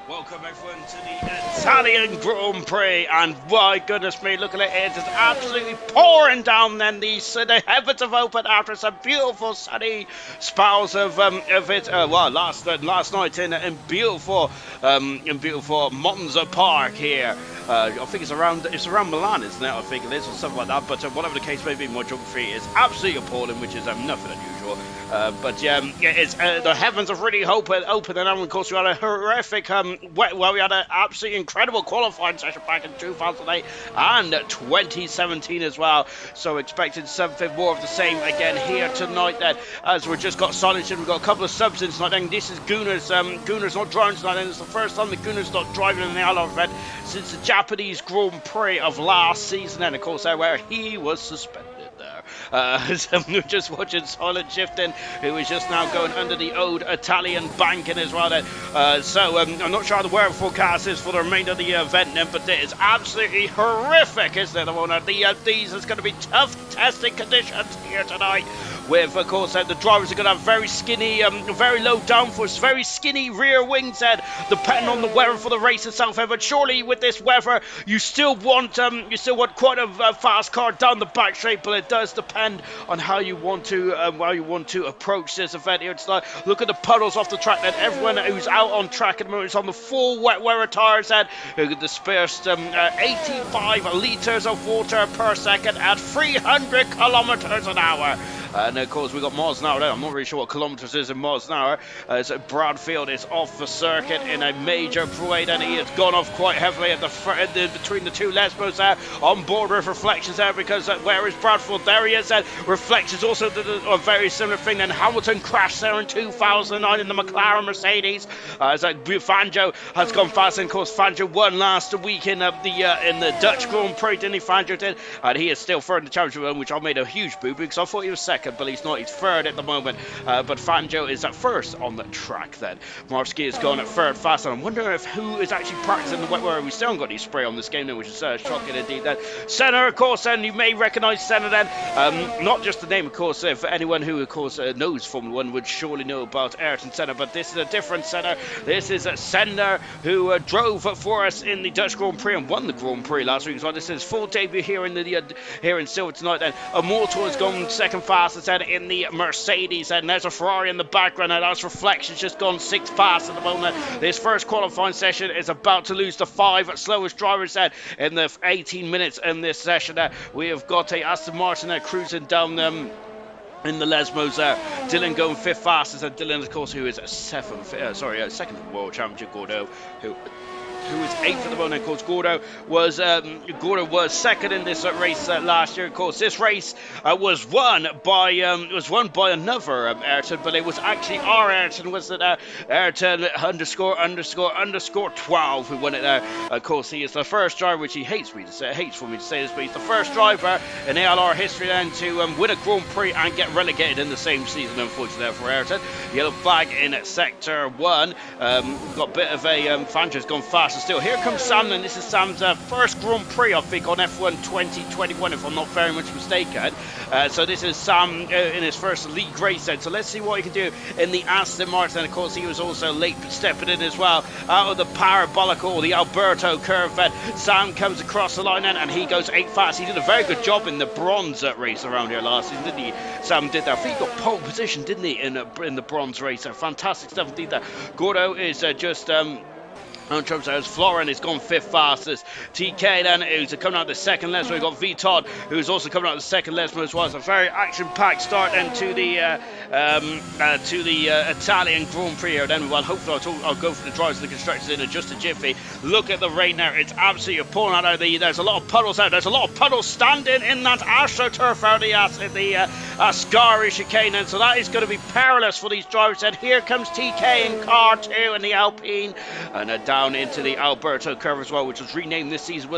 Welcome everyone to the Italian Grand Prix, and my goodness me, look at it, it is absolutely pouring down. Then the heavens have opened after some beautiful sunny spells of it. Well, last night in beautiful Monza Park here. I think it's around Milan, isn't it? I think it is, or something like that. But whatever the case may be, my geography is absolutely appalling, which is nothing unusual. But yeah, it's the heavens have really opened, and of course we had a horrific we had an absolutely incredible qualifying session back in 2008 and 2017 as well. So expecting something more of the same again here tonight. Then, as we've just got silenced, we've got a couple of subs in tonight. And this is Gunnar's. Gunnar's not driving tonight, and it's the first time that Gunnar's not driving in the Alloy event since the Japanese Grand Prix of last season, and of course where he was suspended. So we're just watching Silent Shifting, who is just now going under the old Italian banking as well. I'm not sure how the weather forecast is for the remainder of the event then, but it is absolutely horrific, isn't it? These is going to be tough testing conditions here tonight. With, of course, the drivers are going to have very skinny, very low downforce, very skinny rear wings, depending on the weather for the race itself. But surely, with this weather, you still want quite a fast car down the back straight. But it does depend on how you want to approach this event here. It's like, look at the puddles off the track. Then everyone who's out on track at the moment is on the full wet weather tires. Who dispersed 85 liters of water per second at 300 kilometers an hour. And of course, we got miles an hour there. I'm not really sure what kilometers is in miles an hour. So Bradfield is off the circuit in a major parade, and he has gone off quite heavily at between the two Lesbos there, on board with Reflections there, because where is Bradfield? There he is. Reflections also did a very similar thing. Then Hamilton crashed there in 2009 in the McLaren Mercedes. Fangio has gone fast, and of course Fangio won last week in the Dutch Grand Prix, didn't he? Fangio did, and he is still third in the championship, which I made a huge boo because I thought he was second. But he's not, he's third at the moment. But Fangio is at first on the track then. Marsky is going at third fast, and I'm wondering who is actually practicing the wet weather. We still haven't got any spray on this game then, which is shocking indeed. Then Senna, of course, and you may recognise Senna then. Not just the name, of course, for anyone who, of course, knows Formula 1 would surely know about Ayrton Senna, but this is a different Senna. This is Senna, who drove for us in the Dutch Grand Prix and won the Grand Prix last week. So this is his full debut here in Silver tonight. Then Immortal has gone second fastest in the Mercedes, and there's a Ferrari in the background, and that's Reflections just gone sixth fast at the moment. This first qualifying session is about to lose the 5 slowest drivers in the 18 minutes in this session. We have got a Aston Martin cruising down in the Lesmos there. Dylan going fifth fastest, and Dylan, of course, who is second World Championship, Gordo, who is eighth at the moment. Of course, Gordo was second in this race last year. Of course, this race was won by another Ayrton, but it was actually our Ayrton. Was it Ayrton _ 12 who won it there? Of course, he is the first driver, which he hates for me to say this, but he's the first driver in ALR history then to win a Grand Prix and get relegated in the same season. Unfortunately, for Ayrton. Yellow flag in sector 1. Got a bit of a Fangio's gone fast. Still, here comes Sam, and this is Sam's first Grand Prix, I think, on F1 2021, if I'm not very much mistaken. So this is Sam in his first league race then. So let's see what he can do in the Aston Martin. Of course, he was also late stepping in as well out of the parabolic or the Alberto curve. Sam comes across the line and he goes 8 fast. He did a very good job in the bronze race around here last season, didn't he? Sam did that. I think he got pole position, didn't he, in the bronze race? Fantastic stuff indeed. That Gordo is just on Trump's house. Florin has gone fifth fastest. TK then, who's coming out the second Lesmo. We've got V Todd, who's also coming out the second Lesmo as well. It's a very action-packed start then to the Italian Grand Prix here. Then, well, hopefully I'll go for the drivers and the constructors in just a jiffy. Look at the rain there. It's absolutely appalling out there. There's a lot of puddles out. There's a lot of puddles standing in that AstroTurf out the Ascari chicane. And so that is going to be perilous for these drivers. And here comes TK in car 2 in the Alpine. And down into the Alberto curve as well, which was renamed this season.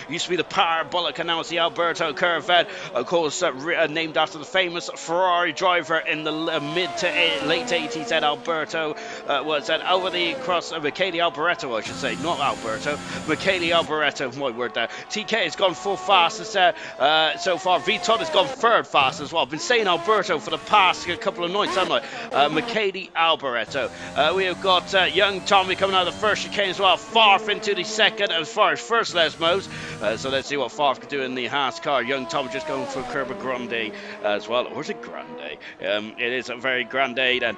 Used to be the Parabolic, and now it's the Alberto curve. Of course, named after the famous Ferrari driver in the mid to late 80s. Alberto was over the cross of Michele Alboreto, I should say, not Alberto. Michele Alboreto, my word there. TK has gone full fastest so far. V Todd has gone third fast as well. I've been saying Alberto for the past couple of nights, haven't I? Michele Alboreto. We have got young Tommy coming out of the first chicane as well. Farf into the second as far as first Lesmos. So let's see what Farf can do in the Haas car. Young Tom just going for Curva Grande as well. Or is it Grande? It is a very Grande then.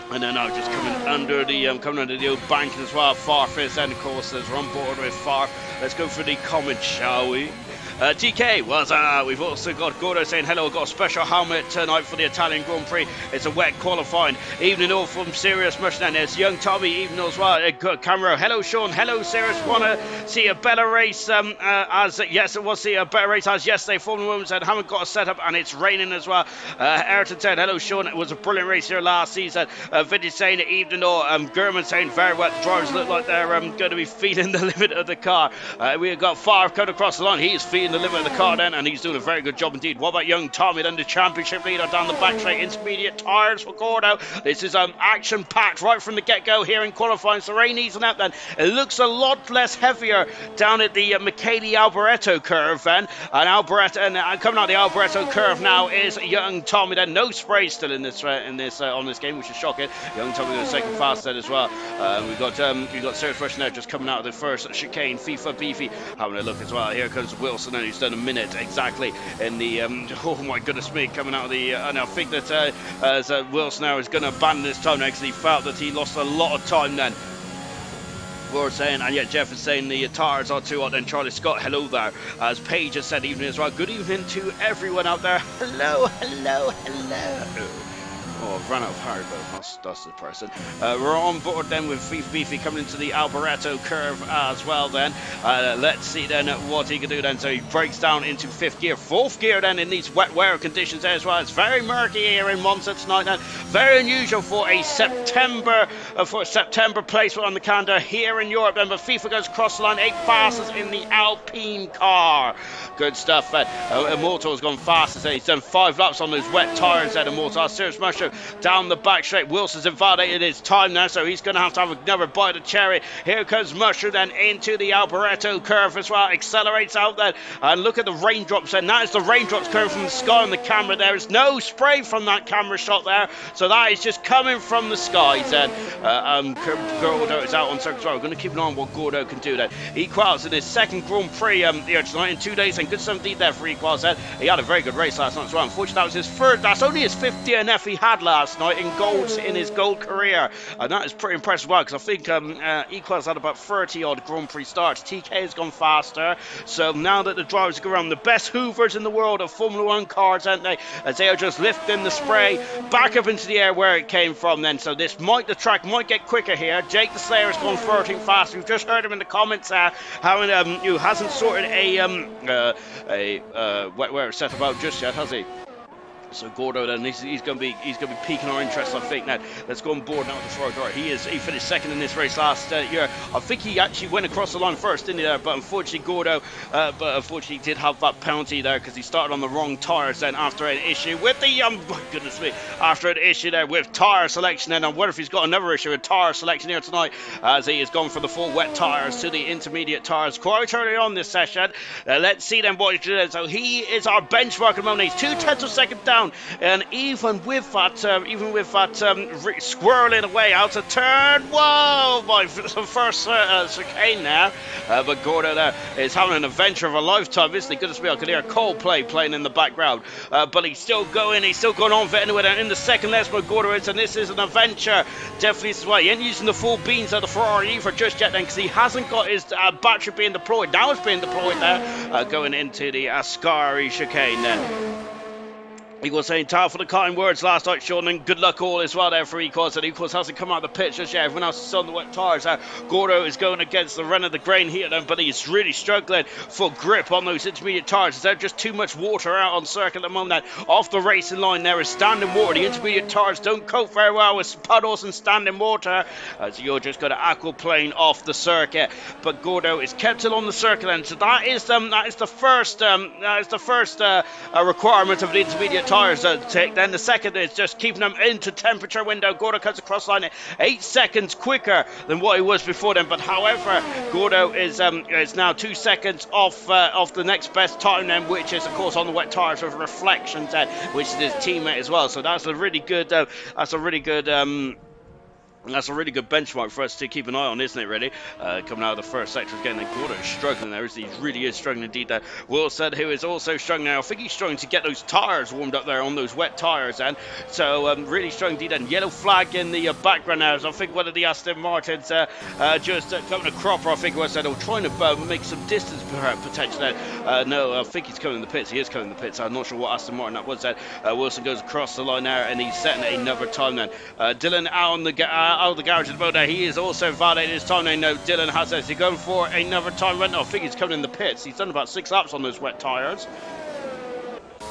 And then now just coming under the old bank as well. Farf is, and of course as we're on board with Farf. Let's go for the comment, shall we? TK was we've also got Gordo saying hello. Got a special helmet tonight for the Italian Grand Prix. It's a wet qualifying. Evening all from Sirius Mushnan. There's young Tommy evening as well. Good camera. Hello Sean. Hello Sirius. Wanna see a better race as yes it was see a better race as yesterday. Formula Women said haven't got a setup and it's raining as well. Ayrton said hello Sean. It was a brilliant race here last season. Vintage saying evening all. German saying very wet. The drivers look like they're going to be feeling the limit of the car. We've got Favre coming across the line. He is feeling the limit of the car then, and he's doing a very good job indeed. What about young Tommy then, the championship leader down the back straight, intermediate tyres for Gordo. This is action packed right from the get-go here in qualifying. So rain easing out then. It looks a lot less heavier down at the Michele Alboreto curve then, and Alboreto and coming out the Alboreto curve now is young Tommy then. No spray still in this on this game, which is shocking. Young Tommy goes second fast then as well. We've got Serge Rush now just coming out of the first chicane. FIFA Beefy having a look as well. Here comes Wilson, and he's done a minute exactly in the oh my goodness me, coming out of the and I think that Wilson now is going to abandon this time because he felt that he lost a lot of time then. We're saying, and yet Jeff is saying the tires are too hot. And Charlie Scott, hello there. As Paige has said evening as well. Good evening to everyone out there. Hello, hello, hello. Oh, I've run out of Haribo. That's the person. We're on board then with Beefy coming into the Alboreto curve as well then. Let's see then what he can do then. So he breaks down into fifth gear. Fourth gear then in these wet weather conditions as well. It's very murky here in Monza tonight then. Very unusual for a September placement on the calendar here in Europe then. But FIFA goes across the line. 8 fastest in the Alpine car. Good stuff. Immortal's gone fastest. He's done 5 laps on those wet tyres at Immortal. Serious Mushroom down the back straight. Wilson's invalidated his time now, so he's going to have another bite of cherry. Here comes Mushroom then into the Alboreto curve as well. Accelerates out then, and look at the raindrops. And that is the raindrops coming from the sky on the camera. There is no spray from that camera shot there, so that is just coming from the skies. And Gordo is out on circuit as well. We're going to keep an eye on what Gordo can do then. Equals in his second Grand Prix here tonight in 2 days, and good stuff indeed there for Equals then. He had a very good race last night as well. Unfortunately, that was his third. That's only his 5th DNF he had last night in his gold career, and that is pretty impressive because I think Equals had about 30 odd Grand Prix starts. TK has gone faster, so now that the drivers go around, the best hoovers in the world of Formula 1 cars, aren't they, as they are just lifting the spray back up into the air where it came from then. So the track might get quicker here. Jake the Slayer has gone 13 fast. We've just heard him in the comments how who hasn't sorted a wet weather setup out just yet, has he? So Gordo then he's going to be piquing our interest, I think. Now let's go on board now with the Ferrari. He finished second in this race last year. I think he actually went across the line first, didn't he? There, but unfortunately Gordo, he did have that penalty there because he started on the wrong tires. Then after an issue with the my goodness me, after an issue there with tire selection, and I wonder if he's got another issue with tire selection here tonight, as he has gone for the full wet tires to the intermediate tires quite early on this session. Let's see then what he does. So he is our benchmark at the moment. He's 2/10 of a second down. And even with that squirreling away out of turn, whoa, my first chicane now. But Gordo there is having an adventure of a lifetime, isn't he? Goodness me, I can hear Coldplay playing in the background. But he's still going on for anyway. And in the second Lesmo, Gordo is, and this is an adventure. Definitely this is why he ain't using the full beans of the Ferrari for just yet then, because he hasn't got his battery being deployed. Now it's being deployed there, going into the Ascari chicane then. He was saying time for the kind words last night, Sean, and good luck all as well there for Equals. And Equals hasn't come out of the pitch just yet. Everyone else is on the wet tyres. Gordo is going against the run of the grain here then, but he's really struggling for grip on those intermediate tyres. There's just too much water out on circuit at the moment. Off the racing line there is standing water. The intermediate tyres don't cope very well with puddles and standing water, as you're just going to aquaplane off the circuit. But Gordo is kept it on the circuit, and so that is the first requirement of the intermediate tyres take. Then the second is just keeping them into temperature window. Gordo cuts across line at 8 seconds quicker than what he was before then. But however, Gordo is now 2 seconds off the next best time then, which is of course on the wet tyres with reflections then, which is his teammate as well. So that's a really good And that's a really good benchmark for us to keep an eye on, isn't it, really? Coming out of the first sector again, then Gordo is struggling there, isn't he? He really is struggling indeed there. Wilson, who is also struggling now. I think he's struggling to get those tyres warmed up there on those wet tyres, and so really struggling indeed. And yellow flag in the background now, so I think one of the Aston Martins just coming a cropper, I think it was said, or trying to make some distance potentially. No, I think he's coming in the pits. He is coming in the pits. I'm not sure what Aston Martin that was. Wilson goes across the line there, and he's setting another time then. Dylan out on the out of the garage at the moment. He is also validating his time. I know Dylan has this. He's going for another time run. I think he's coming in the pits. He's done about 6 laps on those wet tyres.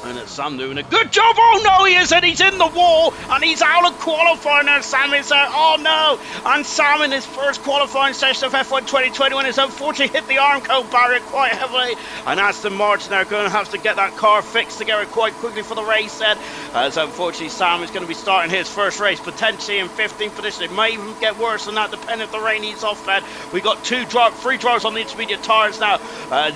And it's Sam doing a good job. Oh no, he isn't. He's in the wall and he's out of qualifying. And Sam is there. Oh no. And Sam in his first qualifying session of F1 2021 has unfortunately hit the Armco barrier quite heavily. And Aston Martin are going to have to get that car fixed together quite quickly for the race then. As unfortunately Sam is going to be starting his first race potentially in 15th position. It may even get worse than that depending if the rain eats off then. We got 3 drivers on the intermediate tyres now.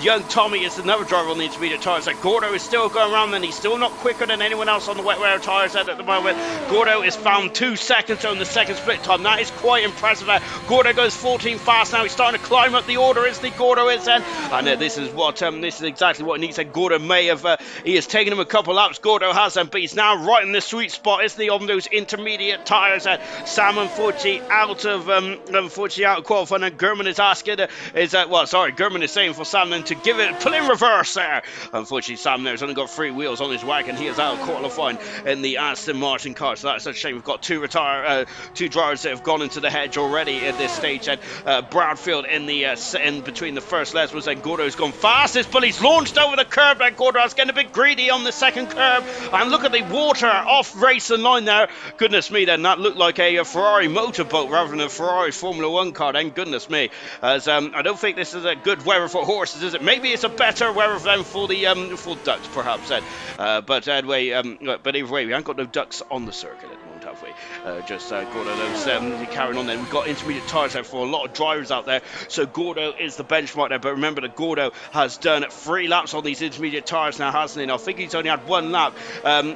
Young Tommy is another driver on the intermediate tyres. Gordo is still going around and he's still not quicker than anyone else on the wet wear tyres at the moment. Gordo is found 2 seconds on the second split time. That is quite impressive. Gordo goes 14 fast now. He's starting to climb up the order, isn't he? Gordo is then. And this is exactly what he needs. Gordo may have, he has taken him a couple laps. Gordo has them, but he's now right in the sweet spot, isn't he, on those intermediate tyres. Sam unfortunately out of qualifying, and German is asking, German is saying for Sam then to pull in reverse there. Unfortunately, Sam there's only got 3 wheels on his wagon. He is out of qualifying in the Aston Martin car, so that's a shame. We've got 2 drivers that have gone into the hedge already at this stage, and Bradfield in between the first levels, and Gordo's gone fastest, but he's launched over the curb, and Gordo's getting a bit greedy on the second curb, and look at the water off racing line there. Goodness me, then that looked like a Ferrari motorboat rather than a Ferrari Formula 1 car, then goodness me, as I don't think this is a good weather for horses, is it? Maybe it's a better weather than for the for ducks perhaps then. But either way, we haven't got no ducks on the circuit at the moment, have we? Gordo those carrying on. Then we've got intermediate tyres there for a lot of drivers out there. So Gordo is the benchmark there. But remember that Gordo has done 3 laps on these intermediate tyres now, hasn't he? And I think he's only had 1 lap.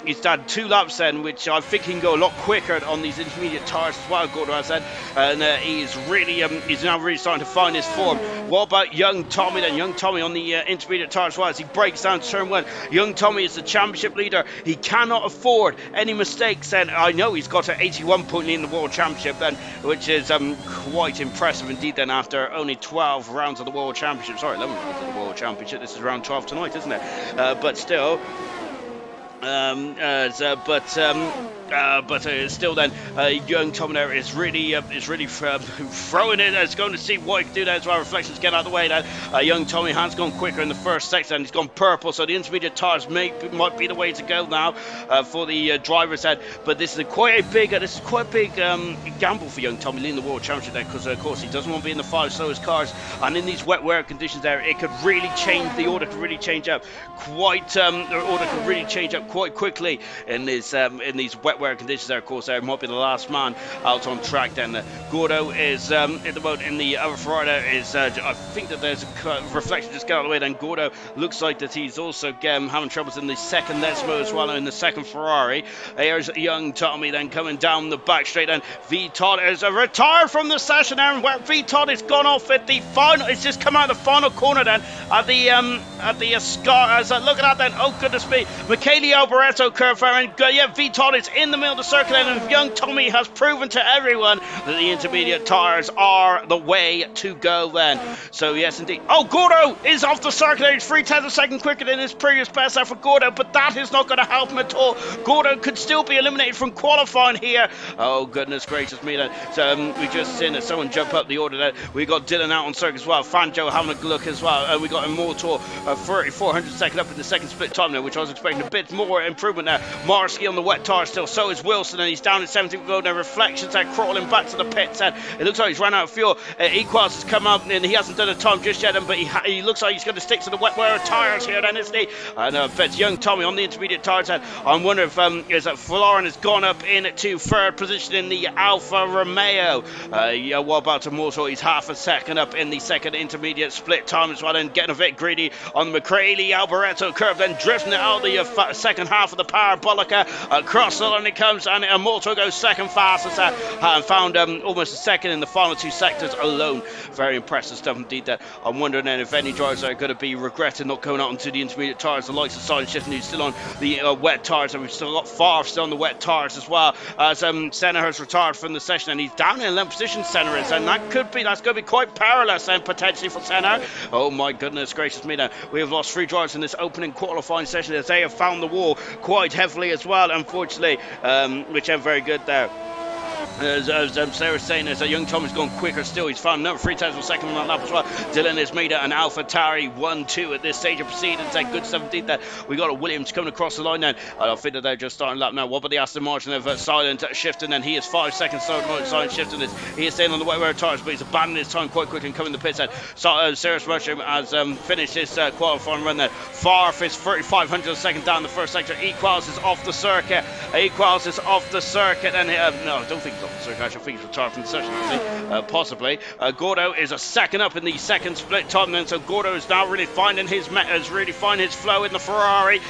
He's done 2 laps then, which I think he can go a lot quicker on these intermediate tyres as well. Gordo has said, and he's now really starting to find his form. What about young Tommy then? Young Tommy on the intermediate tyres as well as he breaks down turn 1. Young Tommy is the championship leader. He cannot afford any mistakes, and I know he's got an 81 point lead in the World Championship then, which is quite impressive indeed then after only 12 rounds of the World Championship. Sorry, 11 rounds of the World Championship. This is round 12 tonight, isn't it? But still, still then, young Tom there is really throwing it. It's going to see what he can do there as well. Reflections get out of the way now. Young Tommy has gone quicker in the first section, and he's gone purple, so the intermediate tyres might be the way to go now for the driver's head. But this is quite a big gamble for young Tommy leading the World Championship there, because of course he doesn't want to be in the 5 slowest cars, and in these wet wear conditions there, it could really change. The order could really change up quite quickly in these wet wear conditions there. Of course, there might be the last man out on track. Then Gordo is at the moment in the other Ferrari. Is I think that there's a reflection just get out of the way. Then Gordo looks like that he's also having troubles in the second Lesmo as well, in the second Ferrari. Here's young Tommy then coming down the back straight, and V Todd is retired from the session, and where V Todd has gone off at the final. It's just come out of the final corner then at the Scar. As looking at that, oh goodness me, Michele Alboreto curve there, and V Todd is in the middle of the circle, and young Tommy has proven to everyone that the intermediate tyres are the way to go then. So yes indeed. Oh, Gordo is off the circle. He's 3/10 of a second quicker than his previous best there for Gordo, but that is not going to help him at all. Gordo could still be eliminated from qualifying here. Oh goodness gracious me then. So we just seen someone jump up the order there. We got Dylan out on circuit as well. Fanjo having a look as well. We got Immortal 400 second up in the second split time there, which I was expecting a bit more improvement there. Marsky on the wet tyre still, so is Wilson, and he's down at 17th road. Now Reflections are crawling back to the pits, and it looks like he's run out of fuel. Equals has come up, and he hasn't done a time just yet, but he looks like he's going to stick to the wet wear tyres here then, isn't he? And it's young Tommy on the intermediate tyres. I wonder if Florin has gone up into 3rd position in the Alfa Romeo. What about Immortal? He's half a second up in the second intermediate split time as well, and getting a bit greedy on the Michele Alboreto curve, then drifting it out of the second half of the parabolica across the line and it comes, and Immortal goes second fastest and found almost a second in the final 2 sectors alone. Very impressive stuff indeed there. I'm wondering then if any drivers are going to be regretting not going out onto the intermediate tyres, the likes of Silent Shifting, who's still on the wet tyres, and we've still got Favre still on the wet tyres as well, as Senna has retired from the session, and he's down in 11th position, Senna is, and that's going to be quite perilous and potentially for Senna. Oh my goodness gracious me now. We have lost 3 drivers in this opening qualifying session as they have found the wall quite heavily as well, unfortunately, which are very good there. As Sarah's saying, as a young Tom has gone quicker still. He's found another 3 times per second on that lap as well. Dylan has made it an AlphaTauri 1-2 at this stage of proceedings. Good stuff indeed that we got a Williams coming across the line then. I think that they're just starting lap now. What about the Aston Martin of Silent Shifting? And he is 5 seconds Silent Shifting. He is staying on the wet wear tyres, but he's abandoning his time quite quickly and coming to the pit side. So Sarah's Mushroom has finished his qualifying run there. Favre is 3,500 a second down the first sector. Equals is off the circuit. Equals is off the circuit. And no, I don't think he's off the circuit. I think he's retired from the session, possibly. Gordo is a second up in the second split time then, so Gordo is now really finding his flow in the Ferrari.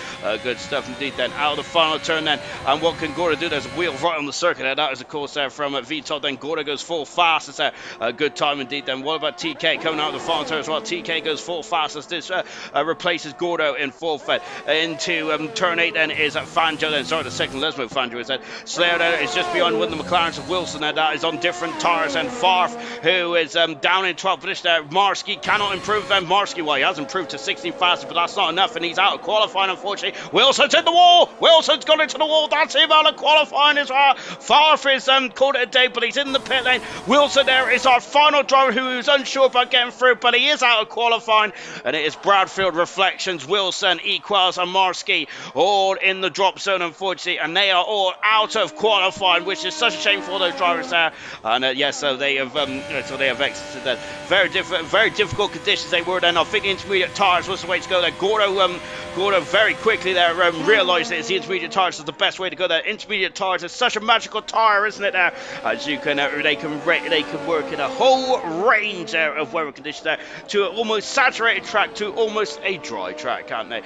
Good stuff indeed then. Out of the final turn then, and what can Gordo do? There's a wheel right on the circuit there. That is of course there from Vitod. Then Gordo goes full fast. It's a good time indeed then. What about TK coming out of the final turn as well? TK goes full fast as this replaces Gordo in full fed. Into turn 8 then is Fangio then. Sorry, the second Lesmo Fangio is that. Slayer there is just behind one of the McLarens of Wilson. That is on different tyres, and Favre, who is down in 12th position there. Marsky cannot improve then. Marsky, well, he has improved to 16 fastest, but that's not enough, and he's out of qualifying, unfortunately. Wilson's in the wall. Wilson's gone into the wall. That's him out of qualifying as well. Favre is called it a day, but he's in the pit lane. Wilson there is our final driver who is unsure about getting through, but he is out of qualifying, and it is Bradfield, Reflections, Wilson, Equals, and Marsky all in the drop zone, unfortunately, and they are all out of qualifying, which is such a shame for those drivers there. And yes, so they have exited that. Very difficult conditions they were then. I think intermediate tyres was the way to go there. Gordo very quickly there realised that the intermediate tyres is the best way to go there. Intermediate tyres is such a magical tyre, isn't it there? As you can, they can work in a whole range there of weather conditions there, to an almost saturated track to almost a dry track, can't they?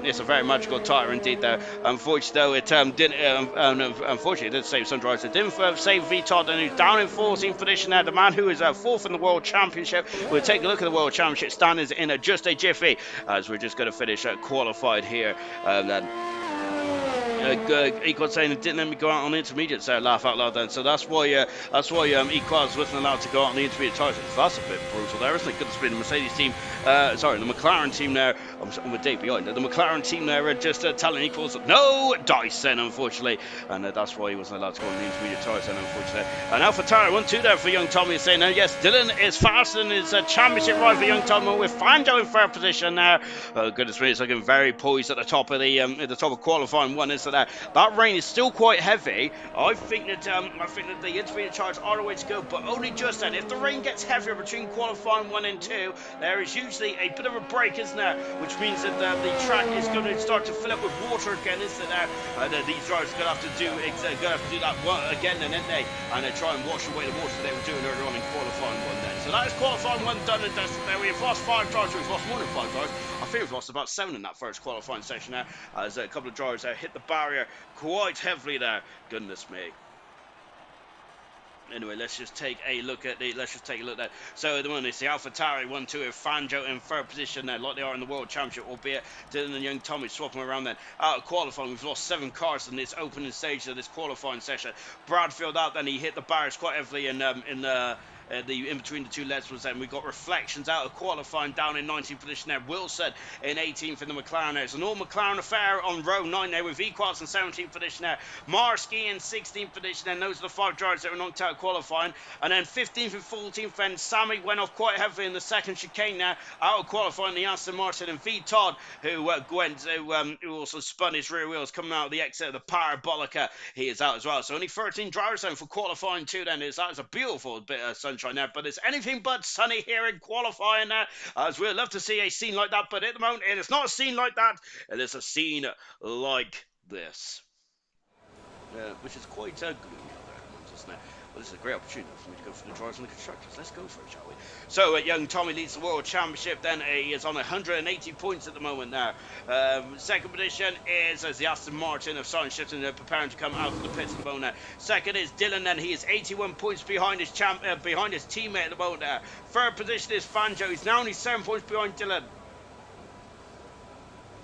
It's a very magical tyre indeed there. Unfortunately though, it unfortunately it did save some drivers. It didn't save Vitod, and who's down in 14th position there. The man who is 4th in the World Championship. We'll take a look at the World Championship standings in just a jiffy, as we're just going to finish qualified here. Then Equals saying it didn't let me go out on the intermediate, so laugh out loud then. So that's why Equals wasn't allowed to go out on the intermediate tyres. That's a bit brutal there, isn't it? Good to be the Mercedes team, the McLaren team there. I'm a day behind. The McLaren team there are just telling Equals no dice then, unfortunately, and that's why he wasn't allowed to go on the intermediate tyres then, unfortunately. And AlphaTauri 1-2 there for young Tommy is saying, yes, Dylan is faster than his championship ride for young Tommy, with Fangio in third position there. Goodness me, it's looking very poised at the top of the qualifying one, isn't it? That rain is still quite heavy. I think that the intermediate tyres are the way to go, but only just then. If the rain gets heavier between qualifying 1 and 2, there is usually a bit of a break, isn't there? Which means that the track is going to start to fill up with water again, isn't there? These drivers are going to have to do that again, and then they try and wash away the water that they were doing earlier on in qualifying 1 then. So that is qualifying 1 done and dusted there. We've lost 5 drivers. We've lost more than 5 drivers. I think we've lost about 7 in that first qualifying session there, as a couple of drivers hit the barrier quite heavily there. Goodness me. Anyway, let's just take a look at that. So at the moment, it's the AlphaTauri 1-2 with Fangio in third position there, like they are in the World Championship, albeit Dylan and young Tommy swapping around then. Out of qualifying, we've lost 7 cars in this opening stage of this qualifying session. Bradfield out, then he hit the barriers quite heavily in between the two legs was then. We got Reflections out of qualifying down in 19th position there. Wilson in 18th in the McLaren there. It's an all McLaren affair on row 9 there, with Equals in 17th position there. Marsky in 16th position, and those are the 5 drivers that were knocked out of qualifying. And then 15th and 14th, then Sammy went off quite heavily in the second chicane there, out of qualifying. The Aston Martin, and V Todd, who also spun his rear wheels coming out of the exit of the Parabolica, he is out as well. So only 13 drivers then for qualifying 2 then. That is a beautiful bit of sunshine there, but it's anything but sunny here in qualifying there, as we'd love to see a scene like that, but at the moment it is not a scene like that. It is a scene like this, which is quite gloomy out there, isn't it? Well, this is a great opportunity for me to go for the drivers and the constructors. Let's go for it, shall we? So, young Tommy leads the World Championship. Then he is on 180 points at the moment now. Second position is the Aston Martin of Sergeant Shipton, preparing to come out of the pits at the moment now. Second is Dylan, then he is 81 points behind his teammate at the moment now. Third position is Fanjo. He's now only 7 points behind Dylan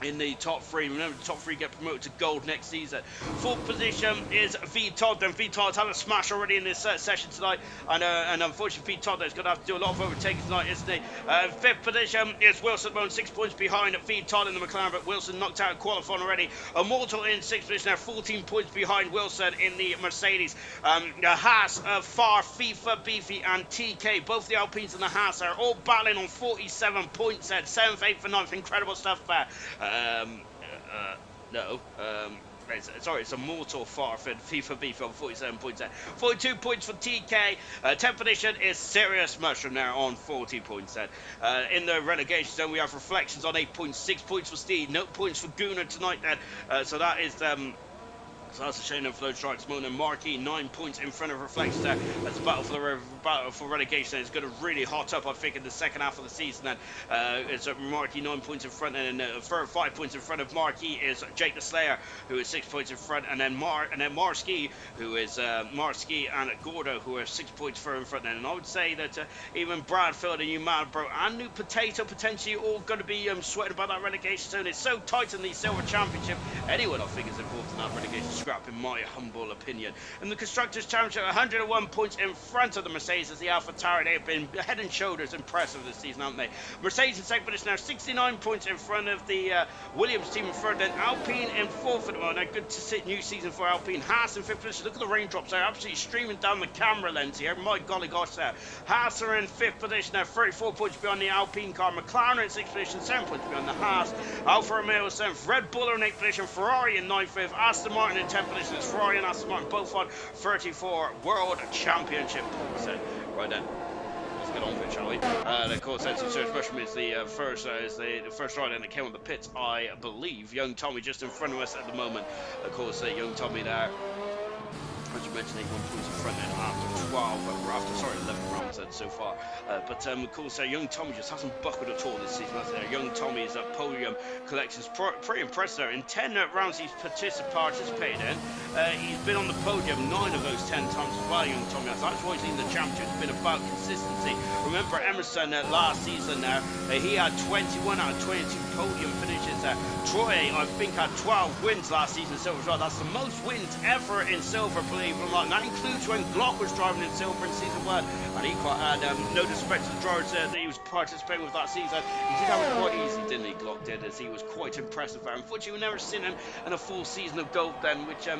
in the top three. Remember, the top three get promoted to gold next season. Fourth position is V Todd. Then V Todd's had a smash already in this session tonight, and unfortunately V Todd is going to have to do a lot of overtaking tonight, isn't he? Fifth position is Wilson, about 6 points behind V Todd in the McLaren, but Wilson knocked out qualifying already. Immortal in sixth position, now 14 points behind Wilson in the Mercedes. Haas, Far, FIFA, Beefy, and TK, both the Alpines and the Haas are all battling on 47 points at 7th, 8th, and 9th. Incredible stuff there. Sorry, it's a Mortal Farford, FIFA Beef on 47 points there. 42 points for TK. 10th position is Serious Mushroom there on 40 points then. In the relegation zone, we have Reflections on 8 points, 6 points for Steve, no points for Gunnar tonight then. So that is so that's a shame for those strikes. Mona Marquis 9 points in front of Reflections there. That's a battle for relegation. It's going to really hot up, I think, in the second half of the season. Then it's Marquis 9 points in front, and then 5 points in front of Marquis is Jake the Slayer, who is 6 points in front, and then Marski, who is Marski and Gordo, who are 6 points further in front. And I would say that even Bradfield and New Madbro and New Potato potentially all going to be sweating about that relegation zone. It's so tight in the Silver Championship. Anyone I think is involved in that relegation scrap, in my humble opinion. And the Constructors' Championship, 101 points in front of the Mercedes as the Alpha Tower. They've been head and shoulders impressive this season, haven't they? Mercedes in second position now, 69 points in front of the Williams team in front, then Alpine in fourth at the moment. Now, good to see new season for Alpine. Haas in fifth position. Look at the raindrops there, absolutely streaming down the camera lens here. My golly gosh there. Haas are in fifth position now, 34 points behind the Alpine car. McLaren in sixth position, 7 points behind the Haas. Alfa Romeo in seventh. Red Bull are in eighth position. Ferrari in ninth, fifth. Aston Martin in 10th position. It's Ferrari and Aston Martin both on 34 World Championship points. Right then, let's get on with it, shall we? Of course, that's Serious Mushroom is the first rider that came on the pits, I believe. Young Tommy just in front of us at the moment. Of course, young Tommy there, as you mentioned, 81 points in front end after 11 rounds so far. But of course, young Tommy just hasn't buckled at all this season. Young Tommy's podium collection's pretty impressive there. In 10 rounds he's participated in, he's been on the podium 9 of those 10 times as well, young Tommy. That's why he's in the championship. It's been about consistency. Remember Emerson last season he had 21 out of 22 podium finishes. Troy, I think, had 12 wins last season in silver as well. That's the most wins ever in silver, believe it or not. And that includes when Glock was driving in silver in season 1. And he had no disrespect to the drivers that he was participating with that season. He did have it quite easy, didn't he, Glock did, as he was quite impressive there. Unfortunately, we've never seen him in a full season of gold then, which I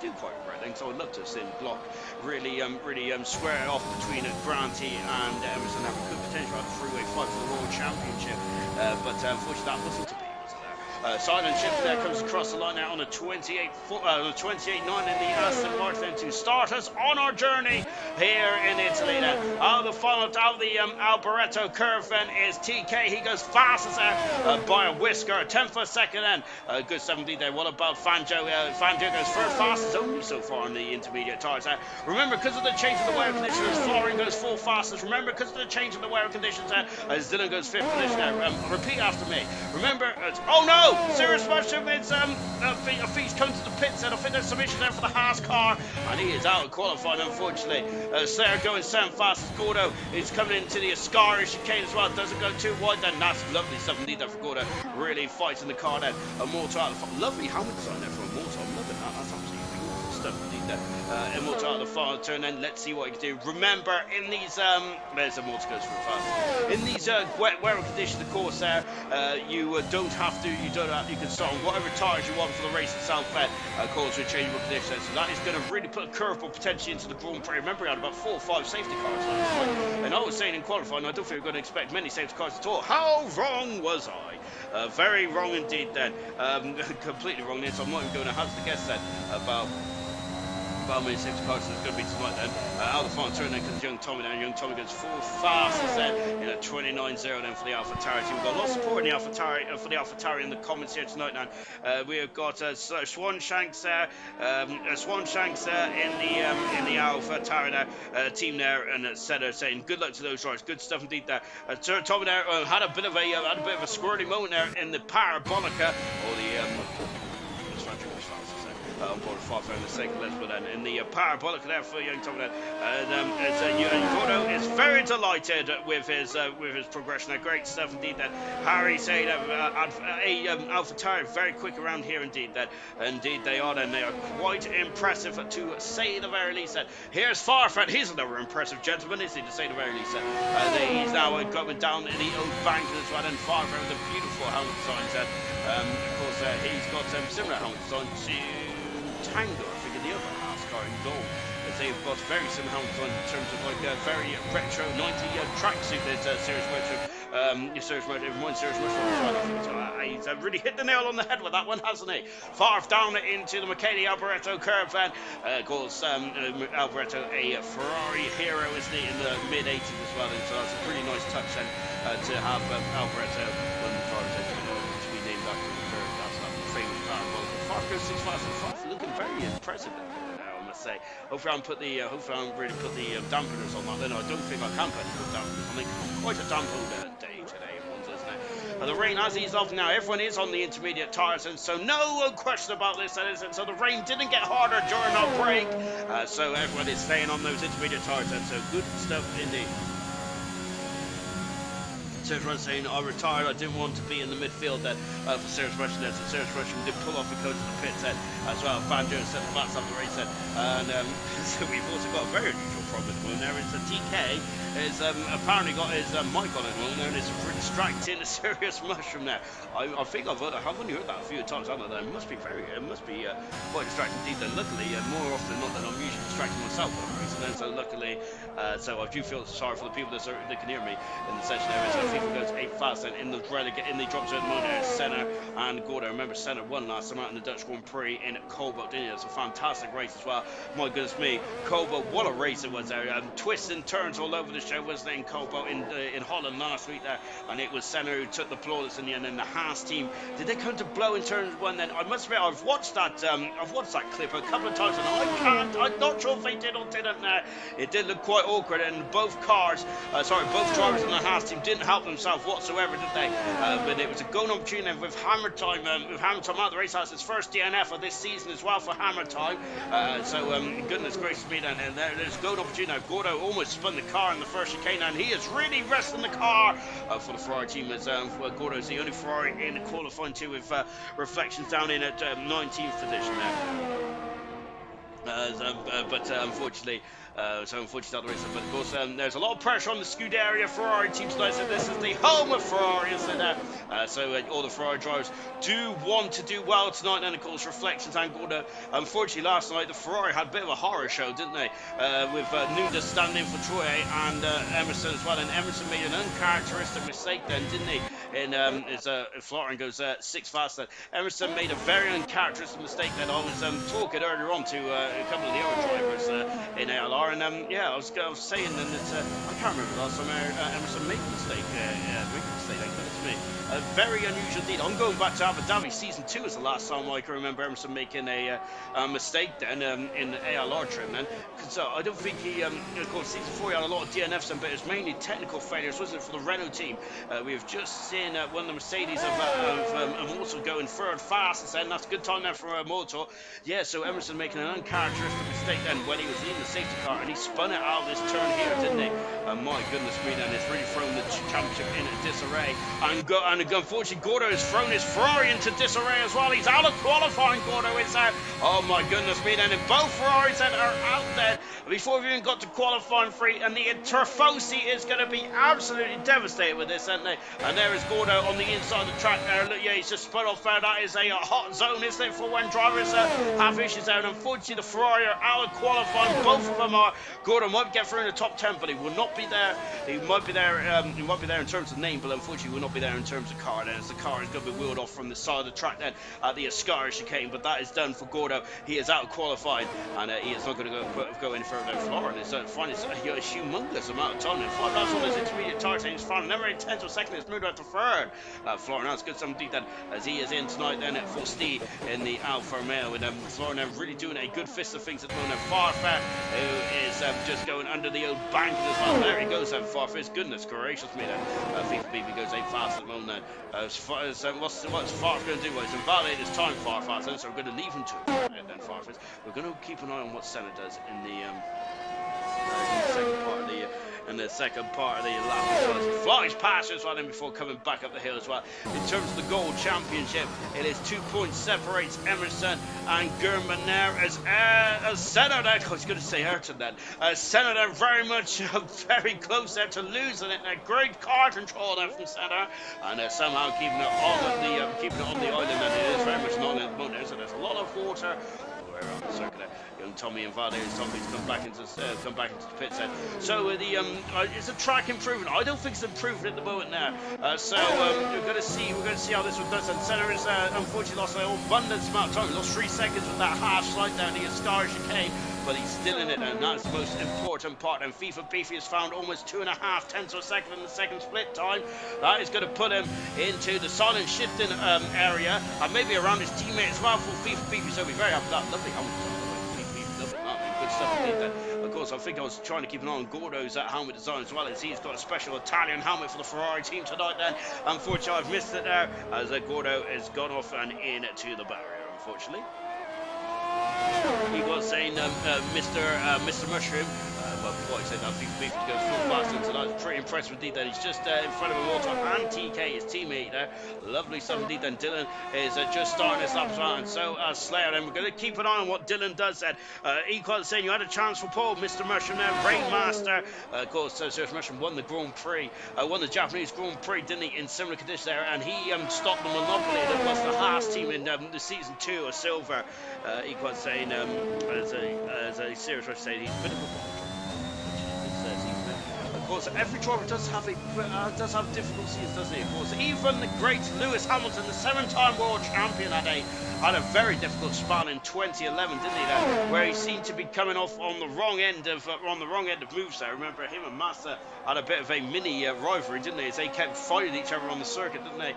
do quite regret, because I would love to have seen Glock really square it off between Granty and Emerson, have a good potential at the three-way fight for the World Championship. But unfortunately, that wasn't to be. Silent Shift there comes across the line now on a 28.9 in the Aston Martin to start us on our journey here in Italy. Now, the final out of the Alboreto curve then is TK. He goes fastest there by a whisker. 10th for a second then. Good 70 there. What about Fanjo? Fanjo goes third fastest only so far in the intermediate tires. Remember, because of the change of the weather conditions, Florin goes full fastest. Remember, because of the change of the weather conditions, as Dylan goes fifth position there. Repeat after me. Remember, oh no! Serious Mushroom, it's a feast coming to the pits, and I think there's some issues there for the Haas car, and he is out of qualifying, unfortunately. Slayer going 7th fastest. Gordo is coming into the Ascari chicane as well, doesn't go too wide then. That's lovely stuff indeed there for Gordo, really fighting the car then. Immortal, lovely helmet design there for Immortal, I'm loving that, that's absolutely beautiful stuff indeed there. Immortal at the final turn then, let's see what he can do. Remember, in these, there's Immortal goes for fast. In these wet weather conditions, of course, you can start on whatever tires you want for the race itself, of course, with changeable conditions. So that is going to really put a curveball potentially into the Grand Prix. Remember, we had about 4 or 5 safety cars last time, and I was saying in qualifying, I don't think we're going to expect many safety cars at all. How wrong was I? Very wrong indeed then. Completely wrong then, so I'm not even going to hazard a guess then about how many safety cars there's going to be tonight then. Out of the final turn then comes Young Tommy down. Young Tommy goes full fastest then in a 29.0 then for the AlphaTauri team. We've got a lot of support in the AlphaTauri in the comments here tonight now. We have got Swanshanks there, in the AlphaTauri there, team there, and Setter saying good luck to those drivers. Good stuff indeed there. Tommy there had a bit of a squirty moment there in the Parabolica, or the on board 5 in the second list, but then in the Parabolica there for Young Tommy there. And Gordo is very delighted with his progression there. Great stuff indeed that Harry saying AlphaTauri very quick around here indeed that indeed they are, and they are quite impressive to say the very least. That here's Farfret, he's another impressive gentleman, is he, to say the very least. He's now going down in the old bank as well, and Farfret with a beautiful helmet design. Of course he's got similar helmet design to Tango, I think, in the other NASCAR in gold. They've got very similar helmets on in terms of like a very retro 90 tracksuit that Series Motor, Series Motor, everyone Series Motor as well. He's really hit the nail on the head with that one, hasn't he? Far down into the Michele Alboreto curve, and of course Alboreto, a Ferrari hero, isn't he, in the mid 80s as well, and so that's a pretty nice touch then to have Alboreto when the car to be named after the curve. That's that famous car. Far goes 6 fast and fast, looking very impressive there, I must say. Hopefully I haven't really put the dampeners on that. Then I don't think I can put any dampeners. I think quite a dampened day today, isn't it? The rain has eased off now. Everyone is on the intermediate tyres, and so no question about this. And so the rain didn't get harder during our break. So everyone is staying on those intermediate tyres, and so good stuff indeed. Serge saying, I retired, I didn't want to be in the midfield then for Serge Russian there. So Serge Russian did pull off and go to the pit then as well. Banjo said the bats up the race then. And so we've also got a very unusual problem at the moment. There is a TK is apparently got his mic on at the moment and is extracting a serious mushroom there. I think I've only heard that a few times. I don't know. It must be quite distracting indeed. Then luckily, more often than not, than I'm usually distracting myself for the reason. And so luckily, so I do feel sorry for the people that can hear me in the session there. So I think it goes 8 fast then in the drops at the moment there. Senna and Gordo. Remember Senna won last time out in the Dutch Grand Prix in COBALT, didn't he? It's a fantastic race as well. My goodness me, COBALT, what a race it was there. Twists and turns all over the show, wasn't it, in COBALT in Holland last week there, and it was Senna who took the plaudits in the end. And the Haas team, did they come to blow in turns one then? I must admit, I've watched that clip a couple of times, and I'm not sure if they did or didn't there. It did look quite awkward, and both drivers in the Haas team didn't help themselves whatsoever, did they? But it was a golden opportunity with Hammer Time out the race house, his first DNF of this season as well for Hammer Time. Goodness gracious me, and there's a golden opportunity. Now Gordo almost spun the car in the first chicane, and he is really wrestling the car for the Ferrari team, as Gordo is the only Ferrari in the qualifying too, with reflections down in at 19th position there. But unfortunately, out the race. But of course, there's a lot of pressure on the Scuderia Ferrari team tonight. So this is the home of Ferrari, isn't it? All the Ferrari drivers do want to do well tonight. And of course, reflections and Gordo. Unfortunately, last night the Ferrari had a bit of a horror show, didn't they? With Nuda standing for Troy and Emerson as well. And Emerson made an uncharacteristic mistake then, didn't he? Florian goes 6 fast then. Emerson made a very uncharacteristic mistake that I was talking earlier on to a couple of the other drivers in ALR. And I was saying then that I can't remember the last time Emerson made a mistake. It's me. Very unusual indeed. I'm going back to Abu Dhabi season 2 is the last time I can remember Emerson making a mistake then in the ALR trim then. So I don't think he, of course, season 4 he had a lot of DNFs then, but it was mainly technical failures, wasn't it, for the Renault team? We have just seen one of the Mercedes of Motor going third fastest, and that's a good time there for Motor. Yeah, so Emerson making an uncharacteristic mistake then when he was leading the safety car, and he spun it out of this turn here, didn't he? My goodness me, then it's really thrown the championship in disarray. And unfortunately, Gordo has thrown his Ferrari into disarray as well. He's out of qualifying. Gordo is out. Oh my goodness me, then, and both Ferraris then are out there before we've even got to qualifying 3, and the Tifosi is going to be absolutely devastated with this, aren't they? And there is Gordo on the inside of the track there. Look, yeah, he's just spun off there. That is a hot zone, isn't it, for when drivers have issues there. And unfortunately, the Ferrari are out solid qualifying. Both of them are. Gordon might get through in the top 10, but he will not be there. He might be there. He might be there in terms of name, but unfortunately will not be there in terms of car. Then as the car is going to be wheeled off from the side of the track then at the Ascara chicane, but that is done for Gordo. He is out qualified, and he is not going to go any further than Florida. It's a humongous amount of time. 5 laps on his intermediate tire change. Florida never a tenth of a second. It's moved out to third. Florida now it's good something that as he is in tonight then at full steed in the Alfa Romeo, with Florida really doing a good fist of things at the moment. Farfar, who is just going under the old bank as well. There he goes, Farfar. Goodness gracious me, then FIFA BB goes 8 fast at the moment. What's Farfar going to do? Well, he's invalidated his time, Farfar, so we're going to leave him to it. And then Farfar, we're going to keep an eye on what Senna does in the second part of the lap as well. He flies past as well then before coming back up the hill as well. In terms of the gold championship, it is 2 points separates Emerson and German there as Senna there. I was going to say Ayrton then. Senna there very much very close there to losing it. Great car control there from Senna, and somehow keeping it on the island. And it is very much not in the moment. So there's a lot of water around the circuit there. Young Tommy and Valdez, Tommy's come back into the pits then. So it's a track improvement. I don't think it's improved at the moment now. We're going to see how this one does. And Senna is unfortunately lost an abundance amount of time. He lost 3 seconds with that half slide down the Ascara chicane, but he's still in it, and that's the most important part. And FIFA Beefy has found almost 2.5 tenths of a second in the second split time. That is going to put him into the silent shifting area, and maybe around his teammate as well for FIFA Beefy. So we're very happy with that. Lovely helmet. Good stuff indeed then. Of course, I think I was trying to keep an eye on Gordo's helmet design as well, as he's got a special Italian helmet for the Ferrari team tonight then. Unfortunately, I've missed it there, as Gordo has gone off and into the barrier, unfortunately. He was saying Mr. Mushroom. But before I said that, FIFA Beef is going full fast into that. I was pretty impressed with Dean. He's just in front of him all time. And TK, his teammate there. Lovely stuff indeed. Then Dylan is just starting this lap as well. And so Slayer. And we're going to keep an eye on what Dylan does then. Equal saying you had a chance for Paul, Mr. Mushroom there. Rainmaster. Of course, Sir Mushroom won the Grand Prix. Won the Japanese Grand Prix, didn't he, in similar conditions there. And he stopped the monopoly that was the Haas team in the season 2 of Silver. Equal saying as a serious way to say he's a bit of a course, every driver does have difficult seasons, doesn't he? Of course, even the great Lewis Hamilton, the 7-time world champion, had a very difficult spell in 2011, didn't he? Where he seemed to be coming off on the wrong end of moves there. Remember, him and Massa had a bit of a mini rivalry, didn't they? As they kept fighting each other on the circuit, didn't they?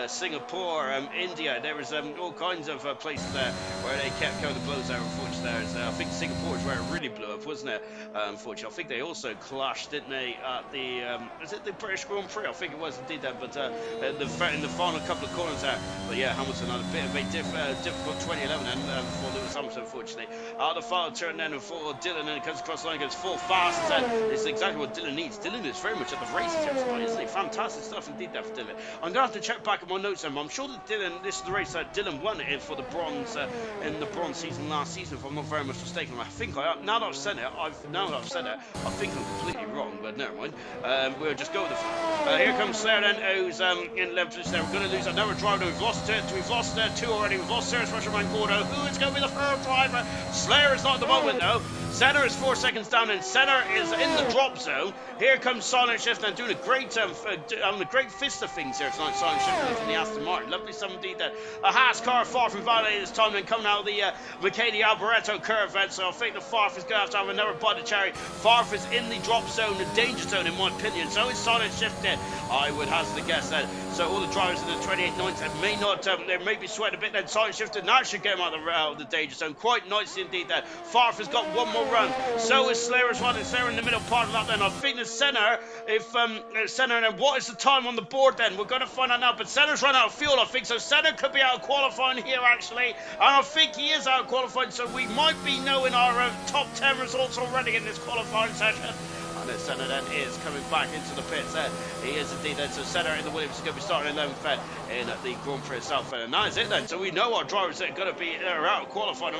Singapore, India, there was all kinds of places there where they kept going to blows there. Unfortunately, I think Singapore is where it really blew up, wasn't it? Unfortunately, I think they also clashed, didn't they? At the is it the British Grand Prix? I think it was indeed that, but in the final couple of corners there. But yeah, Hamilton had a bit of a difficult 2011 and for Lewis Hamilton, unfortunately. The final turn then for Dylan, and it comes across the line, goes full fast. It's exactly what Dylan needs. Dylan is very much at the races here tonight, isn't he? Fantastic stuff indeed there for Dylan. I'm going to have to check back at my notes then, but I'm sure that this is the race that Dylan won it for the bronze in the bronze season last season, if I'm not very much mistaken. I think now that I've said it, I think I'm completely wrong, but never mind. We'll just go with the here comes Slayer then, who's in left position there. We're going to lose another driver. We've lost 2 already. We've lost Sarah's Rusherman Gordo. Who is going to be the third driver? Slayer is not at the moment though. Senna is 4 seconds down, and Senna is in the drop zone. Here comes Silent Shift and doing a great fist of things here tonight. Silent Shift from the Aston Martin. Lovely stuff indeed there. A Haas car far from Valet this time, and coming out of the Mercedes Alboreto curve then. So I think the Farf is going to have another bite of cherry. Farf is in the drop zone, the danger zone in my opinion. So is Silent Shift then. I would hazard a guess that. So all the drivers in the 28.9s may not, they may be sweating a bit. Then Silent Shift now should get him out of the danger zone. Quite nicely indeed there. Farf has got one more run. So is Slayer as well. And Slayer in the middle part of that then. I think the Senna, Senna, and what is the time on the board then? We're going to find out now. But Senna's run out of fuel, I think. So Senna could be out of qualifying here actually. And I think he is out of qualifying. So we might be knowing our top 10 results already in this qualifying session. And then Senna then is coming back into the pits there. He is indeed then. So Senna in the Williams is going to be starting 11th then in the Grand Prix itself. And that is it then. So we know our drivers are going to be out qualified.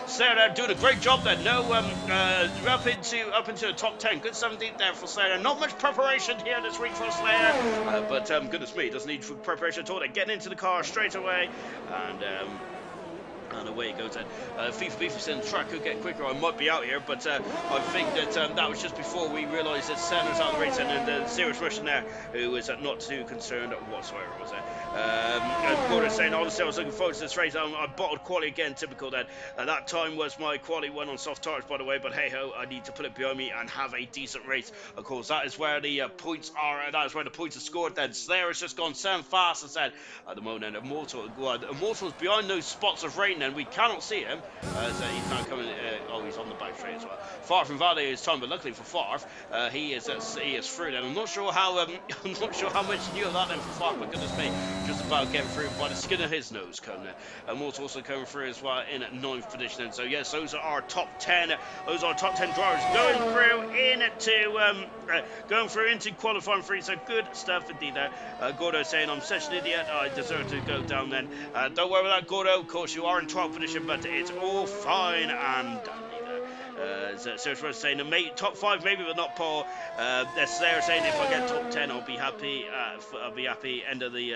Slayer there doing a great job then. No, up into the top 10. Good 17th there for Slayer. Not much preparation here this week for Slayer. But goodness me, doesn't need preparation at all. They're getting into the car straight away. And And away it goes then. FIFA Beef is saying the track could get quicker. I might be out here, but I think that that was just before we realised that Senna's out of the race and the serious Russian there, who was not too concerned whatsoever, was it? Gordon saying, honestly, I was looking forward to this race. I bottled quality again, typical then. That time was my quality one on soft tires, by the way, but hey ho, I need to put it behind me and have a decent race. Of course, that is where the points are, that is where the points are scored then. Slayer has just gone 7 fast, I said. At the moment, Immortal's behind those spots of rain, and we cannot see him. So he's now coming. He's on the back straight as well. Far from Valley is time, but luckily for Farf, he is through. Then I'm not sure how much he knew of that then for Farf. But goodness me, just about getting through by the skin of his nose, coming there. Immortal also coming through as well in 9th position. And so yes, those are our top 10. Those are our top 10 drivers going through into qualifying 3. So good stuff indeed there. Gordo saying, I'm such an idiot. I deserve to go down then. Don't worry about that, Gordo. Of course, you are in 12th position, but it's all fine and dandy there. Serge was saying, top 5 maybe, but not Paul. That's there saying, if I get top 10, I'll be happy. I'll be happy. End of the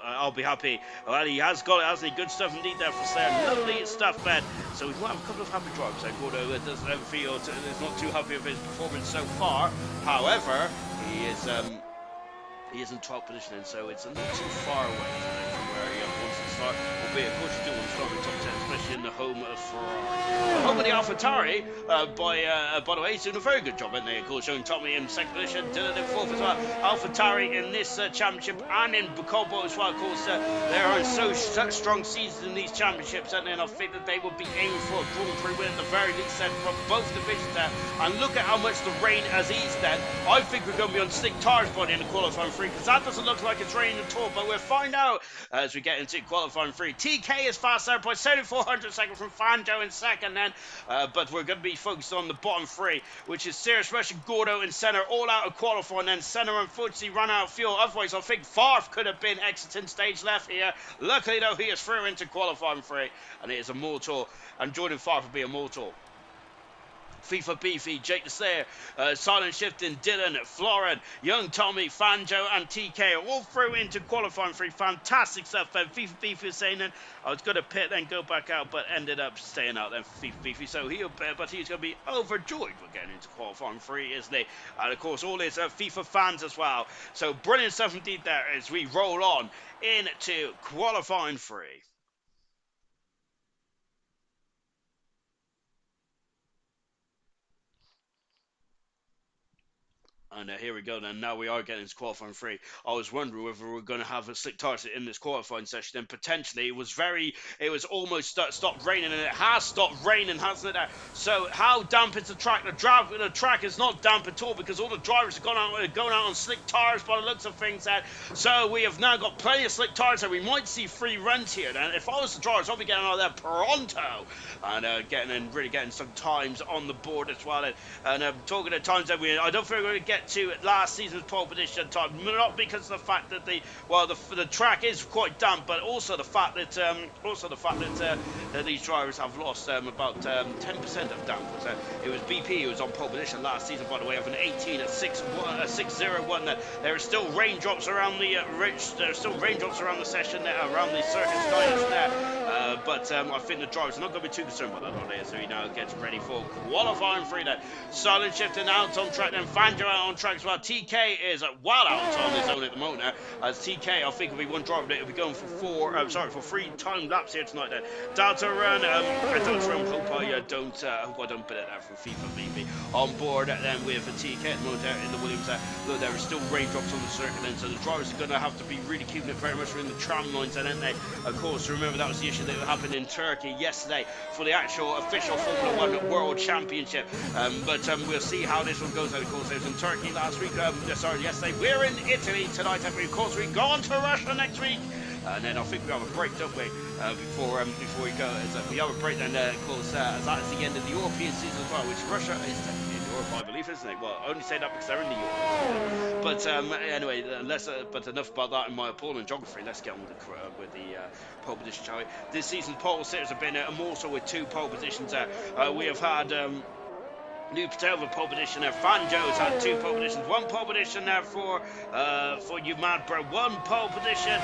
I'll be happy. Well, he has got it, hasn't he? Good stuff indeed there for Slayer. Lovely stuff, man. So we might have a couple of happy drivers. Gordo doesn't ever feel is not too happy with his performance so far. However, he is in 12th position, and so it's not too far away from where he wants to start. Albeit, of course, you do want to start with top 10, especially in the home of Ferrari. The home of the AlphaTauri, by the way, he's doing a very good job, isn't they? Of course, showing Tommy in 2nd position, Dylan in 4th as well. AlphaTauri in this championship and in COBALT as well. Of course, they are in such strong seasons in these championships, and then I think that they will be aiming for a Grand Prix win at the very least then from both divisions there. And look at how much the rain has eased then. I think we're going to be on slick tires by the end of qualifying 3, because that doesn't look like it's raining at all, but we'll find out as we get into qualifying 3. TK is fast there by 74 seconds from Fanjo in 2nd then, but we're going to be focused on the bottom 3, which is Serious Russian, Gordo and Senna all out of qualifying. Then Senna unfortunately ran out of fuel, otherwise I think Farf could have been exiting stage left here. Luckily though, he is through into qualifying 3, and it is Immortal, and Jordan Farf will be Immortal. FIFA Beefy, Jake the Slayer, Silent Shifting, Dylan, Florin, Young Tommy, Fanjo and TK are all through into qualifying 3. Fantastic stuff then. FIFA Beefy is saying then, I was going to pit then go back out, but ended up staying out then for FIFA Beefy. So he's going to be overjoyed with getting into qualifying 3, isn't he? And of course all his FIFA fans as well. So brilliant stuff indeed there as we roll on into qualifying 3. And here we go then. Now we are getting to qualifying 3. I was wondering whether we were going to have a slick tires in this qualifying session. And potentially it was almost stopped raining, and it has stopped raining, hasn't it? So how damp is the track? The track is not damp at all, because all the drivers are going out on slick tires by the looks of things. So we have now got plenty of slick tires, so we might see free runs here. And if I was the drivers, I'll be getting out of there pronto and really getting some times on the board as well. And talking at times that I don't think we're going to get to last season's pole position time, not because of the fact that the track is quite damp, but also the fact that these drivers have lost about 10% of damp. It was BP who was on pole position last season, by the way, of an 18 at 6:01. There are still raindrops around the session there, around the circuit tires there. But I think the drivers are not going to be too concerned about that, are they? So he now gets ready for qualifying 3 there. Silent Shifting out on track, then Fanjo out on track as well. TK is well out on his own at the moment now. As TK, I think, will be one driver that will be going for 3 time laps here tonight then. Delta Run, I hope I don't put it out from FIFA VP. On board then with TK at the moment there in the Williams there. Look, there are still raindrops on the circuit then, so the drivers are going to have to be really keeping it very much in the tram lines then, aren't they? Of course, remember that was the issue that happened in Turkey yesterday for the actual official Formula 1 World Championship. But we'll see how this one goes. And of course, it was in Turkey last week. Yesterday. We're in Italy tonight, and of course we go on to Russia next week. And then I think we have a break, don't we? Before we go, we have a break then. Of course, that's the end of the European season as well, which Russia is technically in Europe, I believe, isn't it? Well, I only say that because they're in the Europe. But anyway, but enough about that in my appalling geography. Let's get on with the pole position, shall we? This season's pole sitters have been Immortal with 2 pole positions. We have had New Patel pole position there. Fanjo's had 2 pole positions. 1 pole position there for Umadbro. 1 pole position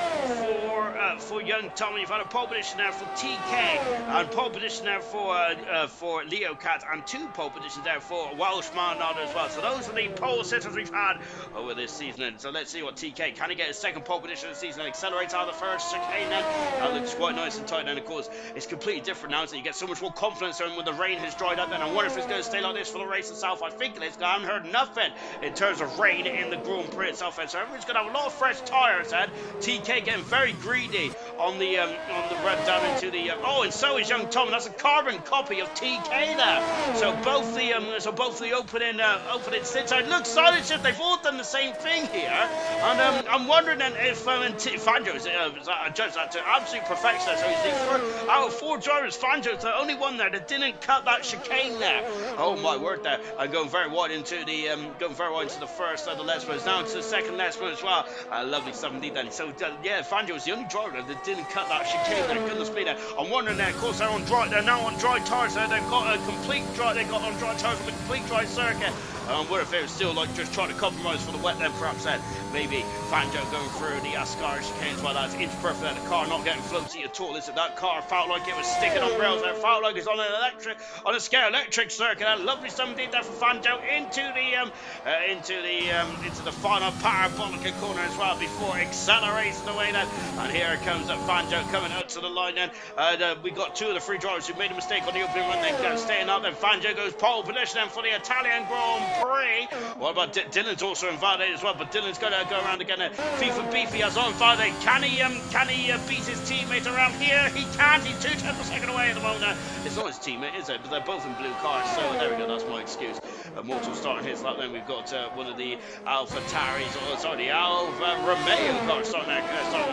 for Young Tommy. You've had a pole position there for TK, and pole position there for Leo Cat, and 2 pole positions there for Welshman as well. So those are the pole sitters we've had over this season. And so let's see what TK can he get his 2nd pole position of the season and accelerates out of the 1st chicane. Then that looks quite nice and tight. And of course, it's completely different now, so you get so much more confidence when the rain has dried up. And I wonder if it's going to stay like this for the race itself. I think it is. I haven't heard nothing in terms of rain in the Grand Prix itself, and so everyone's going to have a lot of fresh tyres. And TK getting very greedy on the run down into the oh, and so is Young Tom. That's a carbon copy of TK there. So both the opening stints. It looks silent shift. They've all done the same thing here, and I'm wondering then if Fanjo's judged that to absolute perfection. So he's the first out of 4 drivers. Fanjo's the only one there that didn't cut that chicane there. Oh my word, there. And going very wide into the first of the Lesbos, down to the 2nd Lesbo as well. Lovely stuff indeed then. So yeah, Fanjo was the only driver that didn't cut that chicane there. Goodness me there. I'm wondering there, of course they're now on dry tyres there. They've got on dry tyres with a complete dry circuit. What if they were still like just trying to compromise for the wet then perhaps then maybe Fanjo going through the Ascar chicane as well. That's inch perfect there. The car not getting floaty at all. Listen, that car felt like it was sticking on rails there. Felt like it's on a scale electric circuit. That lovely stuff indeed there for Fanjo into the final parabolic corner as well before accelerating away then. And here comes Fanjo coming out to the line then. We got 2 of the 3 drivers who made a mistake on the opening run then staying up. Then Fanjo goes pole position then for the Italian Grand Prix. What about Dylan's also invalidated as well, but Dylan's going to go around again. FIFA Beefy has on invalidated. Can he beat his teammate around here? He can't. He's 2/10 of a second away at the moment. It's not his teammate, is it? But they're both in blue cars, so there we go. That's my excuse. Mortal starting his lap. Then we've got one of the Alpha Romeo cars starting the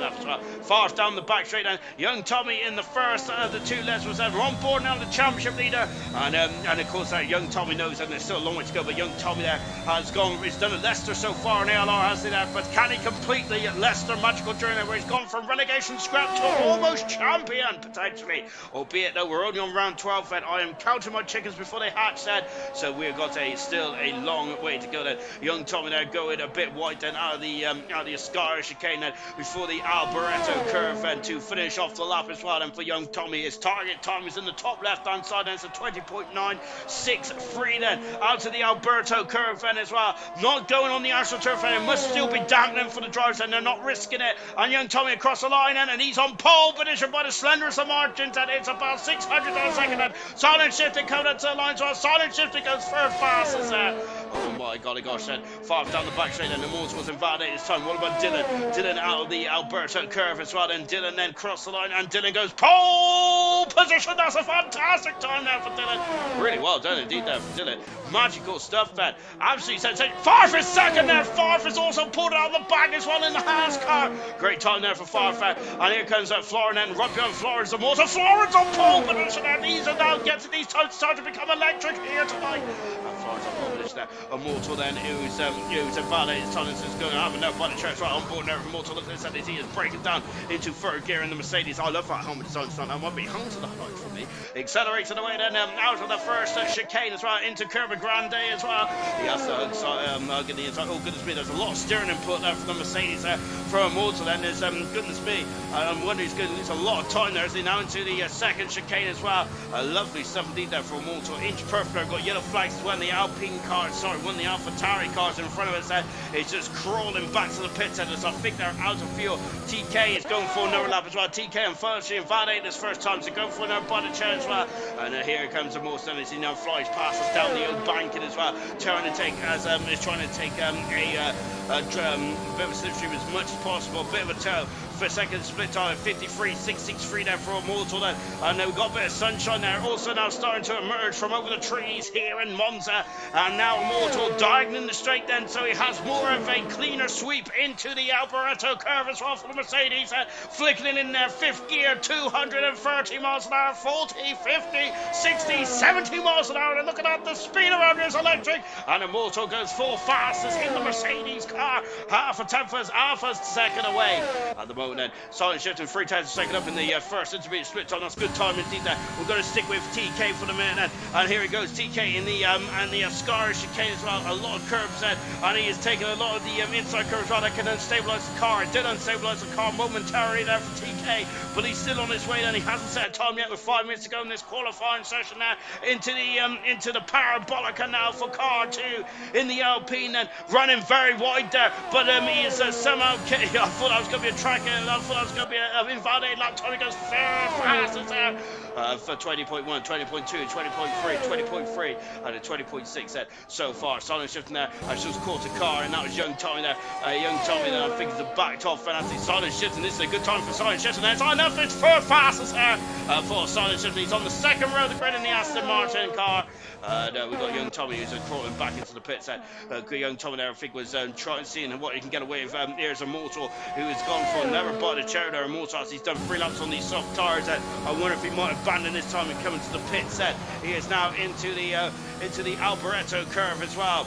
lap as well. Fast down the back straight down. Young Tommy in the first of the 2 Lesbos. We're on board now, the championship leader, and of course Young Tommy knows that there's still a long way to go. But Young Tommy there has done a Leicester so far in ALR, has he there? But can he complete the Leicester magical journey where he's gone from relegation scrap to almost champion potentially? Albeit though we're only on round 12, and I am counting my chickens before they hatch then. So we've got still a long way to go then. Young Tommy there going a bit wide then out of the Ascar chicane then before the Alboreto curve then to finish off the lap as well. And for Young Tommy, his target time is in the top left hand side, and it's a 20.963 then out to the Alberto curve then as well. Not going on the AstroTurf, and it must still be dampening for the drivers, and they're not risking it. And Young Tommy across the line then, and he's on pole position by the slenderest of margins, and it's about 600 a second. And silent shifting coming up to the line, so silent shifting goes for fast as oh my golly gosh, then far down the back straight, and the Mortal was invalidated this time. What about Dylan? Dylan out of the Alberto curve as well, and Dylan then crossed the line, and Dylan goes pole position. That's a fantastic time there for Dylan. Really well done indeed there for Dylan. Magical stuff, man. Absolutely sensational. Farf is second there. Farf is also pulled out of the back as well in the Haas car. Great time there for Farf. And here comes Florin and Rugby on Florence. The Mortal. Florence on pole position, and these are now getting these times starting to become electric here tonight. And Florence on pole position there. Immortal then, who's invalidated. His time is going to have enough by the church right on board there. Immortal looking at this, he is breaking down into third gear in the Mercedes. I love that helmet design tonight. That might be home to the highlight for me. Accelerating away then out of the first chicane as well into Curva Grande as well. He has to get the inside. Oh goodness me, there's a lot of steering input there from the Mercedes there for Immortal. Then there's goodness me, I'm wondering he's going to lose a lot of time there as they now into the second chicane as well. Lovely stuff indeed there for Immortal. Inch perfect. I've got yellow flags as well. The Alpine car, one of the AlphaTauri cars in front of us there is just crawling back to the pit centre. So I think they're out of fuel. TK is going for another lap as well. TK unfortunately invalidated this first time, so going for another body chair as well. And here comes Immortal as he now flies past us down the old banking as well, trying to take is trying to take a bit of a slipstream as much as possible, a bit of a toe. For second split time, 53.663 there for Immortal then. And we've got a bit of sunshine there. Also now starting to emerge from over the trees here in Monza. And now now Immortal diagonal in the straight then, so he has more of a cleaner sweep into the Alboreto curve as well for the Mercedes. Flicking in there, fifth gear, 230 miles an hour, 40, 50, 60, 70 miles an hour. And look at that, the speed around is electric. And Immortal goes full fastest in the Mercedes car, half a second away at the moment. Then Silent Shifting 3 tenths of a second up in the first intermediate split time. That's good time indeed there. We're going to stick with TK for the minute. And here he goes, TK in the Scar chicane as well. A lot of curves there, and he is taking a lot of the inside curves right that can unstabilize the car. It did unstabilize the car momentarily there for TK, but he's still on his way. Then he hasn't set a time yet with 5 minutes to go in this qualifying session now into the Parabolica now for car 2 in the Alpine, and running very wide there, but he is somehow I thought that was going to be a track, I thought that was going to be an invalid lap time. He goes very fast there for 20.1, 20.2, 20.3, 20.3 and a 20.6 there so far. Silent Shifting there, I just caught a car, and that was Young Tommy there. Young Tommy there, I think he's backed off, and I think Silent Shifting, this is a good time for Silent Shifting there. It's enough, it's third fastest there for Silent Shifting. He's on the second row of the grid in the Aston Martin car. We've got Young Tommy who's crawling back into the pits there. Young Tommy there, I think, was trying to see what he can get away with. Here's Immortal, who has gone for never bought a chair there. Immortal, as he's done 3 laps on these soft tyres. I wonder if he might abandon this time and come into the pit set. He is now into the Alboreto curve as well.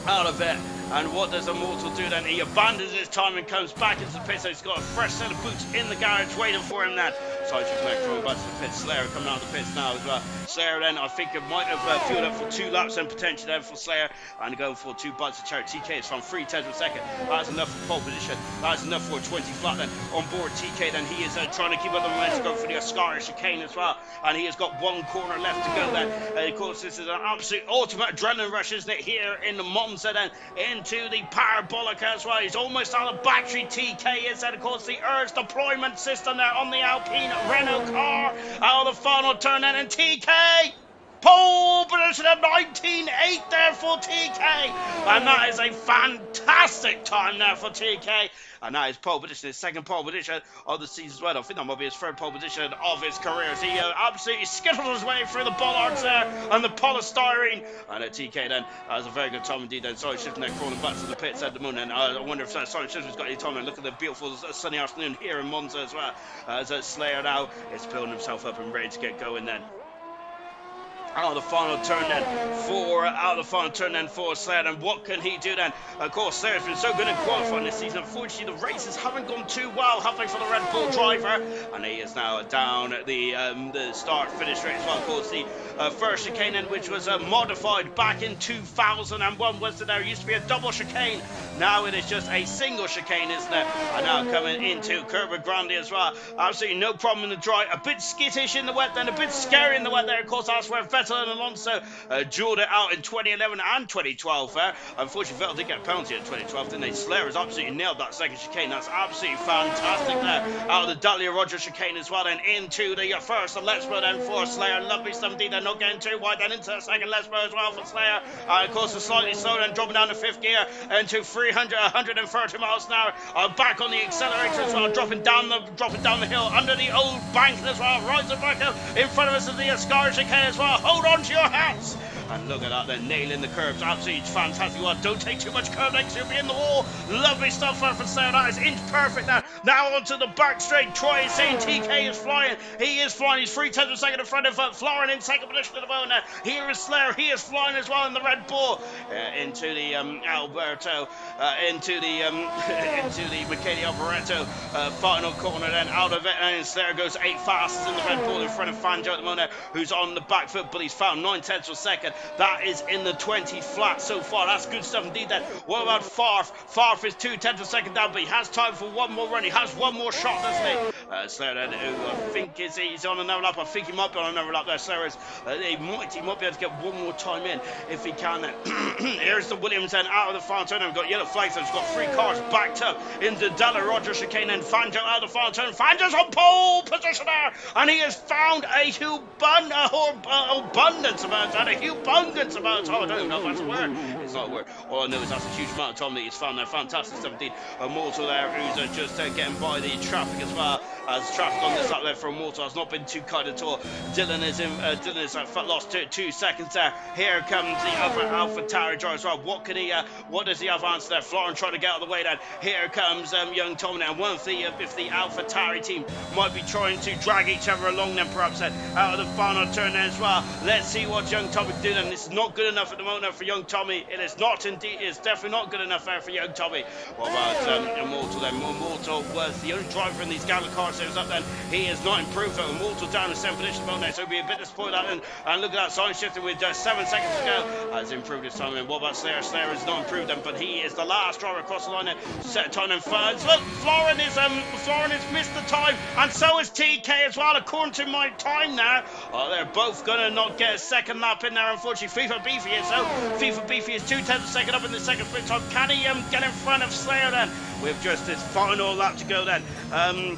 Out of it. And what does Immortal do then? He abandons his time and comes back into the pit, so he's got a fresh set of boots in the garage waiting for him then. Sidetrack connect from back to the pit. Slayer coming out of the pits now as well. Slayer then, I think it might have fueled up for 2 laps and potentially then for Slayer, and going for 2 bites of cherry. TK is from 3 tenths of a second. That's enough for pole position. That's enough for a 20 flat then. On board TK then, he is trying to keep up the momentum to go for the Ascari chicane as well, and he has got 1 corner left to go then. Of course, this is an absolute ultimate adrenaline rush, isn't it, here in the Monza then, into the Parabolica as well. He's almost on a battery. TK is then, of course, the Urge deployment system there on the Alpine Renault car. Out of the final turn then, and TK pole position of 19.8 there for TK, and that is a fantastic time there for TK. And that is pole position, his second pole position of the season as well. I think that might be his third pole position of his career, as he absolutely skittled his way through the bollards there and the polystyrene. And TK then has a very good time indeed then. Silent Shifting there, crawling back to the pits at the moment. And I wonder if Silent Shifting's got any time. And look at the beautiful sunny afternoon here in Monza as well. As Slayer now is building himself up and ready to get going then. Out of the final turn then for Slayer. And what can he do then? Of course, Slayer's been so good in qualifying this season. Unfortunately, the races haven't gone too well, have they, for the Red Bull driver? And he is now down the start-finish race. Well, of course, the first chicane then, which was modified back in 2001, was that there used to be a double chicane. Now it is just a single chicane, isn't it? And now coming into Curva Grande as well. Absolutely no problem in the dry. A bit skittish in the wet then, a bit scary in the wet there. Of course, that's where Vettel and Alonso dueled it out in 2011 and 2012 there. Unfortunately, Vettel did get a penalty in 2012, didn't they? Slayer has absolutely nailed that second chicane. That's absolutely fantastic there. Out of the Dalia Roger chicane as well, then into the first Lesbo then for Slayer. Lovely stuff indeed. They're not getting too wide then into the second Lesbo as well for Slayer. Of course, it's slightly slow then, dropping down to 5th gear into 130 miles an hour. Back on the accelerator as well, dropping down the hill under the old bank as well. Rising back up in front of us is the Ascari chicane as well. Hold on to your hats. And look at that, they're nailing the curves. Absolutely fantastic. Well, don't take too much curve next, you'll be in the wall. Lovely stuff there for Slayer. That is inch perfect there. Now onto the back straight. Troy is saying TK is flying. He is flying. He's 3 tenths of a second in front of Florin in second position at the moment. Here is Slayer. He is flying as well in the Red Bull. Into the Alberto. Into the Michele Alboreto final corner then. Out of it. And Slayer goes 8 fastest in the Red Bull in front of Fangio at the moment, who's on the back foot, but he's found 9 tenths of a second. That is in the 20 flat so far. That's good stuff indeed then. What about Farf? Farf is 2 tenths of a second down, but he has time for one more run. He has one more shot, doesn't he? Slayer then, who I think he's on another lap. I think he might be on another lap there. Slayer is, he might be able to get one more time in if he can then. Here's the Williams then out of the final turn. We've got yellow flags. We've got 3 cars backed up into Dalla Roger chicane and Fangio out of the final turn. Fangio's on pole position there, and he has found a abundance amount of time. I don't even know if that's a word. It's not a word. All I know is that's a huge amount of time that he's found there. Fantastic stuff indeed. Immortal there, who's just getting by the traffic as well. as traffic on this lap there for Immortal has not been too kind at all. Dylan is lost 2 seconds there. Here comes the other AlphaTauri driver as well. What does he have answer there? Florin trying to get out of the way then. Here comes young Tom now. One of the if the AlphaTauri team might be trying to drag each other along then perhaps out of the final turn then as well. Let's see what young Tommy can do then. This is not good enough at the moment for young Tommy. It is not indeed. It's definitely not good enough there for young Tommy. What about Immortal then? Immortal was the only driver in these Gala cars that was up then. He has not improved though. Immortal down to 7th position now, so he'll be a bit disappointed at that. And look at that sign shifting with 7 seconds to go. Has improved his time. And what about Slayer? Slayer has not improved them, but he is the last driver across the line there. Set time and finds. Look, Florin has missed the time, and so is TK as well, according to my time now. Oh, they're both gonna not get a second lap in there, unfortunately. FIFA Beefy is so. FIFA Beefy is 2/10 of a second up in the second sprint time. Can he get in front of Slayer then? With just his final lap to go then.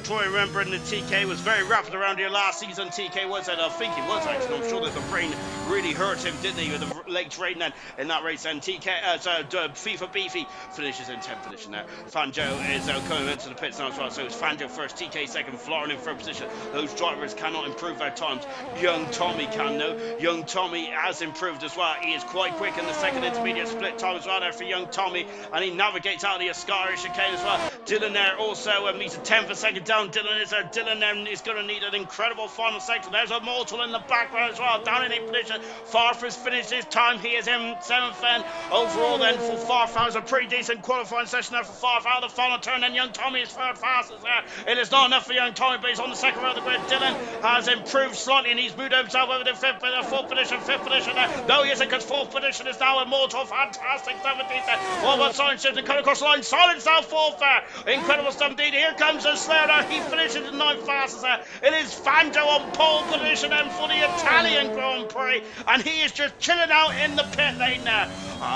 Troy, remembering that TK was very rapid around here last season. TK was, and I think he was actually. I'm sure that the brain really hurt him, didn't he, with the legs raiding then in that race. And FIFA Beefy finishes in 10th position there. Fanjo is coming into the pits now as well. So it's Fanjo first, TK second, Florin in third position. Those drivers cannot improve their times. Young Tommy can though. Young Tommy has improved as well. He is quite quick in the second intermediate split time as well there for young Tommy, and he navigates out of the Ascari chicane as well. Dylan there also he's a 10th a second down. Dylan is there. Dylan then is going to need an incredible final sector. There's a Mortal in the background as well, down in 8th position. Farfus finished his time. He is in 7th then. Overall then for Farfus, was a pretty decent qualifying session there for Farfus. Out of the final turn, and young Tommy is third fastest there. It is not enough for young Tommy, but he's on the second row of the grid. Dylan has improved slightly, and he's moved himself over to 4th position, 5th position there. No, he isn't, because 4th position is now Immortal. Fantastic stuff indeed there. What about Silent Shift and coming across the line? Silence now 4th there. Incredible stuff indeed. Here comes a Slayer there. He finishes in 9th fastest there. It is Fanjo on pole position then for the Italian Grand Prix, and he is just chilling out in the pit lane now.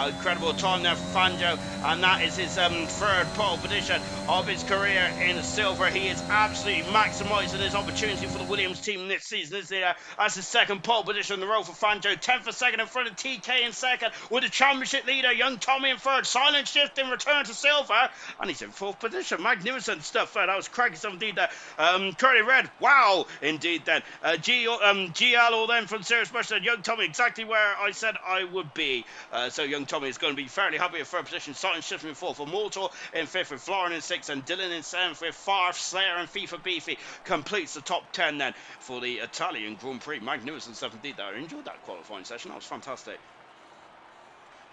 Incredible time there for Fanjo, and that is his 3rd pole position of his career in silver. He is absolutely maximising his opportunity for the Williams team this season, isn't he? That's his 2nd pole position in the row for Fanjo. 10th a second in front of TK in 2nd, with the championship leader young Tommy in 3rd. Silent Shift in return to silver, and he's in 4th position. Magnificent stuff there. That was cracking stuff indeed there. Curly Red, wow, indeed then. Giallo then from Serious Bush said, young Tommy exactly where I said I would be. So young Tommy is going to be fairly happy with 3rd position. Silent Shift in 4th for Mortal in 5th, with Florin in 6th, and Dylan in 7th, with Farf, Slayer and FIFA Beefy completes the top 10 then for the Italian Grand Prix. Magnificent stuff indeed there. I enjoyed that qualifying session. That was fantastic.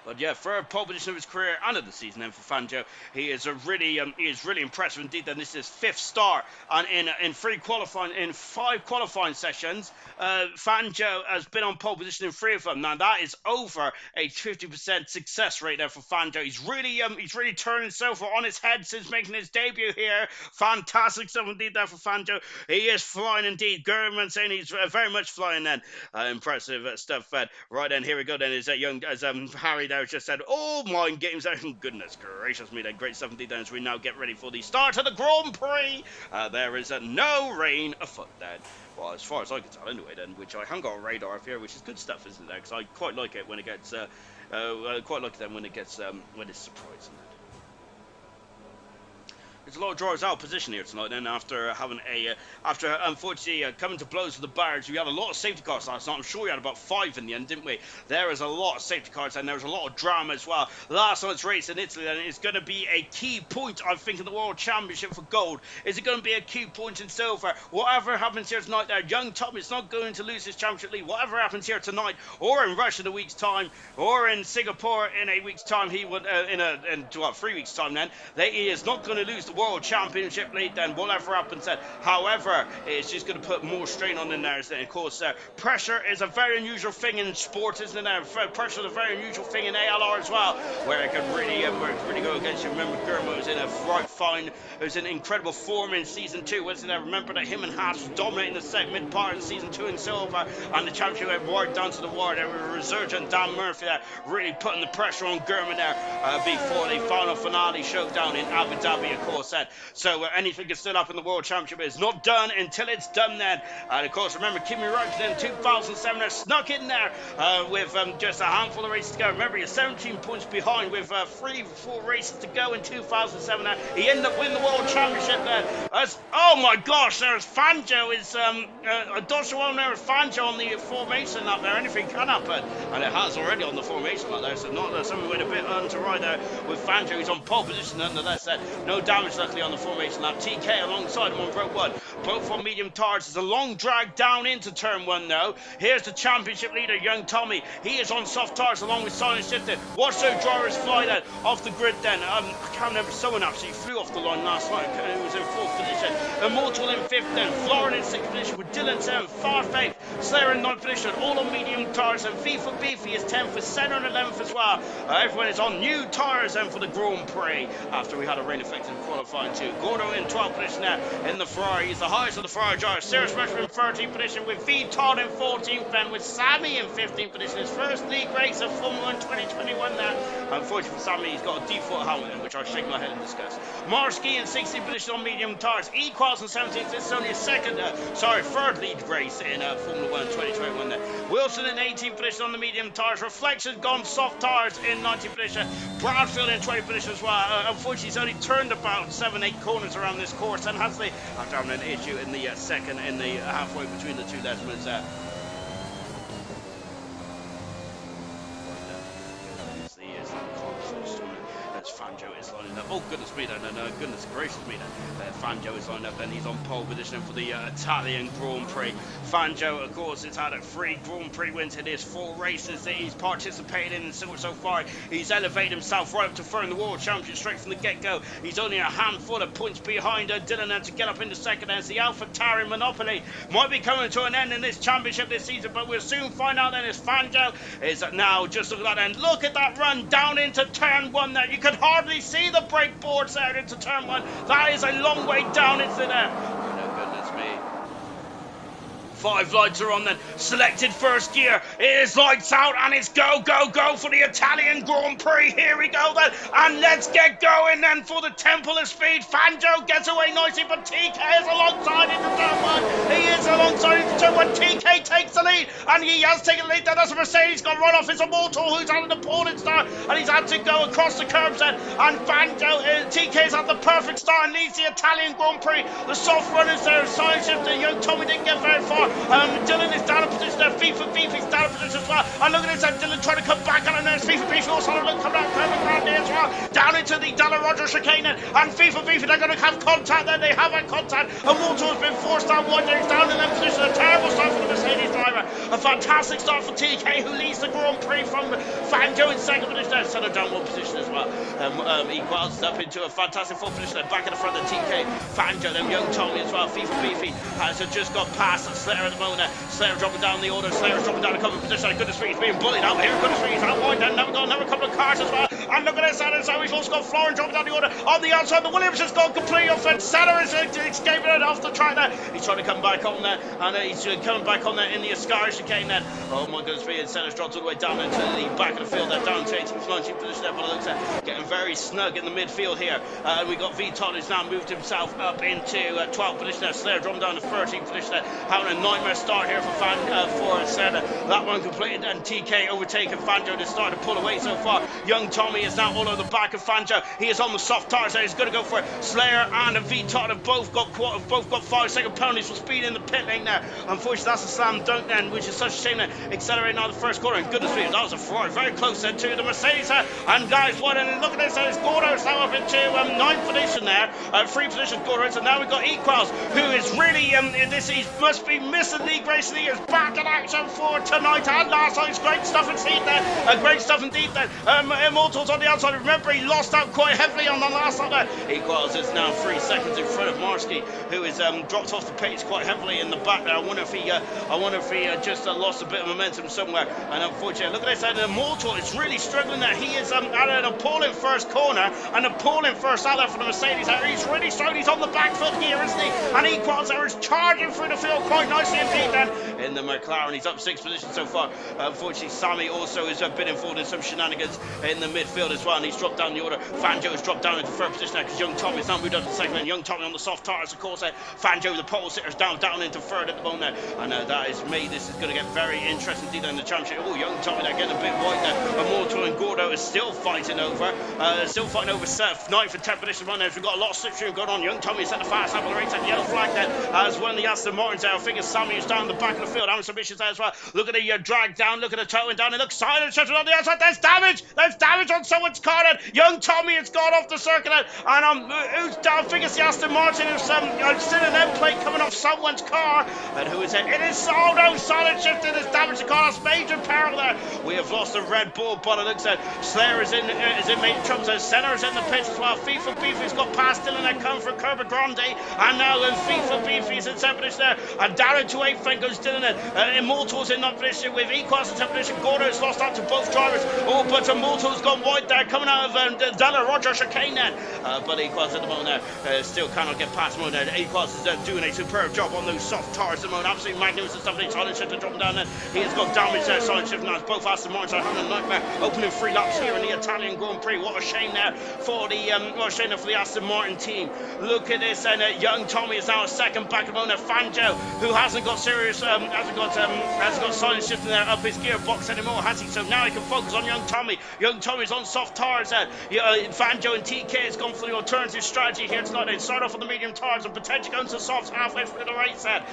But yeah, 3rd pole position of his career and of the season then for Fanjo. He is really impressive indeed. Then this is his 5th start, and in 5 qualifying sessions, Fanjo has been on pole position in 3 of them. Now that is over a 50% success rate there for Fanjo. He's really turned himself on his head since making his debut here. Fantastic stuff indeed there for Fanjo. He is flying indeed. German saying he's very much flying then. Impressive stuff. Right then, here we go then. Is Harry there just said, oh my games there. Goodness gracious me then. Great stuff indeed then, as we now get ready for the start of the Grand Prix. There is no rain afoot then. Well, as far as I can tell anyway then, which I haven't got a radar up here, which is good stuff, isn't it? Because I quite like it when it gets when it's surprising. There's a lot of drivers out of position here tonight then, after unfortunately coming to blows with the barriers. We had a lot of safety cars last night. I'm sure we had about 5 in the end, didn't we? There is a lot of safety cars, and there was a lot of drama as well. Last night's race in Italy then is going to be a key point, I think, in the World Championship for gold. Is it going to be a key point in silver? Whatever happens here tonight there, young Tom is not going to lose his championship lead. Whatever happens here tonight, or in Russia in a week's time, or in Singapore in a week's time, he would in 3 weeks' time then, he is not going to lose the World Championship lead then, whatever happens then. However, it's just going to put more strain on in there, isn't it? Of course, pressure is a very unusual thing in sport, isn't it? Pressure is a very unusual thing in ALR as well, where it can really go against you. Remember, Gurmo was in incredible form in season 2, wasn't it? Remember that him and Haas was dominating the mid part in season 2 in silver, and the championship went wide down to the wire. There was a resurgent Dan Murphy there, really putting the pressure on Gurman there before the final finale showdown in Abu Dhabi, of course. said. So anything can still happen in the World Championship. It's not done until it's done then. And of course, remember, Kimi Räikkönen in 2007 snuck in there with just a handful of races to go. Remember, he's 17 points behind with 3-4 races to go in 2007. He ended up winning the World Championship there. Oh my gosh, there's Fangio. Is there's Fangio on the formation up there. Anything can happen. And it has already on the formation up there. So not something went a bit to right there with Fangio. He's on pole position nonetheless. No damage luckily on the formation lap. TK alongside him on row 1. Both on medium tires. There's a long drag down into turn 1 though. Here's the championship leader, young Tommy. He is on soft tires along with Silent Shifted. Watch those drivers fly then off the grid then. I can't remember, someone actually flew off the line last night who was in 4th position. Immortal in 5th then. Florida in 6th position with Dylan 7th. Farfaith, Slayer in 9th position. All on medium tires. And FIFA Beefy is 10th with Senna in 11th as well. Everyone is on new tires then for the Grand Prix after we had a rain effect in qualifying too. Gordo in 12th position there in the Ferrari. He's the highest of the Ferrari drivers. Sirius Rushford in 13th position with V Todd in 14th then with Sammy in 15th position. His first league race of Formula 1 2021 there. Unfortunately for Sammy, he's got a default helmet in which I'll shake my head and discuss. Marsky in 16th position on medium tires. Equals in 17th. This is only his third lead race in Formula 1 2021 there. Wilson in 18th position on the medium tires. Reflection gone soft tires in 19th position. Bradfield in 20th position as well. Unfortunately, he's only turned about 7-8 corners around this course and has after having an issue in the second in the halfway between the two Lesmans there. Fangio is lining up. Oh, goodness me, no, goodness gracious me, Fangio is lining up, and he's on pole position for the Italian Grand Prix. Fangio, of course, has had 3 Grand Prix wins in his 4 races that he's participated in so far. He's elevated himself right up to third in the World Championship straight from the get-go. He's only a handful of points behind Dylan and to get up into second as the AlphaTauri monopoly might be coming to an end in this championship this season, but we'll soon find out then as Fangio is now just look at that end. Look at that run down into turn 1 there. You could hardly see the brake boards out into turn 1. That is a long way down into there. Oh, goodness me. 5 lights are on then. Selected first gear. It is lights out and it's go, go, go for the Italian Grand Prix. Here we go then. And let's get going then for the Temple of Speed. Fangio gets away nicely, but TK is alongside into turn 1. He is alongside into turn 1. TK takes the lead and he has taken the lead. Then as a Mercedes got run off. It's Immortal who's had an opponent start and he's had to go across the curbs then. And Fangio, TK's had the perfect start and leads the Italian Grand Prix. The soft runners there. Side shifter. Young Tommy didn't get very far. Dylan is down in position there. FIFA Beefy's down in position as well. And look at this, Dylan trying to come back on, and there's FIFA Beefy also on come back around there as well. Down into the Dalla Roger chicane, and FIFA Beefy, they're going to have contact there. They have had contact. And Walter has been forced down wide there. He's down in that position. A terrible start for the Mercedes driver. A fantastic start for TK, who leads the Grand Prix from Fangio in second position there. Set down one position as well. Equals up into a fantastic 4th position there. Back in the front of TK. Fangio, then young Tommy as well. FIFA Beefy has just got past Slayer at the moment. Slayer dropping down the order. Slayer's dropping down a couple of positions. Goodness me, he's being bullied out here. Goodness me, he's out wide. Then now we've got another couple of cars as well. And look at this, and so he's also got Florin dropping down the order. On the outside, the Williams has gone completely off. And Senna is escaping it off the track there. He's trying to come back on there. And he's coming back on there in the Ascari chicane then. Oh my goodness me, and Senna's dropped all the way down into the back of the field there. Down to 18th, 19th position there. But it looks like getting very snug in the midfield here. And we got V Todd who's now moved himself up into 12th position there. Slayer dropping down to 13th position there. Having a nightmare start here for Senna. That one completed and TK overtaken Fangio to start to pull away so far. Young Tommy is now all over the back of Fangio. He is on the soft tires there. He's going to go for it. Slayer and V Todd have both got 5-second penalties for speed in the pit lane there. Unfortunately, that's a slam dunk then, which is such a shame that accelerating out the first corner. And goodness me, that was a Ferrari very close then to the Mercedes. And guys, what? And look at this. It's Gordo's now up into 9th position there. 3 positions Gordo. So now we've got Equals, who is really he must be missing league race. He is back in action for tonight and last night. Great stuff indeed there. Great stuff indeed there. Immortals on the outside. Remember, he lost out quite heavily on the last lap there. Equals is now 3 seconds in front of Marsky, who is dropped off the pace quite heavily in the back there. I wonder if he just lost a bit of momentum somewhere. And unfortunately, look at this. And Immortal is really struggling there. He is at an appalling first corner, and a pulling first out there for the Mercedes. He's really strong. He's on the back foot here, isn't he? And Equals there is charging through the field quite nicely indeed then in the McLaren. He's up 6th position so far. Unfortunately, Sammy also has been involved in some shenanigans in the midfield as well, and he's dropped down the order. Fanjo has dropped down into 3rd position now because Young Tommy has now moved up to 2nd, and Young Tommy on the soft tires, of course. Fanjo, the pole sitters, down into 3rd at the moment there, and that is made this is going to get very interesting indeed in the championship. Oh, Young Tommy there getting a bit wide there. Immortal and Gordo is still fighting over 9th and 10th position one there. We've got a lot of slipstream going on. Young Tommy is at the fast half of the race at the yellow flag there as well. The Aston Martins there. I think it's Sammy who's down the back of the field having some issues there as well. Look at the drag down, look at the towing down. It looks silent shifted on the outside. There's damage on someone's car. Young Tommy has gone off the circuit, and who's down? I think it's the Aston Martin who's still an end plate coming off someone's car. And who is it? It is silent shifted. Has damaged the car. That's major peril there. We have lost a Red Bull, but it looks like Slayer is in major trouble. Senna is in the pits as well. FIFA Beefy's got past Dylan there, coming for Kerber Grande, and now FIFA Beefy's in 7th position there, and down into 8th then goes Dylan. Immortal's in 9th position with Equals in 10th position. Gordo has lost out to both drivers. Oh, but Immortal's gone wide there, coming out of Della Roger chicane then. But Equals at the moment there still cannot get past him there. Equals is doing a superb job on those soft tires at the moment. Absolutely magnificent stuff. Silent Shifter dropping down there. He has got damage there. Silent Shifter now. Both Aston Martins are having a nightmare. Opening 3 laps here in the Italian Grand Prix. What a shame there for the Aston Martin team. Look at this, and Young Tommy is now 2nd back of owner Fanjo, who hasn't got silent shifting there up his gearbox anymore, has he? So now he can focus on Young Tommy. Young Tommy's on soft tires. Fanjo and TK has gone for the alternative strategy here tonight. They start off on the medium tires and potentially going to softs halfway through the race set.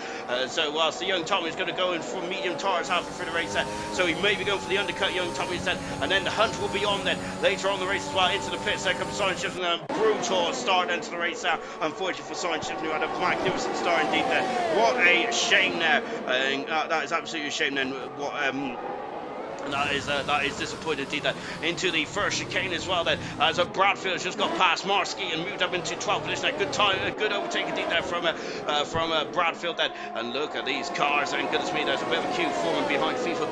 So whilst the Young Tommy is going to go in for medium tires halfway through the race set, so he may be going for the undercut Young Tommy instead, and then the hunt will be on then later on the race as well. Into the pits there comes silent shifting, brutal start into the race now. Unfortunately for silent shifting, who had a magnificent start indeed there. What a shame there. That is absolutely a shame then. That is disappointing indeed. That into the first chicane as well. That as Bradfield has just got past Marsky and moved up into 12th position. A good overtake indeed there from Bradfield. That, and look at these cars. And goodness me, there's a bit of a queue forming behind FIFA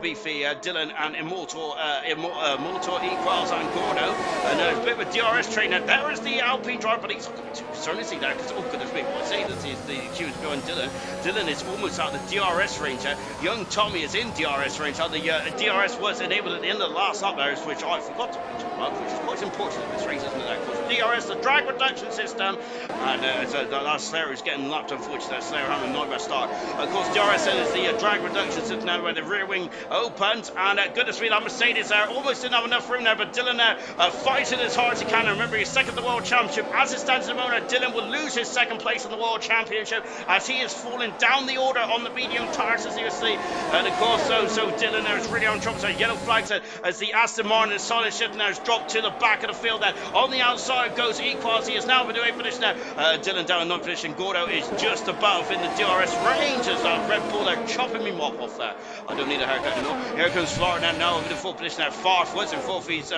Beefy, Dylan and Immortal, Equals and Gordo. And there's a bit of a DRS train. And there is the Alpine driver, but he's not too concerned, is he there? Because oh goodness me, what I say this is the queue is behind Dylan. Dylan is almost out of the DRS range. Young Tommy is in DRS range. The DRS was enabled at the end of the last lap there, which I forgot to mention about, which is quite important in this race, isn't it? Of course, DRS, the drag reduction system, and the last Slayer is getting lapped, unfortunately. That Slayer having a nightmare start. Of course, DRS is the drag reduction system now where the rear wing opens, and goodness me, that Mercedes there almost didn't have enough room there, but Dylan there fighting as hard as he can. And remember, he's 2nd in the World Championship. As it stands at the moment, Dylan will lose his 2nd place in the World Championship as he is falling down the order on the medium tires, as you see. And of course, so Dylan there is really on trouble. So yellow flags as the Aston Martin is silent shifting there, has dropped to the back of the field there. On the outside goes Equals. He is now in the 8th position there. Dylan down in 9th position. Gordo is just above in the DRS range as Red Bull are chopping me off there. I don't need a haircut anymore. Here comes Florida now in the 4th position there. Farf was in 4th. He's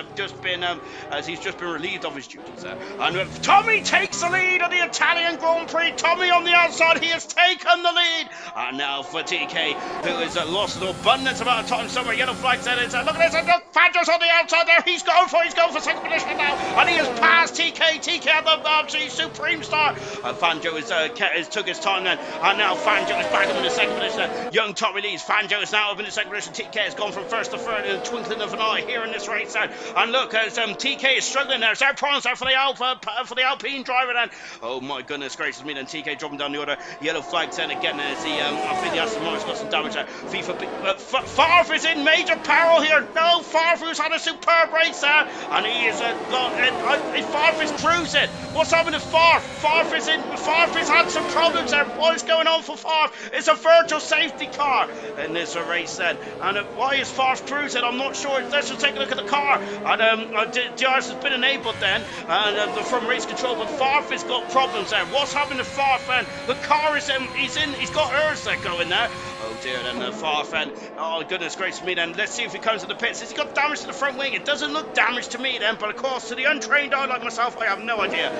just been relieved of his duties there. And Tommy takes the lead of the Italian Grand Prix. Tommy on the outside. He has taken the lead. And now for TK, who has lost an abundance amount of time somewhere. Yellow flags there. Look at this. Look, Fanjo's on the outside there. He's going for 2nd position now. And he has passed TK. TK had the absolute supreme start. Fanjo has took his time then. And now Fanjo is back up in the 2nd position. Young Tommy leads. Fanjo is now up in the 2nd position. TK has gone from 1st to 3rd in the twinkling of an eye here in this race. And look, as TK is struggling there. Is there problems there for the Alpine driver then? Oh my goodness gracious me. Then TK dropping down the order. Yellow flags then again. As I think the Aston Martin's got some damage there. Favre is in major peril here. No, Favre who's had a superb race there, and he is Favre is cruising. What's happened to Favre? Favre has had some problems there. What is going on for Favre? It's a virtual safety car in this race then. And why is Favre cruising? I'm not sure. Let's just take a look at the car. And DRS has been enabled then, and from race control, but Favre has got problems there. What's happened to Favre then? The car is he's got ERS there going there. Oh dear, then Favre. Oh goodness gracious me then. Let's see if he comes to the pits. Has he got damage to the front wing? It doesn't look damaged to me then, but of course to the untrained eye like myself, I have no idea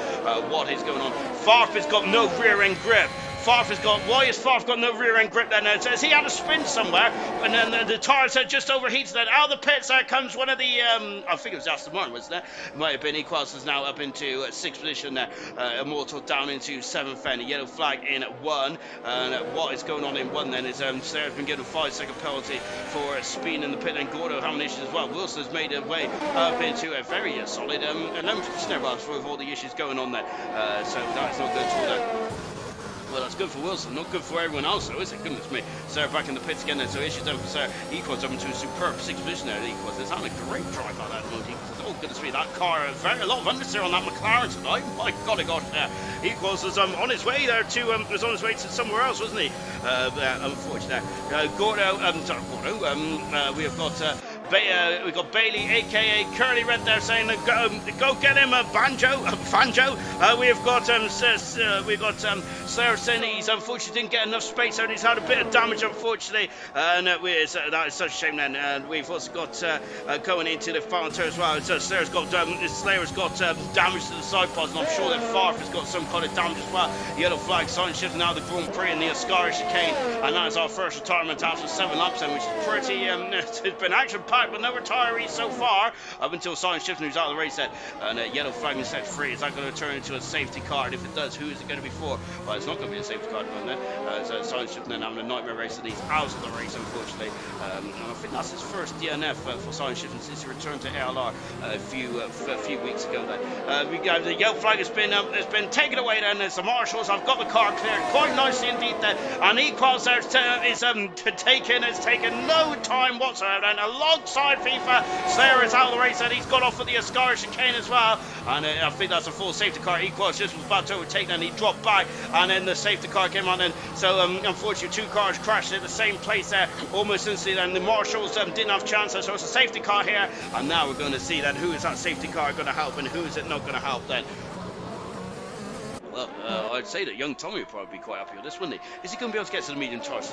what is going on. Favre has got no rear end grip. Farf has got, why has Farf got no rear end grip then? Has he had a spin somewhere? And then the tyres had just overheated. Then out of the pits there comes one of the, I think it was Aston Martin, wasn't it? It might have been. Equals is now up into 6th position there. Immortal down into 7th then. A yellow flag in 1. And what is going on in 1 then is Sarah's been given a 5-second penalty for speeding in the pit. And Gordo having issues as well. Wilson has made a way up into a very solid 11th position there, with all the issues going on there. So that's not good at all there. Well, that's good for Wilson, not good for everyone else, though, is it? Goodness me. Sarah back in the pits again, then, so issues over for Sarah. Equals up into a superb 6th position there. Equals is having a great drive like that at the moment. Oh, goodness me, that car, a lot of understeer on that McLaren tonight. My God, Equals is on his way there to, was on his way to somewhere else, wasn't he? Unfortunately. Gordo, we have got... we've got Bailey, aka Curly Red, there saying, "Go get him, Banjo." We have got Sarah saying he's unfortunately didn't get enough space, and he's had a bit of damage, unfortunately. And that is such a shame. Then, and we've also got going into the final turn as well. So Slayer's got damage to the side pods, and I'm sure that Farf has got some kind of damage as well. Yellow flag sign shifting out the Grand Prix and the Ascari chicane, and that is our first retirement after 7 laps, then, which is pretty. It's been action packed. But no retirees so far up until Silent Shifting, who's out of the race set. And yellow flag is set free. Is that going to turn into a safety car? And if it does, who is it going to be for? Well, it's not going to be a safety car at the moment. So Silent Shifting then having a nightmare race, and he's out of the race, unfortunately. And I think that's his first DNF for Silent Shifting since he returned to ALR a few weeks ago. Then we got the yellow flag has been taken away. Then there's the marshals. I've got the car cleared quite nicely indeed. Then and Equals there is taken no time whatsoever. And alongside FIFA, Slayer is out of the race, and he's got off with the Ascari chicane as well. And I think that's a full safety car. Equals just was about to overtake, and he dropped back, and then the safety car came on. And so, unfortunately, 2 cars crashed at the same place there almost instantly. And the marshals didn't have chance, so it's a safety car here. And now we're going to see then who is that safety car going to help, and who is it not going to help then. Well, I'd say that young Tommy would probably be quite happy with this, wouldn't he? Is he going to be able to get to the medium charge?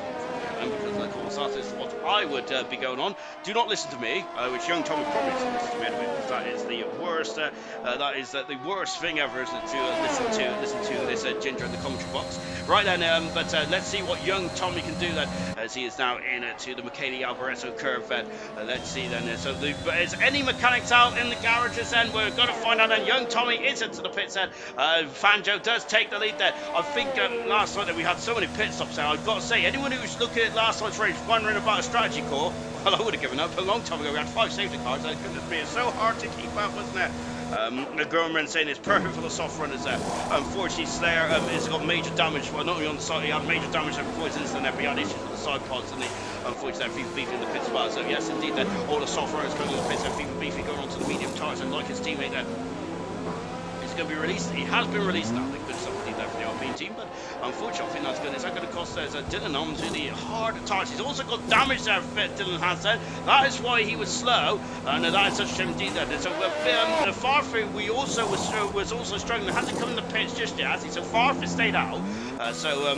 Because of course that is what I would be going on. Do not listen to me, which young Tommy probably doesn't listen to me anyway, because that is the worst. That is the worst thing ever, isn't it, to listen to this ginger in the commentary box. Right then, but let's see what young Tommy can do then, as he is now in to the Michele Alboreto curve. Let's see then. So is any mechanics out in the garages? Then we're going to find out. Then young Tommy is into the pits. Then Fanjo does take the lead there. I think last night that we had so many pit stops there. I've got to say, anyone who's looking at last night's race wondering about a strategy core, well, I would have given up a long time ago. We had 5 safety cars. Goodness me, it's so hard to keep up, wasn't it? The Gorman saying it's perfect for the soft runners there. Unfortunately, Slayer has got major damage. Well, not only on the side, he had major damage before his incident there, but he had issues with the side pods, and unfortunately, FIFA Beefy in the pits as well. So, yes, indeed, then all the soft runners going to the pits, and FIFA Beefy going on to the medium tires, and like his teammate there, he's going to be released. He has been released now. They could somebody there for the Alpine team, but unfortunately, I think that's good. Is that going to cost Dylan onto the hard tires? He's also got damage there, Dylan has said. That is why he was slow, and that is such a shame indeed. So, Farfy, we also was also struggling. Hasn't come in the pits just yet, has he? So Farfy stayed out. So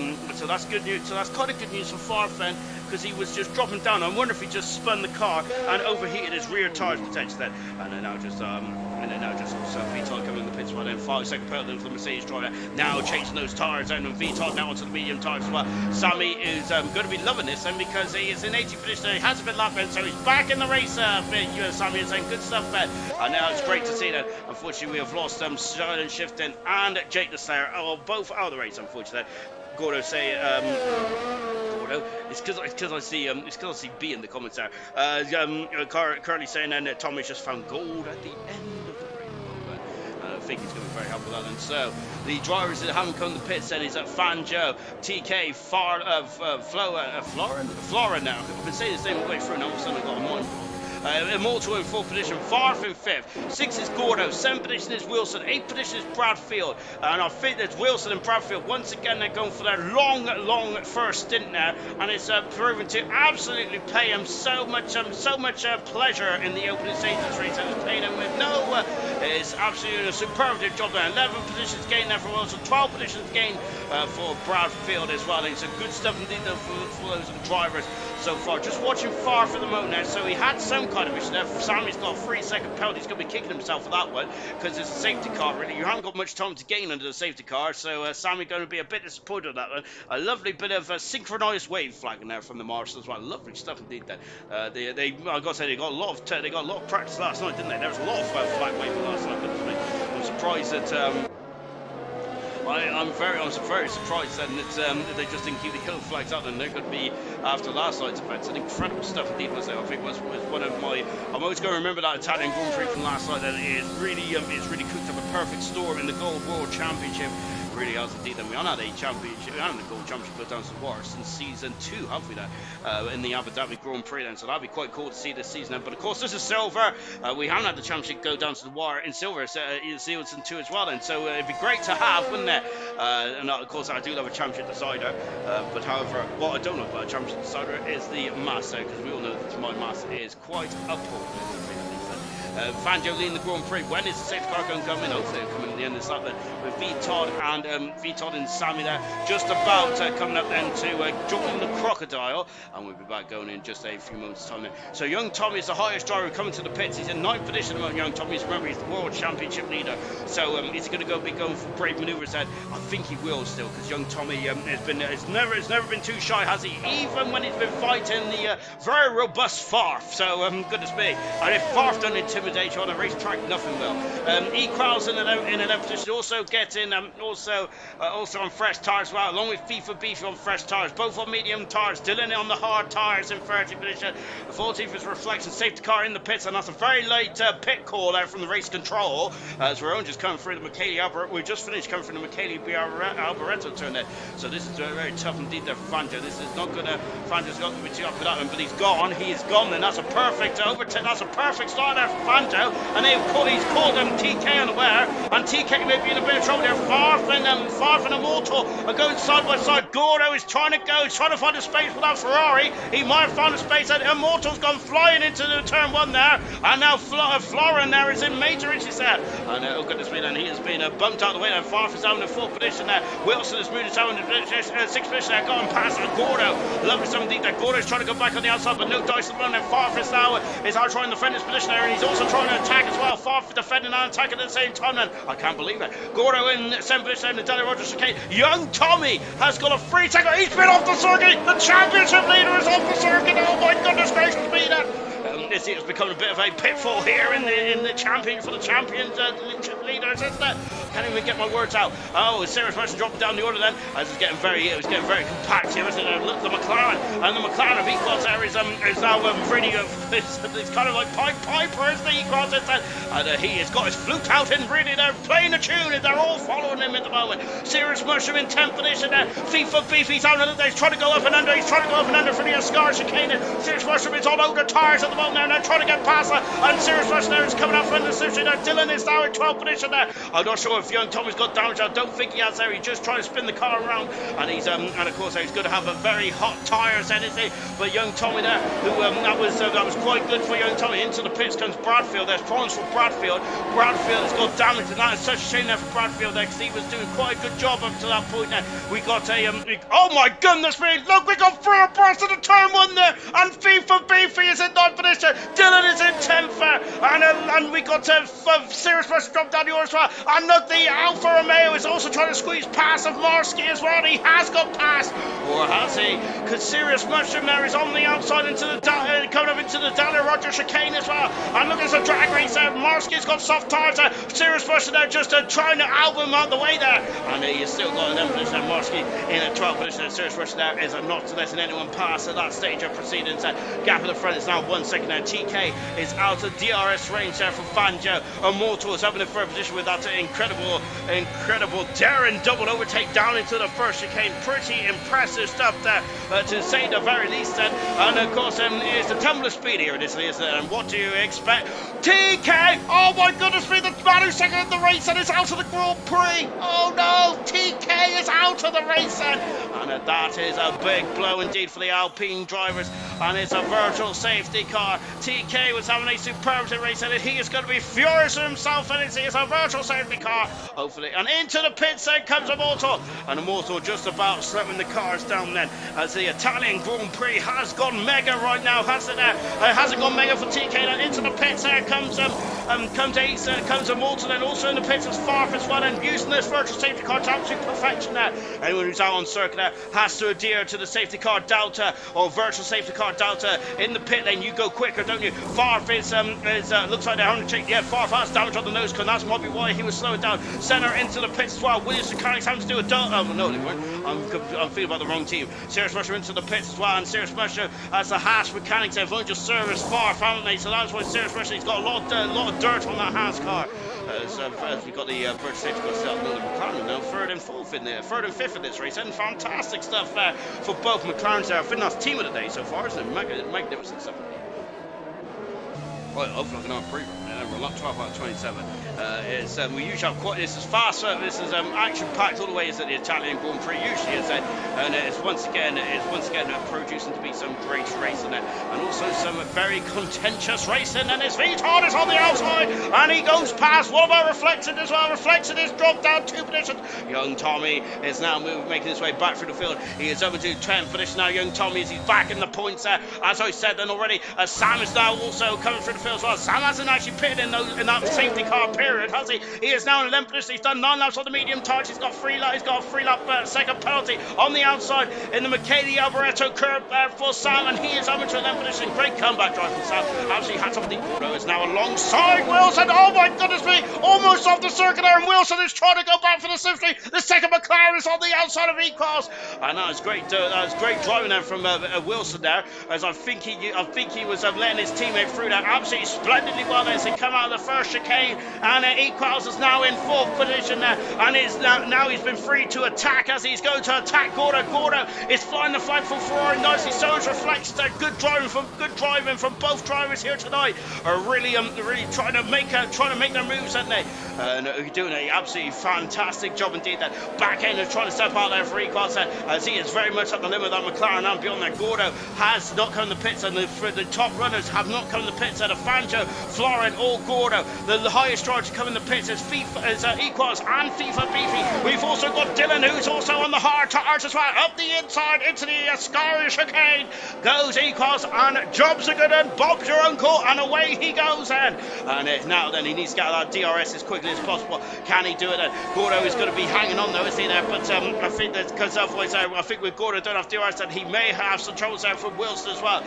that's good news. So that's kind of good news for Farfy, because he was just dropping down. I wonder if he just spun the car and overheated his rear tires potentially then. And then now just also VTOL coming in the pits, well then 5-second penalty for the Mercedes driver, now chasing those tyres, and VTOL now onto the medium tyres as well. Sammy is going to be loving this then, because he is in 80th position, he hasn't been lapping, so he's back in the race. Sammy is saying good stuff, Ben. And now it's great to see that. Unfortunately, we have lost Silent Shifting and Jake the Slayer, both out of the race, unfortunately. Gordo say, it's because I see B in the comments there. Currently saying then that Tommy's just found gold at the end of the rainbow. I think he's going to be very helpful with that. And so the drivers that haven't come to the pits then is at Fanjo, TK, Flora now. I've been saying the same way through, and all of a sudden I've got a mind block. Immortal in 4th position, Farf in 5th, 6th is Gordo, 7th position is Wilson, 8th position is Bradfield, and I think there's Wilson and Bradfield once again. They're going for their long first stint now, and it's proven to absolutely pay them so much pleasure in the opening stage of this race. It's paying them with is absolutely a superlative job there. 11 positions gained there for Wilson, 12 positions gained for Bradfield as well. It's a good stuff indeed for those drivers so far. Just watching far for the moment now, so he had some kind of issue there. Sammy's got a 3-second penalty. He's going to be kicking himself for that one because it's a safety car. Really, you haven't got much time to gain under the safety car, so Sammy going to be a bit disappointed on that one. A lovely bit of synchronized wave flagging there from the marshals as well. Lovely stuff indeed. There, I got to say they got a lot of practice last night, didn't they? There was a lot of flag waving last night. I'm surprised that. I'm very surprised that they just didn't keep the yellow flags out, and they're going to be after last night's events. An incredible stuff indeed was there. I think was one of my. I'm always going to remember that Italian Grand Prix from last night. That it's really cooked up a perfect storm in the Gold World Championship. Really has indeed, and we haven't had a championship, we haven't had a gold championship go down to the wire since season 2, have we there, in the Abu Dhabi Grand Prix then, so that'd be quite cool to see this season then. But of course this is silver, we haven't had the championship go down to the wire in silver, so season 2 as well then, so it'd be great to have, wouldn't it? And of course I do love a championship decider, but however, what I don't love about a championship decider is the mass, because we all know that my mass is quite appalling. Fangio leading the Grand Prix. When is the safety car going to come in? Hopefully it'll come in at the end of this lap then, with V-Todd and Sammy there just about coming up then to join the Crocodile, and we'll be back going in just a few moments time there. So young Tommy is the highest driver coming to the pits. He's in 9th position among young Tommy's. Remember, he's the World Championship leader, so is he going to be going for brave manoeuvres then? I think he will still, because young Tommy has never been too shy, has he? Even when he's been fighting the very robust Farf, so goodness me, and if Farf don't intimidate on a racetrack, nothing will. E-Crowds in 11th position, also getting also on fresh tyres as well, along with FIFA Beefy on fresh tyres, both on medium tyres. Dylan on the hard tyres in 30th position. The 14th is Reflection, safety car in the pits, and that's a very late pit call there from the race control, as we're only just coming through the Michele Alboreto. We just finished coming through the Michele Alboreto turn there, so this is very tough indeed there for Fangio. This is not gonna, Fangio's not going to be too up for that one, but he's gone, then that's a perfect overtake, that's a perfect start there for Fangio, and he's called him TK unaware, and TK may be in a bit of trouble there. Farf and Immortal are going side by side. Gordo is trying to find a space without Ferrari. He might have found a space, and Immortal's gone flying into the turn 1 there, and now Florin there is in major issues there, and oh goodness me, and he has been bumped out of the way, and Farf is down in 4th position there. Wilson has moved down in 6th position there, gone past Gordo. Lovely something that Gordo is trying to go back on the outside, but no dice at the moment. Farf is now trying to defend his position there, and he's also trying to attack as well. Farf defending and attacking at the same time then. I can't believe it. Gordo in 7th position, the Dele Rogers chicane. Young Tommy has got a free tackle. He's been off the circuit. The championship leader is off the circuit. Oh my goodness gracious me, that. This has become a bit of a pitfall here in the champion for the champions leaders, isn't it? Can't even get my words out. Oh, serious person dropping down the order then. It was getting very compact here, isn't it? Look, the McLaren of E-Class there is now really it's kind of like Piper is the E-Class, and he has got his flute out, and really they're playing a tune, and they're all following him at the moment. Serious Mushroom in 10th position there. FIFA Beefy's out, and he's trying to go up and under. He's trying to go up and under for the Ascar chicane. Serious Mushroom is all over the tyres at the moment now, and they're trying to get past her, and Serious Mushroom there is coming up from the position there. Dylan is now in 12th position there. I'm not sure if young Tommy's got damage. I don't think he has there. He's just trying to spin the car around, and he's and of course he's going to have a very hot tyres then, is he? But young Tommy there, who that was quite good for young Tommy. Into the pits comes Bradfield. There's problems for Bradfield. Bradfield has got damage, and that is such a shame there for Bradfield there, because he was doing quite a good job up to that point there. We got a oh my goodness me, look, we got 3 abreast of the turn 1 there, and FIFA Beefy is in 9th position. Dylan is in 10th there, and we got Serious Rush drop down the order as well, and look, the Alfa Romeo is also trying to squeeze past of Marsky as well. He has got past, or has he? Because Serious Mushroom there is on the outside into the coming up into the Dale Roger chicane as well. And look, there's a drag race there. Marsky's got soft tyres there. Serious Mushroom there just trying to album out the way there, and he has still got an emphasis there. Marsky in a 12th position. Serious Mushroom there is not letting anyone pass at that stage of proceedings. Gap in the front is now 1 second there. TK is out of DRS range there for Fangio. Immortal is up in the 3rd position with that incredible daring double overtake down into the first chicane. Pretty impressive stuff there, to say the very least then. And of course is the tumbler speed here initially, isn't it? And what do you expect? TK, oh my goodness me, the man who's second in the race and is out of the Grand Prix. Oh no, TK is out of the race then, and that is a big blow indeed for the Alpine drivers. and it's a virtual safety car. TK was having a superb race, and he is going to be furious with himself, and it's a virtual safety car, hopefully. And into the pits then comes Immortal, and Immortal just about slowing the cars down then, as the Italian Grand Prix has gone mega right now, hasn't it? Hasn't gone mega for TK. And into the pits there comes Ace, comes Immortal, and also in the pits is Farf as well, and using this virtual safety car to absolute perfection there. Anyone who's out on circuit there has to adhere to the safety car delta, or virtual safety car delta. In the pit lane you go quicker, don't you? Farf is looks like they're having to check. Yeah, Farf has damage on the nose cone, that might be why he was slowing down. Center into the pits as well. Williams mechanics having to do a no, they weren't. I'm feeling about the wrong team. Serious Musher into the pits as well, and Serious Musher as the Haas mechanics have only just serviced Farf, haven't they? So that's why Serious Musher, he's got a lot of dirt on that Haas car. As we got the virtual safety car set up, McLaren now third and fifth in this race, and fantastic stuff for both McLarens there. I think that's team of the day so far, isn't it? Magnificent stuff. Right, hopefully I can have a pre-run. We're a lot 12 out of 27. We usually have quite. This is fast. This is action-packed all the way as the Italian Grand Prix usually is, and it's once again producing to be some great racing and also some very contentious racing. And his Viton is on the outside, and he goes past. What about Reflected as well? Reflected is dropped down 2 positions. Young Tommy is now making his way back through the field. He is over to 10th position now. Young Tommy is back in the points there. As I said then already, Sam is now also coming through the field as well. Sam hasn't actually pitted in that safety car period, has he? He is now in 11th position. He's done 9 laps on the medium tires. He's got a 3 lap second penalty on the outside in the Michele Alboreto curve for Sam, and he is over to 11th position. Great comeback drive from Sam. Absolutely hats off. The Gordo is now alongside Wilson. Oh my goodness me! Almost off the circuit there, and Wilson is trying to go back for the safety. The second McLaren is on the outside of Equals, and that was great. That was great driving there from Wilson there, as I think he was letting his teammate through there absolutely splendidly well as they come out of the first chicane, and Equals is now in 4th position there, and is now he's been free to attack as he's going to attack Gordo. Gordo is flying the flag for Ferrari nicely. So is Reflects there. Good driving from both drivers here tonight. Are really trying to make their moves, aren't they? And doing an absolutely fantastic job indeed. That back end is trying to step out there for Equals as he is very much at the limit of that McLaren and beyond that. Gordo has not come to the pits, and the top runners have not come to the pits. At Fanjo, Florent, or Gordo. The highest driver to come in the pits is Equals and FIFA Beefy. We've also got Dylan, who's also on the hard tires as well. Up the inside into the Sky chicane goes Equals, and jobs are good, and Bob's your uncle, and away he goes then. And now then he needs to get out of that DRS as quickly as possible. Can he do it? Gordo is going to be hanging on though, is he there? But I think that because otherwise I think with Gordo don't have DRS, that he may have some troubles there from Wilson as well.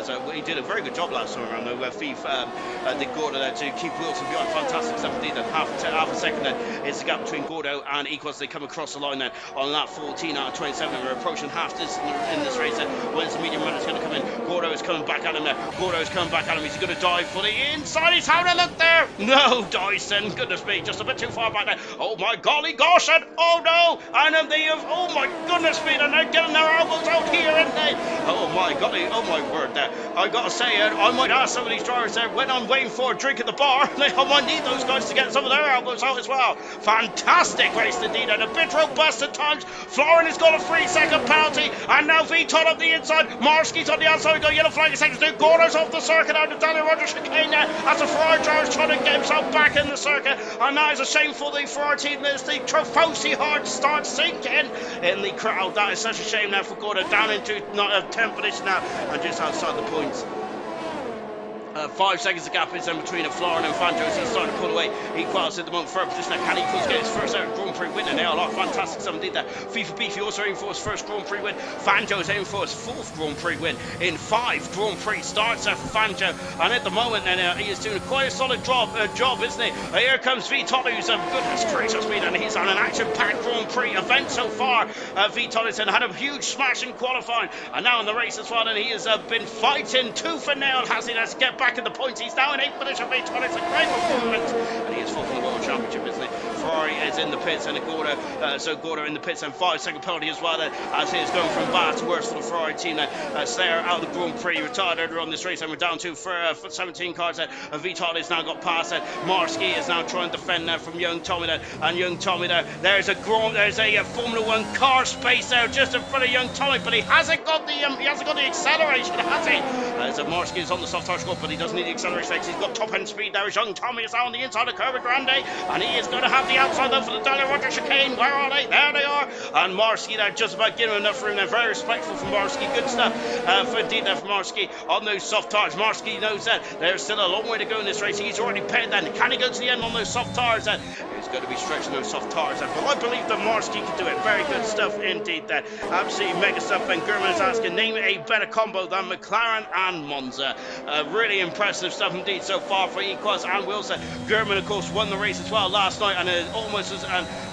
So he did a very good job last time around though, where FIFA did Gordo there to keep Wilson behind. Fantastic stuff indeed. Then half a second then is the gap between Gordo and Equals. They come across the line then on lap 14 out of 27. We're approaching half this in this race then. When's the medium runner is going to come in? Gordo is coming back at him there. Gordo is coming back at him. He's going to dive for the inside. He's having a look there. No, Dyson. Goodness me, just a bit too far back there. Oh my golly gosh, and oh no, and they have, oh my goodness me, and they're getting their elbows out here, aren't they? Oh my golly, oh my word there. I gotta say, I might ask some of these drivers there when I'm waiting for a drink at the bar, I might need those guys to get some of their elbows out as well. Fantastic race indeed, and a bit robust at times. Florin has got a 3-second penalty, and now Viton up the inside. Marsky's on the outside. We got yellow flag in seconds. Gordo's off the circuit out of Daniel Rogers chicane there as the Ferrari driver is trying to get himself back in the circuit, and that is a shame for the Ferrari team as the Trofosi heart starts sinking in the crowd. That is such a shame now for Gordo, down into 10th position now and just outside the points. 5 seconds of gap is in between Florin and Fanjos. He's starting to pull away. Equals at the moment, third position. Can Equals get his first ever Grand Prix win? And they are a lot fantastic. Someone did that. FIFA Beefy also aiming for his first Grand Prix win. Fanjo's aiming for his 4th Grand Prix win in 5 Grand Prix starts there for Fanjo. And at the moment, he is doing quite a solid job, isn't he? Here comes Viton, who's goodness gracious me, and he's on an action-packed Grand Prix event so far. Viton has had a huge smash in qualifying, and now in the race as well. And he has been fighting tooth and nail, has he? Let's get back in the points. He's now in 8th position. Viton, it's a great performance, and he is 4th in the World Championship, isn't he? Ferrari is in the pits, and Gordo in the pits, and 5-second penalty as well, as he is going from bad to worse for the Ferrari team. Slayer out of the Grand Prix, retired earlier on this race, and we're down to for 17 cars. Vital has now got past it. Marski is now trying to defend now from Young Tommy there, and Young Tommy there's a Formula 1 car space there just in front of Young Tommy, but he hasn't got the acceleration, has he? As Marski is on the soft tire score, but he doesn't need the acceleration because he's got top end speed there. As Young Tommy is on the inside of Curva Grande, and he is going to have the outside though for the Daniel Roger chicane. Where are they? There they are. And Marski there just about giving him enough room there. Very respectful from Marski. Good stuff for Marski on those soft tires. Marski knows that there's still a long way to go in this race. He's already pitted then. Can he go to the end on those soft tires? He's going to be stretching those soft tires then. But I believe that Marski can do it. Very good stuff indeed then. Absolutely mega stuff. And German is asking, name a better combo than McLaren and Monza. Really impressive stuff indeed so far for Equals and Wilson. German, of course, won the race as well last night, and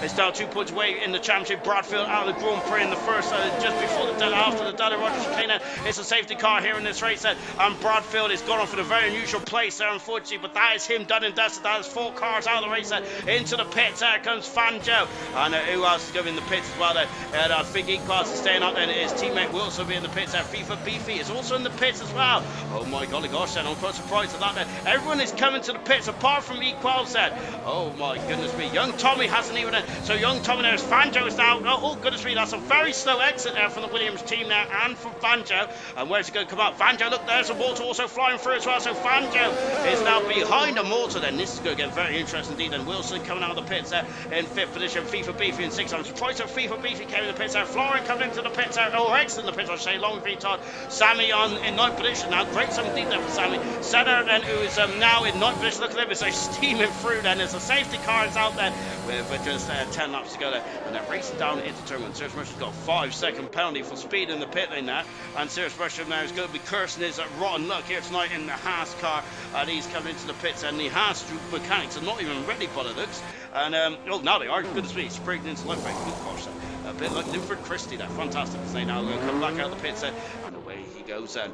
is down 2 points away in the championship. Bradfield out of the Grand Prix in the first, just before after the Daniel Rogers chicane. It's a safety car here in this race, and Bradfield is gone off in a very unusual place there, unfortunately, but that is him done and dusted. That is 4 cars out of the race. Into the pits, there comes Fangio, and who else is going in the pits as well there? And I think Equals is staying up, and his teammate will also be in the pits there. FIFA Beefy is also in the pits as well. Oh my golly gosh, then I'm quite surprised at that. Everyone is coming to the pits apart from Equals then. Oh my goodness me, Young Tommy hasn't even, so Young Tommy there's Fangio is now, oh goodness me, that's a very slow exit there from the Williams team now, and from Fangio. And where's it going to come up? Fangio, look, there's a Mortar also flying through as well, so Fangio is now behind a Mortar then. This is going to get very interesting indeed. And Wilson coming out of the pits there in 5th position. FIFA Beefy in 6th. I'm surprised that FIFA Beefy came in the pits there. Florian coming into the pits there, or exiting the pits I say, long retard. Sammy in 9th position now, great stuff indeed there for Sammy. Senna then, who is now in 9th position, look at them, it's like steaming through then. There's a safety car is out there with just 10 laps to go there, and they're racing down into turn 1. Serious Russian's got a 5-second penalty for speed in the pit lane there, and Serious Russian now is going to be cursing his rotten luck here tonight in the Haas car, and he's coming into the pits, and the Haas mechanics are not even ready by the looks, and oh, now they are, goodness me, sprinting into left right, good gosh, a bit like Linford Christie there, fantastic to say. Now we're going to come back out the pits there, and away he goes then.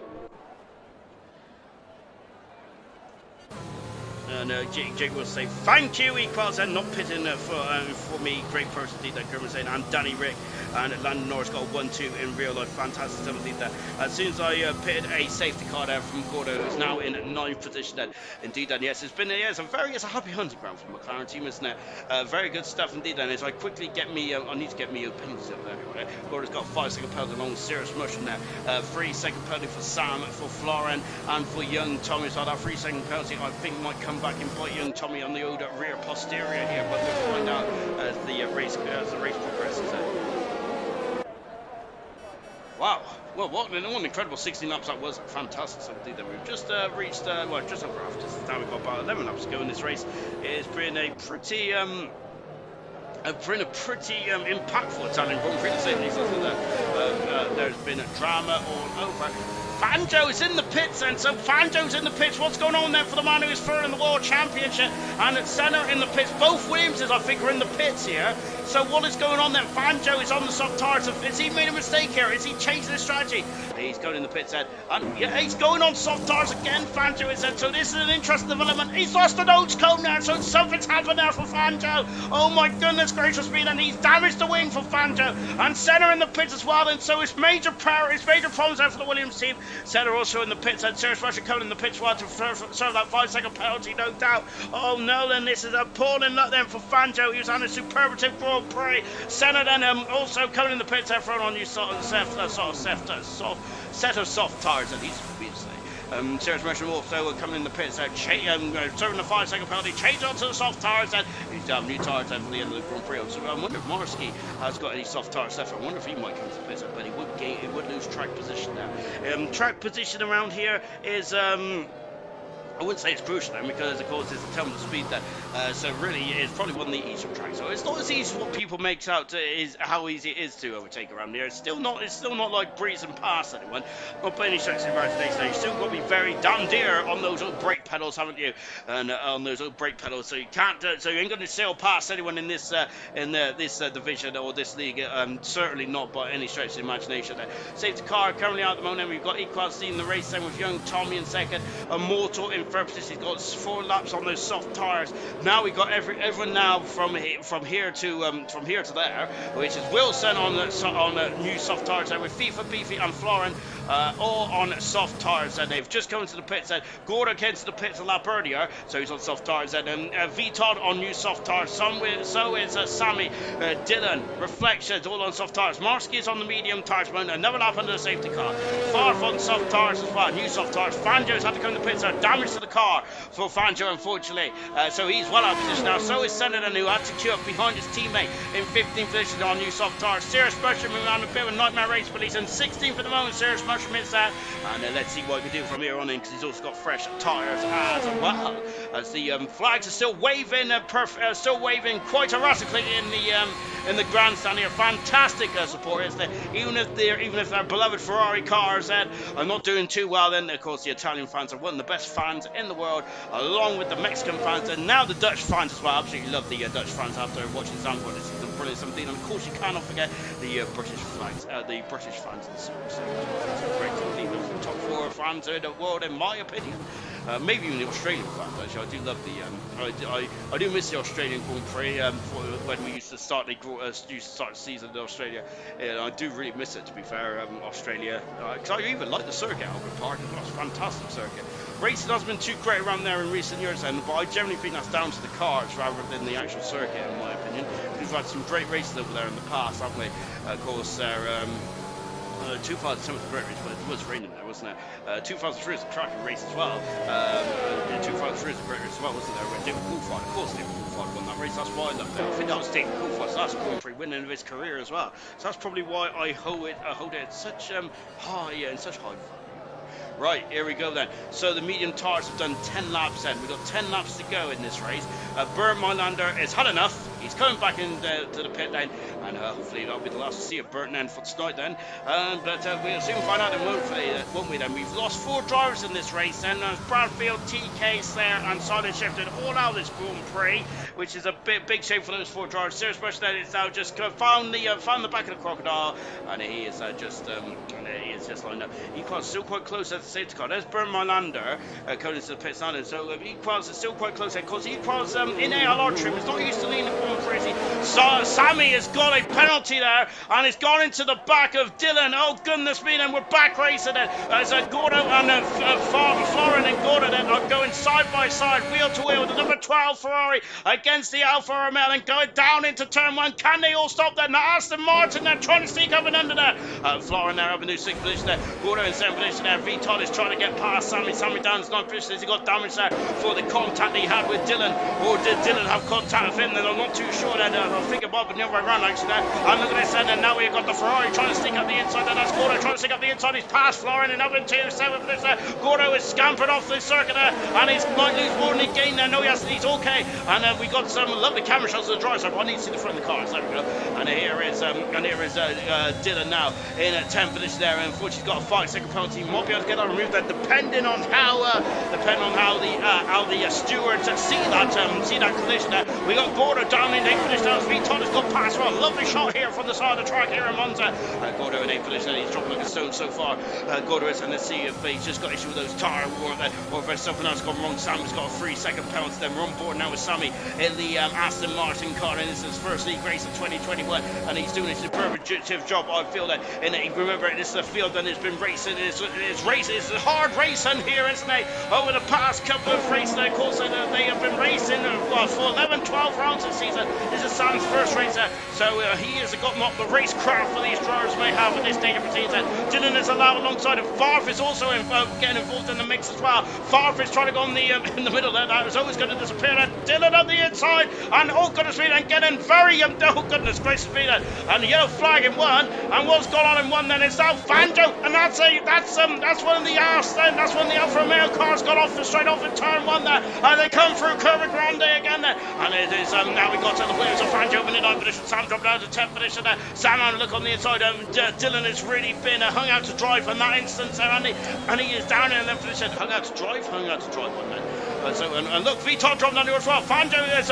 And Jake will say thank you, Equals, and not pitting for me. Great person indeed, that German saying. And Danny Rick and Landon Norris got 1-2 in real life. Fantastic stuff indeed there. As soon as I pitted a safety car there from Gordo, who's now in 9th position then. Indeed, and yes, it's a happy hunting ground for the McLaren team, isn't it? Very good stuff indeed. And as I quickly get me, I need to get me opinions up there. Gordo's got 5-second penalty along with Serious Motion there. 3-second penalty for Sam, for Florin, and for Young Tommy. So that 3-second penalty I think might come back and bite Young Tommy on the old rear posterior here, but we'll find out as the race progresses. Wow, well, what an incredible 16 laps that was. Fantastic stuff indeed. We've just reached, just over after this time. We've got about 11 laps to go in this race. It's been a pretty impactful Italian Grand Prix to say the least. There's been a drama all over. Fangio's in the pits, and so Fangio's in the pits. What's going on there for the man who is third in the World Championship? And at Senna in the pits. Both Williamses, I think, are in the pits here. So what is going on then? Fangio is on the soft tires. Has he made a mistake here? Is he changing his strategy? He's going in the pits then. And yeah, he's going on soft tires again, Fangio is then. So this is an interesting development. He's lost the nose cone now, so something's happened there for Fangio. Oh my goodness gracious me, and he's damaged the wing for Fangio. And Senna in the pits as well, and so it's major problems there for the Williams team. Senna also in the pits, and Serious Russia coming in the pits while to serve that 5-second penalty, no doubt. Oh no, then this is appalling luck then for Fangio. He was on a superlative Grand Prix. Senna then also coming in the pits there, throwing on new set of soft tires, and he's obviously. Serious Russian also coming in the pits there, serving the 5-second penalty, change onto the soft tires, and he's to have new tires then for the end of the Grand Prix. So I wonder if Morski has got any soft tires left. I wonder if he might come to the pits, but he would lose track position there. Track position around here is I wouldn't say it's crucial then, because of course it's a terminal speed there, so really it's probably one of the easier tracks. So it's not as easy as what people make out is how easy it is to overtake around here. It's still not like breezing past anyone, not by any stretch of the imagination. You've still got to be very damn dear on those old brake pedals, haven't you? And on those old brake pedals, so you can't, so you ain't going to sail past anyone in this division or this league. Certainly not by any stretch of the imagination. Safety car currently out at the moment. We've got Equals leading the race then with Young Tommy in second, and Mortal in third position. He's got 4 laps on those soft tires. Now we got everyone now from here to there, which is Wilson on the new soft tires there with FIFA, Beefy, and Florin, all on soft tires. And they've just come into the pits. And Gordon came to the pits a lap earlier, so he's on soft tires. And V-Todd on new soft tires. So is Sammy, Dylan, Reflections, all on soft tires. Marsky is on the medium tires, another lap under the safety car. Farf on soft tires as well, new soft tires. Fanjo's had to come to the pits. There damage to the car for Fanjo, unfortunately. So he's well out of position now. So is Senator, who had to queue up behind his teammate in 15th position on new soft tires. Serious Mushroom around a bit of a nightmare race, but he's in 16th at the moment. Serious Mushroom is that. And let's see what we can do from here on in, because he's also got fresh tires as well. As the flags are still waving, quite erratically in the grandstand here. Fantastic support, isn't it? Even if they're beloved Ferrari cars are not doing too well, then of course the Italian fans are one of the best fans in the world, along with the Mexican fans and now the Dutch fans as well. Absolutely love the Dutch fans after watching Zandvoort this season. Brilliant 17, and of course you cannot forget the British fans in the series. It's great to lead them from top 4 fans in the world, in my opinion. Maybe even the Australian fans, actually. I do love the I do miss the Australian Grand Prix when we used to start the season in Australia. I do really miss it, to be fair. Australia, because I even like the circuit, Albert Park. It's a fantastic circuit. Racing has been too great around there in recent years, but I generally think that's down to the cars rather than the actual circuit, in my opinion. We've had some great races over there in the past, haven't we? Of course, 2007 was a great race, but it was raining there, wasn't it? 2003 was a cracking race as well. 2003 was a great race as well, wasn't there? When David Coulthard, of course, David Coulthard won that race. That's why I love that. I think that was David Coulthard's last Grand Prix winning of his career as well. So that's probably why I hold it at such high value. Right, here we go then. So the medium tires have done 10 laps then. We've got 10 laps to go in this race. Bernd Mailander has had enough. He's coming back to the pit lane, and hopefully that'll be the last to see of Bernd then for tonight then. But we'll soon find out, won't we then? We've lost 4 drivers in this race, and Bradfield, TK, Slayer, and Silent Shifted all out this Grand Prix, which is a big shame for those 4 drivers. Serious Bush then is now just found the back of the crocodile, and he is just lined up. Equals still quite close at the safety car. There's Bernd Mailander coming into the pit stand, so Equals is still quite close there, because Equals in ALR trim is not used to leaning crazy. So Sammy has got a penalty there, and it's gone into the back of Dylan. Oh goodness me, and we're back racing it as Gordo and Florin and Gordo then are going side by side, wheel to wheel, the number 12 Ferrari against the Alfa Romeo, and going down into turn 1. Can they all stop there? Now Aston Martin, they're trying to sneak up and under there. Florin there up in new 6th position there. Gordo in 7th position there. V-Todd is trying to get past Sammy. Sammy down in 9th position as he got damage there for the contact he had with Dylan. Or did Dylan have contact with him? Then I'm not too sure. Then I think about the other way around actually there. And look at this, and now we've got the Ferrari trying to stick up the inside. Then that's Gordo trying to stick up the inside. He's past Florin and up into 7th position. Gordo is scampered off the circuit there, and he's might lose more than he gained there. No, yes, he's okay. And we got some lovely camera shots of the driver. So I need to see the front of the cars. There we go. And here is Dylan now in 10th position there. And unfortunately, he's got a 5-second penalty. He might be able to get that removed there, depending on how the stewards see that collision there. We got Gordo down in 8th position. V-Todd has got past well. Lovely shot here from the side of the track here in Monza. Gordo in 8th position. He's dropping like a stone so far. Gordo is, and let's see if he's just got issue with those tyre war there, or if there's something else gone wrong. Sam's got a 3-second penalty. Then we're on board now with Sammy in the Aston Martin car, and this is his first league race of 2021, and he's doing a superlative job. I feel that. Remember, this is a field that has been racing. It's a hard racing here, isn't it? Over the past couple of races, of course, they have been racing for 11, 12 rounds this season. This is Sam's first race, so he has got not the racecraft for these drivers may have at this stage of routines. Dylan is allowed alongside of Farf is also getting involved in the mix as well. Farf is trying to go on in the middle there. That was always going to disappear. Dylan on the inside, and oh goodness me, and getting very oh goodness gracious me, and the yellow flag in 1, and what's gone on in 1 then is now Fanjo, and that's one of the that's when the Alfa Romeo cars got off straight off in turn 1 there, and they come through Curva Grande again there, and it is now we got to the wheels of Fanjo in the 9th position. Sam dropped down to 10th position there. Sam on look on the inside. Dylan has really been hung out to drive in that instance there, and he is down in 11th position. Hung out to drive one man. And look, Vitor dropped down here as well. Fanjo is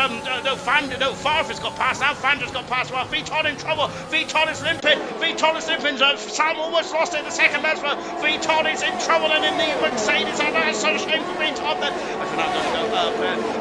Farfus got past now. Fanjo's got past well. Vitor in trouble. Vitor is limping. Sam almost lost it in the second as well. Vitor is in trouble and in the Mercedes, and that's such a shame for Vitor then. As we're now going to go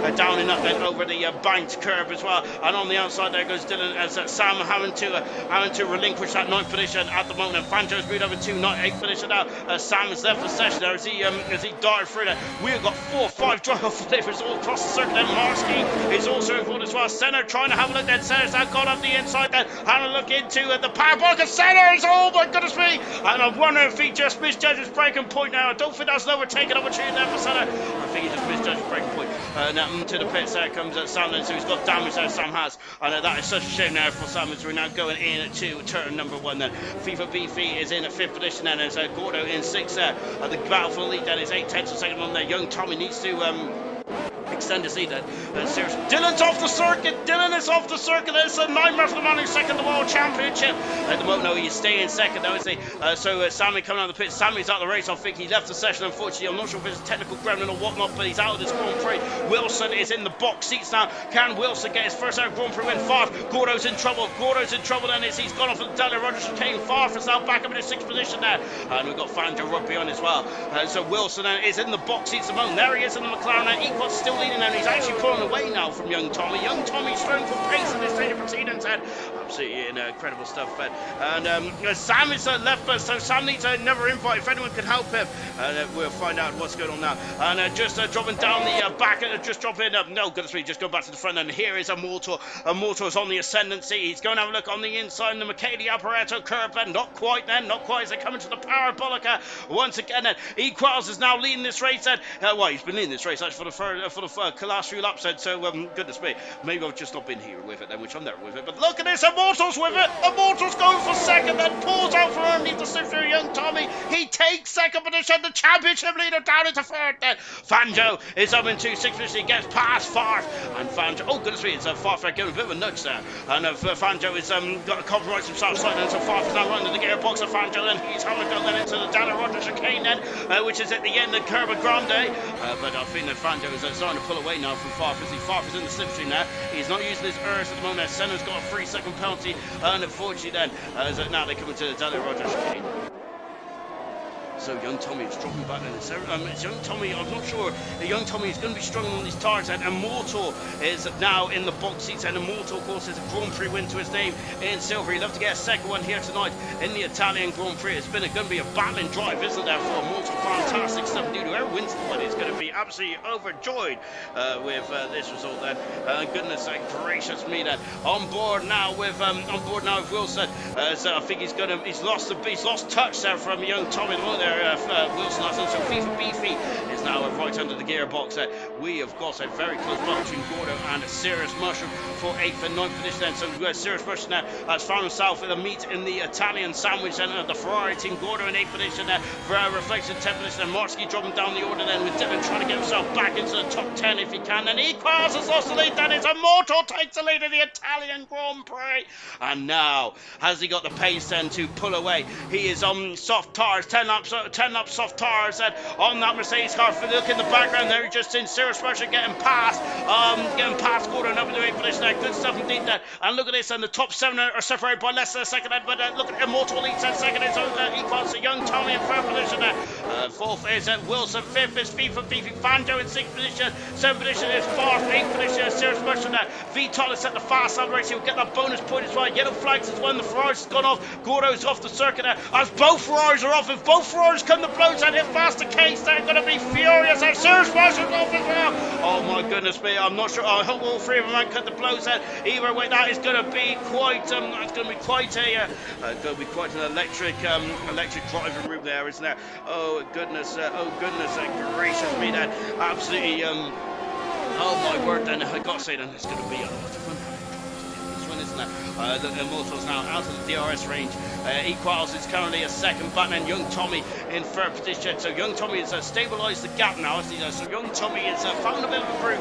up, down and up then over the banked curb as well. And on the outside there goes Dylan as Sam having to relinquish that 9th position at the moment. And Fanjo's moved over to 8th position now. Sam has left the session there as he darted through there. We've got 4 or 5 drive flippers all across the circuit. And Marsky is also involved as well. Senna trying to have a look then. Senna's now gone up the inside then. Having a look into the parabolic of Senna. Oh my goodness me. And I wonder if he just misjudged his braking point now. I don't think that's an overtaken opportunity there for Senna. I think he just misjudged his braking point. Now to the pits there comes Sam then. So he's got damage there, Sam has. And that is such a shame now for Sam as we're now going in to turn number 1 then. FIFA Beefy is in at 5th position then. As Gordo in 6th there. The battle for the lead then is 8/10 of a second on there. Young Tommy needs to extend his lead then. Seriously, Dylan's off the circuit. Dylan is off the circuit. It's a nightmare for the man who's second the World Championship. At the moment, no, he's staying second now, isn't he? Sammy coming out of the pit. Sammy's out of the race. I think he left the session, unfortunately. I'm not sure if it's a technical gremlin or whatnot, but he's out of this Grand Prix. Wilson is in the box seats now. Can Wilson get his first ever Grand Prix win? Farf. Gordo's in trouble. Gordo's in trouble then. He's gone off of the Della Rogers chicane. Farf is now back up in his 6th position there. And we've got Fanjo Rugby on as well. So Wilson is in the box seats at the moment. There he is in the McLaren now. Equals still leading now. He's actually pulling away now from Young Tommy. Young Tommy strong for pace in this stage of proceedings, and absolutely incredible stuff. And Sam is left, but so Sam needs another invite if anyone can help him. We'll find out what's going on now. And just dropping down the back, just dropping up. No, goodness me, just going back to the front. And here is Immortal. Immortal is on the ascendancy. He's going to have a look on the inside in the Mercedes Apparato curve. Then not quite. As they come into the Parabolica once again. Then Equals is now leading this race. He's been leading this race actually for the last few laps. So goodness me, maybe I've just not been here with it then, which I'm there with it. But look at this, Immortal's with it. Immortal's going for second, then pulls out from underneath the slip through Young Tommy. He takes second position, the championship leader down into 3rd then. Fanjo is up into 6th position, he gets past Farf. And Fanjo, oh goodness me, it's Farf giving a bit of a nudge there. And Fanjo is got to compromise himself slightly, and so Farf is now running to the gearbox of Fanjo, then he's having to go then into the Dana Rogers chicane then, which is at the end of Curva Grande. But I think that Fanjo is starting to pull away now from Farf. Farf is in the slipstream now. He's not using his ERS at the moment. Senna's got a 3-second penalty, and unfortunately then, now they come into the Daniel Rogers chicane. So Young Tommy is dropping back in. It's Young Tommy, I'm not sure. Young Tommy is going to be struggling on these tires. And Immortal is now in the box seats. And Immortal, of course, has a Grand Prix win to his name in silver. He'd love to get a second one here tonight in the Italian Grand Prix. It's going to be a battling drive, isn't there, for Immortal? Fantastic stuff to do. Whoever wins the one is going to be absolutely overjoyed with this result then. Goodness gracious me then. On board now with Wilson. So I think he's lost touch there from Young Tommy. Wilson has done so. FIFA Beefy is now right under the gearbox. We have got a very close battle between Gordo and Sirius Mushroom for 8th and 9th position then. So Sirius Mushroom now has found himself in a meet in the Italian sandwich then. The Ferrari team, Gordo in 8th position there. Reflection 10th position, and Marsky dropping down the order then with Dylan trying to get himself back into the top 10 if he can. And Equals has lost the lead. Then it's Immortal takes the lead in the Italian Grand Prix. And now has he got the pace then to pull away? He is on soft tires, 10 laps soft tires on that Mercedes car. If you look in the background there, just in serious pressure getting past Gordo and up into 8th position there. Good stuff indeed there. And look at this, and the top 7 are separated by less than a second. But look at Immortal leads in second. It's Equals to Young Tommy in 3rd position there. 4th is Wilson. 5th is FIFA Beefy. Fanjo in 6th position. 7th position is Farf. 8th position is Serious Pressure there. Vital is set the fast lap race. He'll get that bonus point as well. Yellow flags as well. The Ferrari's gone off. Gordo's off the circuit there. As both Ferraris are off. If both Ferraris come to blows and hit faster case, they're going to be furious. And Serious Pressure's off as well. Oh my goodness me. I'm not sure. I hope all 3 of them might cut the blows out. Either way, that is going to be quite. It's going to be quite an electric driving room there, isn't there? Oh goodness gracious me, then absolutely. Oh my word, then I got to say, then it's going to be a lot of fun. This one, isn't it? Look at Immortals now out of the DRS range. Equals is currently a second, but then Young Tommy in third position. So Young Tommy has stabilised the gap now. So Young Tommy has found a bit of a groove.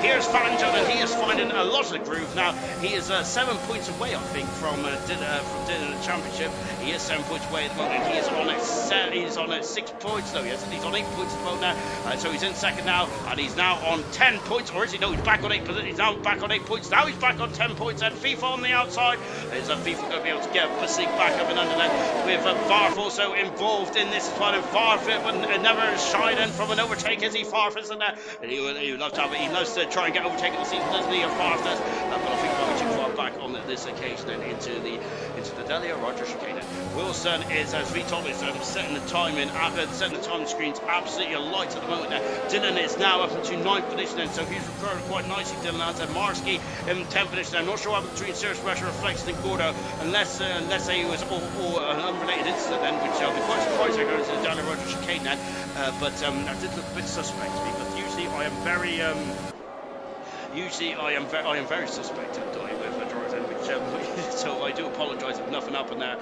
Here's Fanjon, and he is finding a lot of the groove now. He is 7 points away, I think, from the championship. He is 7 points away at the moment. He is on 6 points. No, yes, he's on 8 points at the moment now. So he's in second now, and he's now on 10 points. Or is he? No, he's back on 8. He's now back on 8 points. Now he's back on 10 points. And FIFA on the outside. Is FIFA going to be able to get Pussy back up and under there? With Varf also involved in this as well. And Varf never shining from an overtake, is he? Varf isn't there? He would love to have it. He loves to try and get overtaken this season, doesn't he? Varf does. But I think we're too far back on this occasion and into the Delia Roger chicane. Wilson is, as we told us, setting the time in, setting the time screens absolutely alight at the moment there. Dylan is now up into 9th position, and so he's recovered quite nicely. Dylan has Marsky in 10th position. I'm not sure what happened between Serious Pressure, Reflection, and Gordo, unless he was all an unrelated incident then, which I'll be quite surprised going into the Delia Roger chicane then. But that did look a bit suspect to me. But usually I am very suspect of dying with a Jordan, so I do apologise if nothing happened there.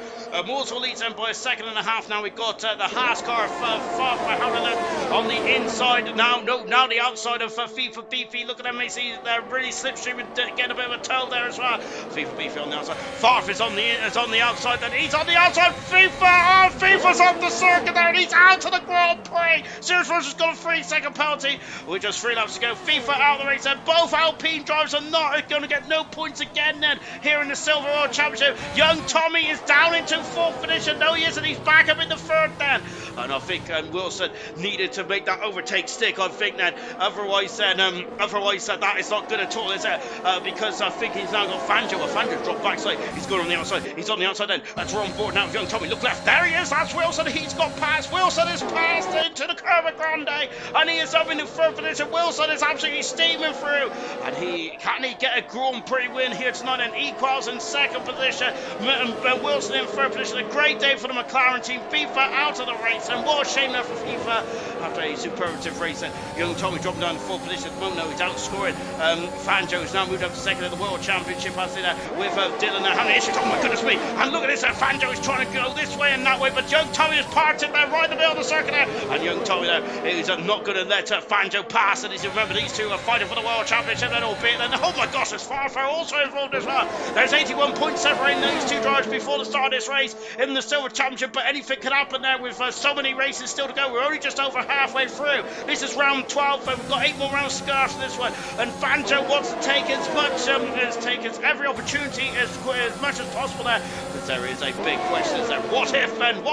Morsel leads them by 1.5 seconds. Now we've got the Haas car far by Howland on the inside. Now the outside of FIFA Beefy. Look at them, you see they're really slipstreaming, getting a bit of a toe there as well. FIFA Beefy on the outside. Farf is on the outside, then he's on the outside. FIFA's on the circuit there, and he's out to the Grand Prix. Serious Roger's got a 3-second penalty with just 3 laps to go. FIFA out of the race, and both Alpine drivers are not going to get no points again then here in the Silver World Championship. Young Tommy is down into 4th position. No, he isn't. He's back up in the 3rd then. And I think Wilson needed to make that overtake stick. I think then otherwise that is not good at all, is it? Because I think he's now got Fanjo. Fanjo dropped backside. He's going on the outside. He's on the outside then. That's on board now. Young Tommy, look left. There he is. That's Wilson. He's got past. Wilson is passed into the Curva Grande, and he is up in the 3rd position. Wilson is absolutely steaming through, and can he get a Grand Prix win here tonight? And Equals in 2nd position. Wilson in 3rd position. A great day for the McLaren team. FIFA out of the race, and what a shame there for FIFA after a superlative race. And Young Tommy dropping down to 4th position at the moment. No, he's outscoring. Fanjo has now moved up to 2nd of the World Championship. I see that with Dylan now having issues. Oh my goodness me! And look at this. Fanjo is trying to go this way and that way, but Young Tommy is parked in there right in the middle of the circuit there. And Young Tommy there is not going to let Fanjo pass. And as you remember, these two are fighting for the World Championship. And albeit, and oh my gosh, there's Farfar also involved as well. There's 81 points separating these two drivers before the start of this race in the Silver Championship, but anything can happen there with so many races still to go. We're only just over halfway through. This is round 12, and we've got 8 more rounds to go after this one. And Fanjo wants to take as every opportunity as much as possible there, because there is a big question: is there what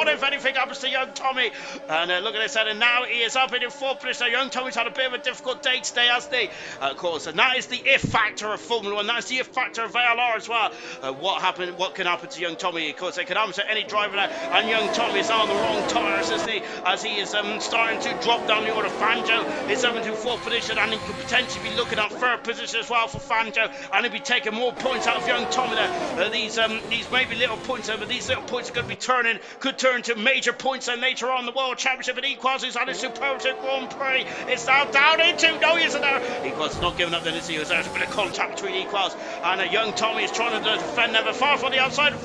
if anything happens to Young Tommy? And look at this, and now he is up in 4th position. Young Tommy's had a bit of a difficult day today, hasn't he? Of course, and that is the if factor of Formula 1. That's the if factor of VLR as well. What can happen to Young Tommy? Of course, it can happen to any driver there. And Young Tommy is on the wrong tyres, isn't he? As he is starting to drop down the order. Fanjo is up into 4th position, and he could potentially be looking at 3rd position as well for Fanjo, and he'll be taking more points out of Young Tommy there. These maybe little points, but these little points are going to be could turn to major points then later on the World Championship. And Equals, who's had a superlative Grand Prix, is now down into. No, he isn't there. Equals not giving up then, is he? There's a bit of contact between Equals and Young Tommy is trying to defend them. Far on the outside, he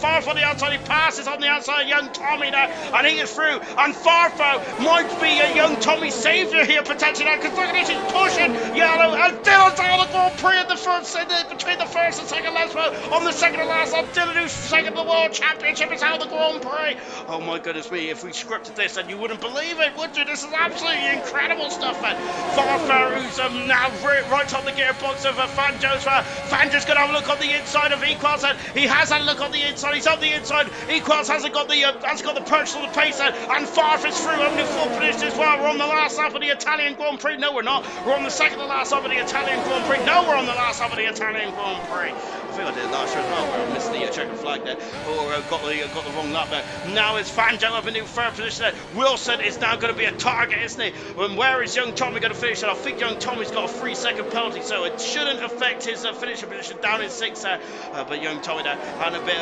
passes on the outside. Young Tommy there, and he is through. And Farfo might be a Young Tommy saviour here potentially now, because look at this, he's pushing yellow, and Dylan's out of the Grand Prix in the first, between the 1st and 2nd laps. On the 2nd and last lap, Dylan, who's 2nd of the World Championship, is out of the Grand Prix. Oh my goodness me, if we scripted this, then you wouldn't believe it, would you? This is absolutely incredible stuff, man. Farfo, who's now right on the gearbox of Fanjo's. Fanjo's going to have a look on the inside of Equals, and he has had a look on the inside. He's on the inside. Equals hasn't got the purchase on the pace, and Farf is through only 4th position as well. We're on the last lap of the Italian Grand Prix. No, we're not. We're on the 2nd to last lap of the Italian Grand Prix. No, we're on the last lap of the Italian Grand Prix. I think I did it last year as well, where I missed the checkered flag there, or got the wrong lap there. Now it's Fanjo up in the 3rd position there. Wilson is now going to be a target, isn't he? And where is Young Tommy going to finish? And I think Young Tommy's got a 3-second penalty, so it shouldn't affect his finishing position down in 6th there. But Young Tommy there had a bit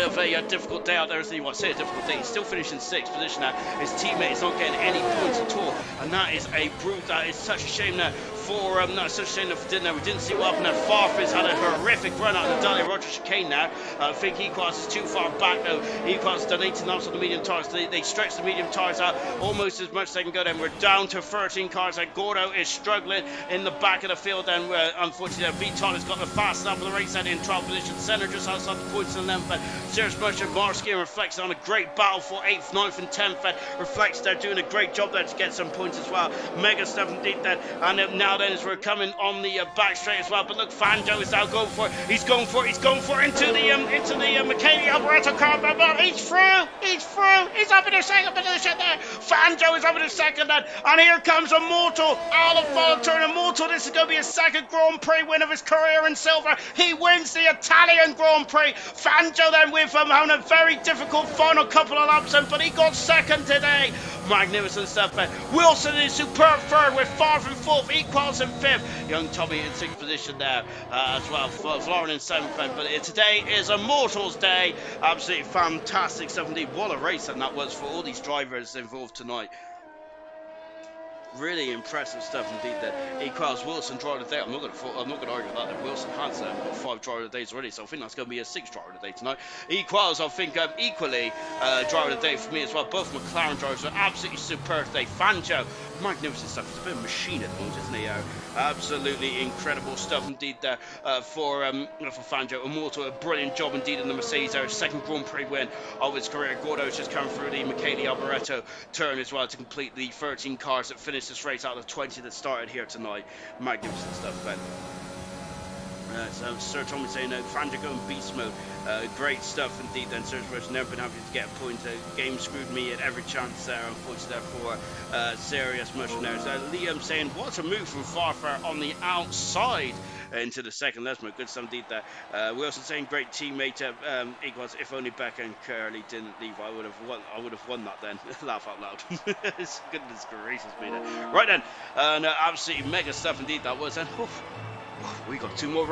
of a difficult day out there, isn't he? Well, I say a difficult day. He's still finishing 6th position now. His teammate is not getting any points at all, and that is such a shame there for such a shame if we didn't see what happened. Farfus had a horrific run out of the Dahlia Roger chicane now. I think Equals is too far back though. Equals done 18 laps on the medium tyres. They stretch the medium tyres out almost as much as they can go. Then we're down to 13 cars. And Gordo is struggling in the back of the field. And unfortunately, Vital has got the fast lap of the race and in 12th position. Center just outside the points in the 11th. But Serious Motion, Marsky and Reflex on a great battle for 8th, 9th, and 10th. Reflex, they're doing a great job there to get some points as well. Mega stuff indeed then. And now then as we're coming on the back straight as well. But look, Fanjo is now going for it. He's going for it into the McKinney Alberto car. He's through. He's up in a second position there. Fanjo is up in a second then. And here comes Immortal out of final turn. Immortal, this is going to be his second Grand Prix win of his career in silver. He wins the Italian Grand Prix. Fanjo then with him having a very difficult final couple of laps, but he got second today. Magnificent stuff, man. Wilson is superb third with 4th and 4th, Equals in 5th. Young Tommy in 6th position there as well. Florin in 7th, but today is Immortals Day. Absolutely fantastic stuff indeed. What a race that was for all these drivers involved tonight. Really impressive stuff indeed. That Equals Wilson driver of the day. I'm not going to argue with that. Wilson has got 5 driver of the days already, so I think that's going to be a 6th driver of the day tonight. Equals, I think equally driver of the day for me as well. Both McLaren drivers are absolutely superb today. Fanjo, magnificent stuff. He's a bit of a machine at the moment, isn't he? Absolutely incredible stuff indeed there for Fanjo. Immortal, a brilliant job indeed in the Mercedes. Our second Grand Prix win of his career. Gordo's just come through the Michele Alboreto turn as well to complete the 13 cars that finished this race out of 20 that started here tonight. Magnificent stuff, Ben. So Sir Tommy saying Fanjo going beast mode. Great stuff indeed then. Sir's Person never been happy to get a point. Game screwed me at every chance there, unfortunately, for serious motion there. Liam saying what a move from Farfar on the outside into the second. Let's move. Good stuff indeed there. Wilson saying great teammate. Equals if only Becca and Curly didn't leave, I would have won that then. Laugh out loud. Goodness gracious me there. Right then, absolutely mega stuff indeed that was. And we got two more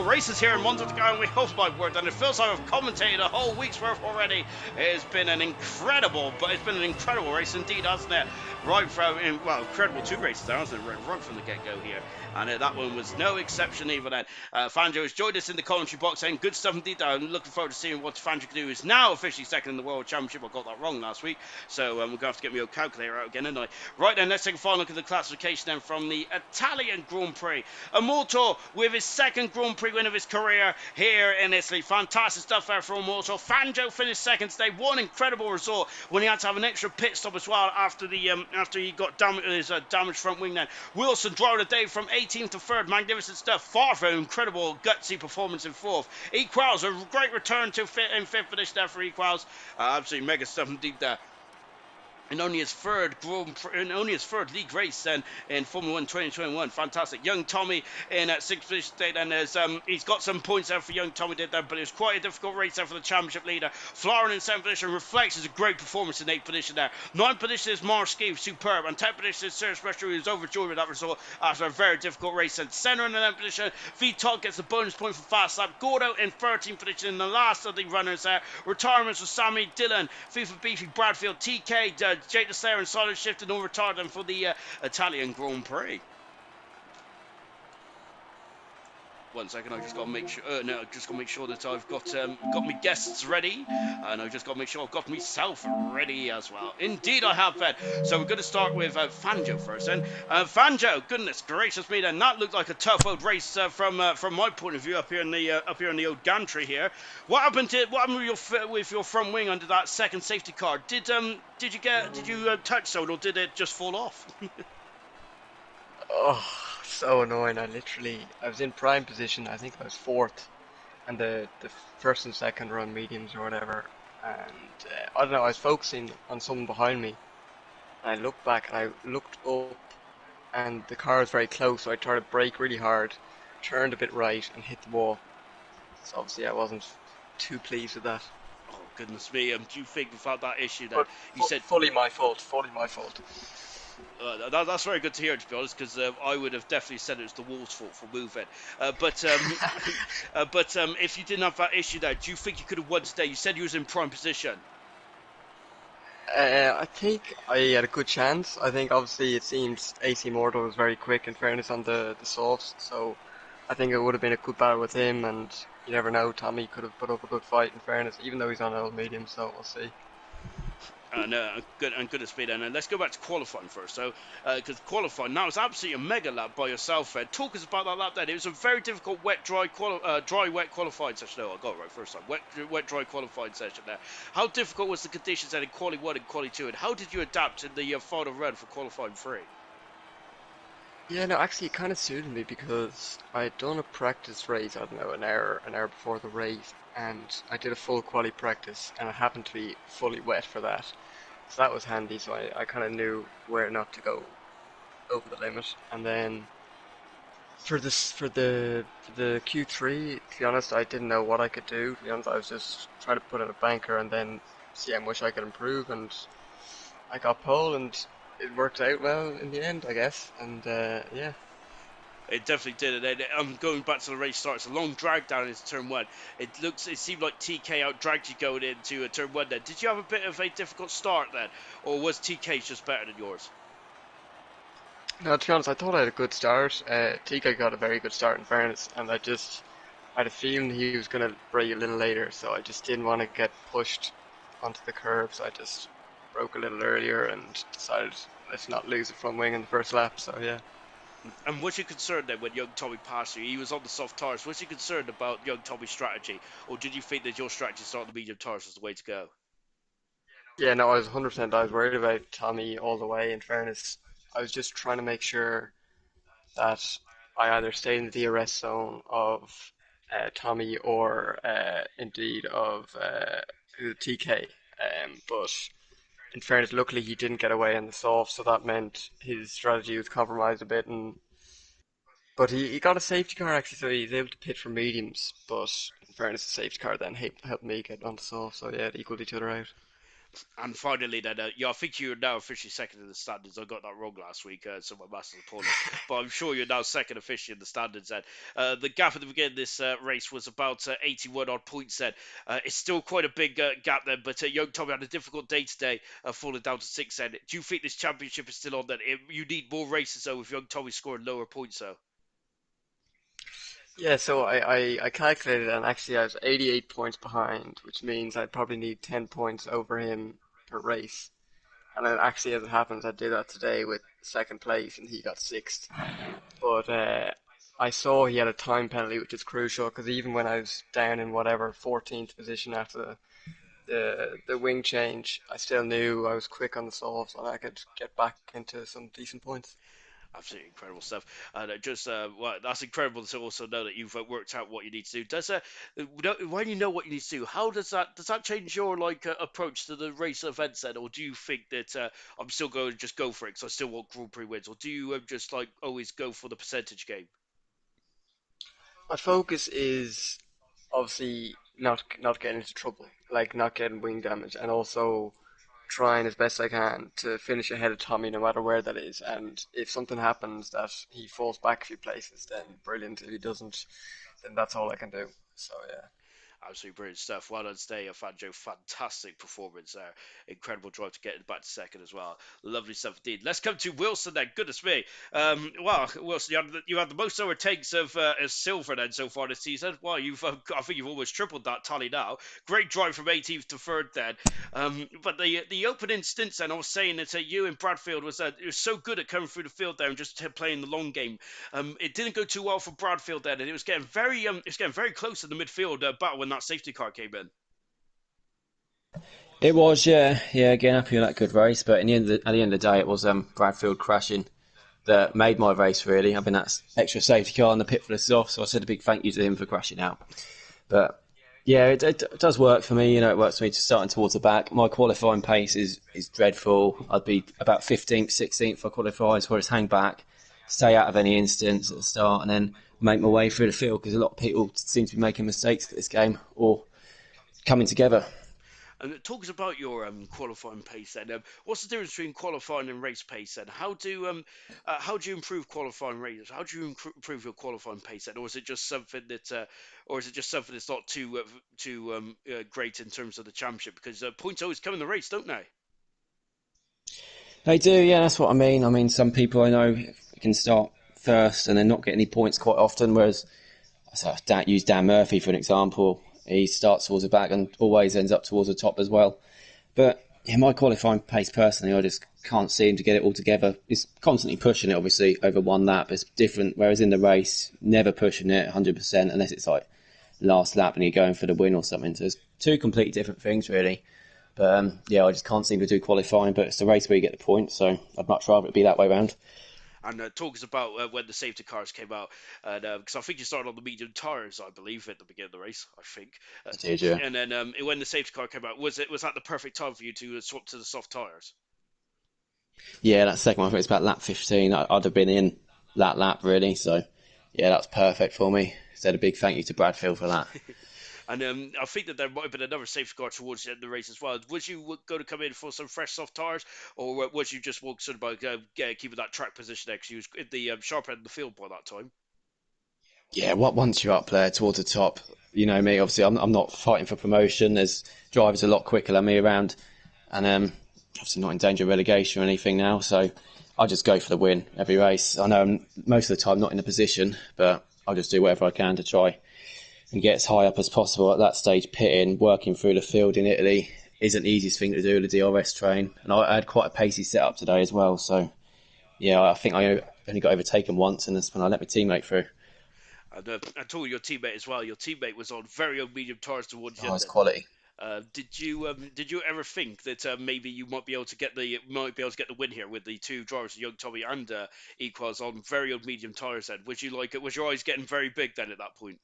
races here in Monza to go, and we hope my word, and it feels like I've commentated a whole week's worth already. It's been an incredible race indeed, hasn't it? Right from incredible 2 races there, hasn't it? Right from the get-go here. And that one was no exception either then. Fanjo has joined us in the commentary box saying good stuff indeed. I'm looking forward to seeing what Fanjo can do. Is now officially second in the World Championship. I got that wrong last week, so we're going to have to get my old calculator out again, aren't I? Right then, let's take a final look at the classification then from the Italian Grand Prix. Immortal with his second Grand Prix win of his career here in Italy. Fantastic stuff there for Immortal. Fanjo finished second today. One incredible result when he had to have an extra pit stop as well after he got his damaged front wing then. Wilson driver of the day from 18th to 3rd. Magnificent stuff. Farfo, incredible gutsy performance in 4th. Equals, a great return to in 5th finish there for Equals. Absolutely mega stuff indeed there. And only his third league race then in Formula 1 2021. Fantastic. Young Tommy in 6th position today. And he's got some points there for young Tommy did there, but it was quite a difficult race there for the championship leader. Florin in 7th position. Reflects is a great performance in 8th position there. 9th position is Marsky, superb. And 10th position is Serge Special, who was overjoyed with that result after a very difficult race. And centre in the 11th position, Vital gets a bonus point for fast lap. Gordo in 13th position in the last of the runners there. Retirements for Sammy, Dillon, FIFA Beefy, Bradfield, TK, Jake the Slayer and Solid shifted on retardant for the Italian Grand Prix. 1 second, I just got to make sure. That I've got my guests ready, and I've just got to make sure I've got myself ready as well. Indeed, I have that. So we're going to start with Fanjo first. Then Fanjo, goodness gracious me! Then that looked like a tough old race from my point of view up here in the old gantry here. What happened with your front wing under that second safety car? Did you touch someone, or did it just fall off? Oh, so annoying. I was in prime position. I think I was 4th, and the first and second run mediums or whatever. And I don't know, I was focusing on someone behind me. And I looked back and I looked up, and the car was very close, so I tried to brake really hard, turned a bit right, and hit the wall. So obviously I wasn't too pleased with that. Oh, goodness me. Do you think without that issue that But you said... Fully my fault. That's very good to hear, to be honest, because I would have definitely said it was the wall's fault for moving. But if you didn't have that issue there, do you think you could have won today? You said you was in prime position. I think I had a good chance. I think obviously it seems AC Mortal was very quick in fairness on the softs, so I think it would have been a good battle with him, and you never know, Tommy could have put up a good fight in fairness, even though he's on old medium, so we'll see. And good to speed. And let's go back to qualifying first. So, because qualifying now it's absolutely a mega lap by yourself, Ed. Talk us about that lap. Then it was a very difficult dry wet qualifying session. No, I got it right first time. Wet dry qualifying session there. How difficult was the conditions then in quali one and quali two, and how did you adapt in the final run for qualifying three? Yeah, no, actually, it kind of suited me because I'd done a practice race, I don't know, an hour before the race, and I did a full quali practice, and it happened to be fully wet for that. So that was handy, so I kind of knew where not to go over the limit. And then for the Q3, to be honest, I didn't know what I could do. To be honest, I was just trying to put in a banker and then see how much I could improve, and I got pole, and it worked out well in the end, I guess. And yeah. It definitely did. And then, going back to the race start, it's a long drag down into turn one. It seemed like TK out dragged you going into turn one. Then, did you have a bit of a difficult start then, or was TK's just better than yours? No, to be honest, I thought I had a good start. Tika got a very good start in fairness, and I had a feeling he was going to break a little later, so I just didn't want to get pushed onto the curb, so I just broke a little earlier and decided let's not lose a front wing in the first lap. So yeah. And was you concerned then when young Tommy passed you? He was on the soft tires. Was you concerned about young Tommy's strategy, or did you think that your strategy starting the medium tires was the way to go? Yeah, no, I was 100%. I was worried about Tommy all the way. In fairness, I was just trying to make sure that I either stayed in the DRS zone of Tommy or indeed of TK. But in fairness, luckily he didn't get away on the soft, so that meant his strategy was compromised a bit. And but he got a safety car actually, so he's able to pit for mediums. But in fairness, the safety car then helped me get on the soft, so yeah, it equaled each other out. And finally, then, yeah, I think you're now officially second in the standards. I got that wrong last week, so my master's appalling. But I'm sure you're now second officially in the standards. Then, the gap at the beginning of this race was about 81 odd points. Then, it's still quite a big gap then. But young Tommy had a difficult day today, falling down to six. Then, do you think this championship is still on? Then, you need more races though, with young Tommy scoring lower points though. Yeah, so I calculated and actually I was 88 points behind, which means I'd probably need 10 points over him per race. And then actually, as it happens, I did that today with second place and he got sixth. But I saw he had a time penalty, which is crucial because even when I was down in whatever 14th position after the wing change, I still knew I was quick on the solves and I could get back into some decent points. Absolutely incredible stuff. And well, that's incredible to also know that you've worked out what you need to do. When you know what you need to do, how does that change your approach to the race events then, or do you think that I'm still going to just go for it because I still want Grand Prix wins, or do you just like always go for the percentage game? My focus is obviously not getting into trouble, like not getting wing damage, and also trying as best I can to finish ahead of Tommy no matter where that is. And if something happens that he falls back a few places, then brilliant. If he doesn't, then that's all I can do. So yeah. Absolutely brilliant stuff. Well done today, Fanjo. Fantastic performance there. Incredible drive to get back to second as well. Lovely stuff indeed. Let's come to Wilson then. Goodness me. Well, Wilson, you had the most overtakes of silver then so far this season. Well, I think you've almost tripled that tally now. Great drive from 18th to third then. But the opening stints then, I was saying that you in Bradfield it was so good at coming through the field there and just playing the long game. It didn't go too well for Bradfield then, and it was getting very close in the midfield battle when that safety car came in. It was, yeah, yeah. Again, happy with that good race, but at the end of the day, it was Bradfield crashing that made my race. Really, having that extra safety car in the pit for the soft, so I said a big thank you to him for crashing out. But yeah, it does work for me. It works for me to starting towards the back. My qualifying pace is dreadful. I'd be about 15th, 16th for qualifiers, whereas hang back, stay out of any instance at the start, and then make my way through the field because a lot of people seem to be making mistakes at this game or coming together. And talk us about your qualifying pace then. What's the difference between qualifying and race pace then? How do you improve qualifying race? How do you improve your qualifying pace then, or is it just something that's not too great in terms of the championship? Because points always come in the race, don't they? They do, yeah, that's what I mean. I mean, some people I know can start first and then not get any points quite often, whereas use Dan Murphy for an example. He starts towards the back and always ends up towards the top as well. But yeah, my qualifying pace personally, I just can't seem to get it all together. He's constantly pushing it, obviously, over one lap. It's different, whereas in the race, never pushing it 100% unless it's like last lap and you're going for the win or something. So it's two completely different things, really. But yeah, I just can't seem to do qualifying, but it's the race where you get the points, so I'd much rather it be that way round. And talks about when the safety cars came out, and because I think you started on the medium tires, I believe, at the beginning of the race. I think, I did, yeah. and then when the safety car came out, was that the perfect time for you to swap to the soft tires? Yeah, that second one, I think it's about lap 15. I'd have been in that lap, really, so yeah, that's perfect for me. Said a big thank you to Bradfield for that. And I think that there might have been another safety car towards the end of the race as well. Was you going to come in for some fresh soft tires, or was you just sort of about keeping that track position there because you was at the sharp end of the field by that time? Yeah, once you're up there towards the top, you know me. Obviously, I'm not fighting for promotion. There's drivers a lot quicker than me around, and obviously not in danger of relegation or anything now. So I just go for the win every race. I know I'm most of the time not in a position, but I'll just do whatever I can to try and get as high up as possible. At that stage, pitting, working through the field in Italy isn't the easiest thing to do with the DRS train, and I had quite a pacey setup today as well. So yeah, I think I only got overtaken once, and that's when I let my teammate through. And I told your teammate as well. Your teammate was on very old medium tires towards the Oh, end. it's quality. Did you ever think that maybe you might be able to get the win here with the two drivers, young Tommy and Equals, on very old medium tires? Then was your eyes getting very big then at that point?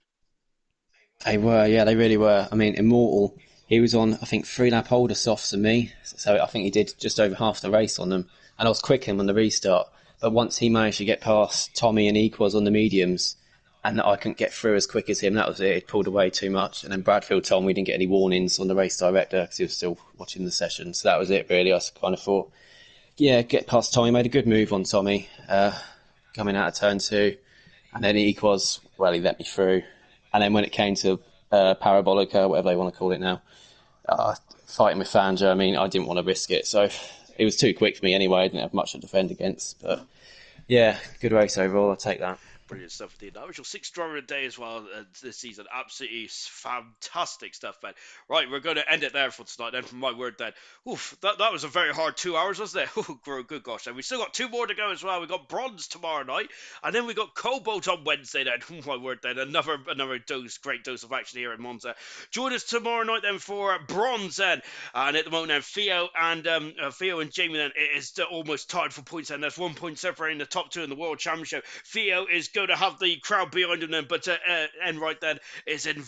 They were, yeah, they really were. I mean, Immortal, he was on, I think, 3 lap older softs than me. So I think he did just over half the race on them. And I was quicking on the restart. But once he managed to get past Tommy and Equals on the mediums, and I couldn't get through as quick as him, that was it. It pulled away too much. And then Bradfield told me we didn't get any warnings on the race director because he was still watching the session. So that was it, really. I kind of thought, yeah, get past Tommy. Made a good move on Tommy, coming out of turn two. And then Equals, well, he let me through. And then when it came to Parabolica, whatever they want to call it now, uh, fighting with Fanja, I mean, I didn't want to risk it. So it was too quick for me anyway. I didn't have much to defend against. But yeah, good race overall. I'll take that. Brilliant stuff indeed. That was your sixth driver a day as well this season. Absolutely fantastic stuff, man. Right, we're going to end it there for tonight then, from my word then. Oof, that was a very hard 2 hours, wasn't it? Oh, good gosh. And we still got two more to go as well. We got bronze tomorrow night, and then we got COBALT on Wednesday then. Oh, my word then. Another great dose of action here in Monza. Join us tomorrow night then for bronze then. And at the moment then, Theo and Jamie then, it is almost tied for points, and there's 1 point separating the top two in the World Championship. Theo is going to have the crowd behind him then, but Enright then is in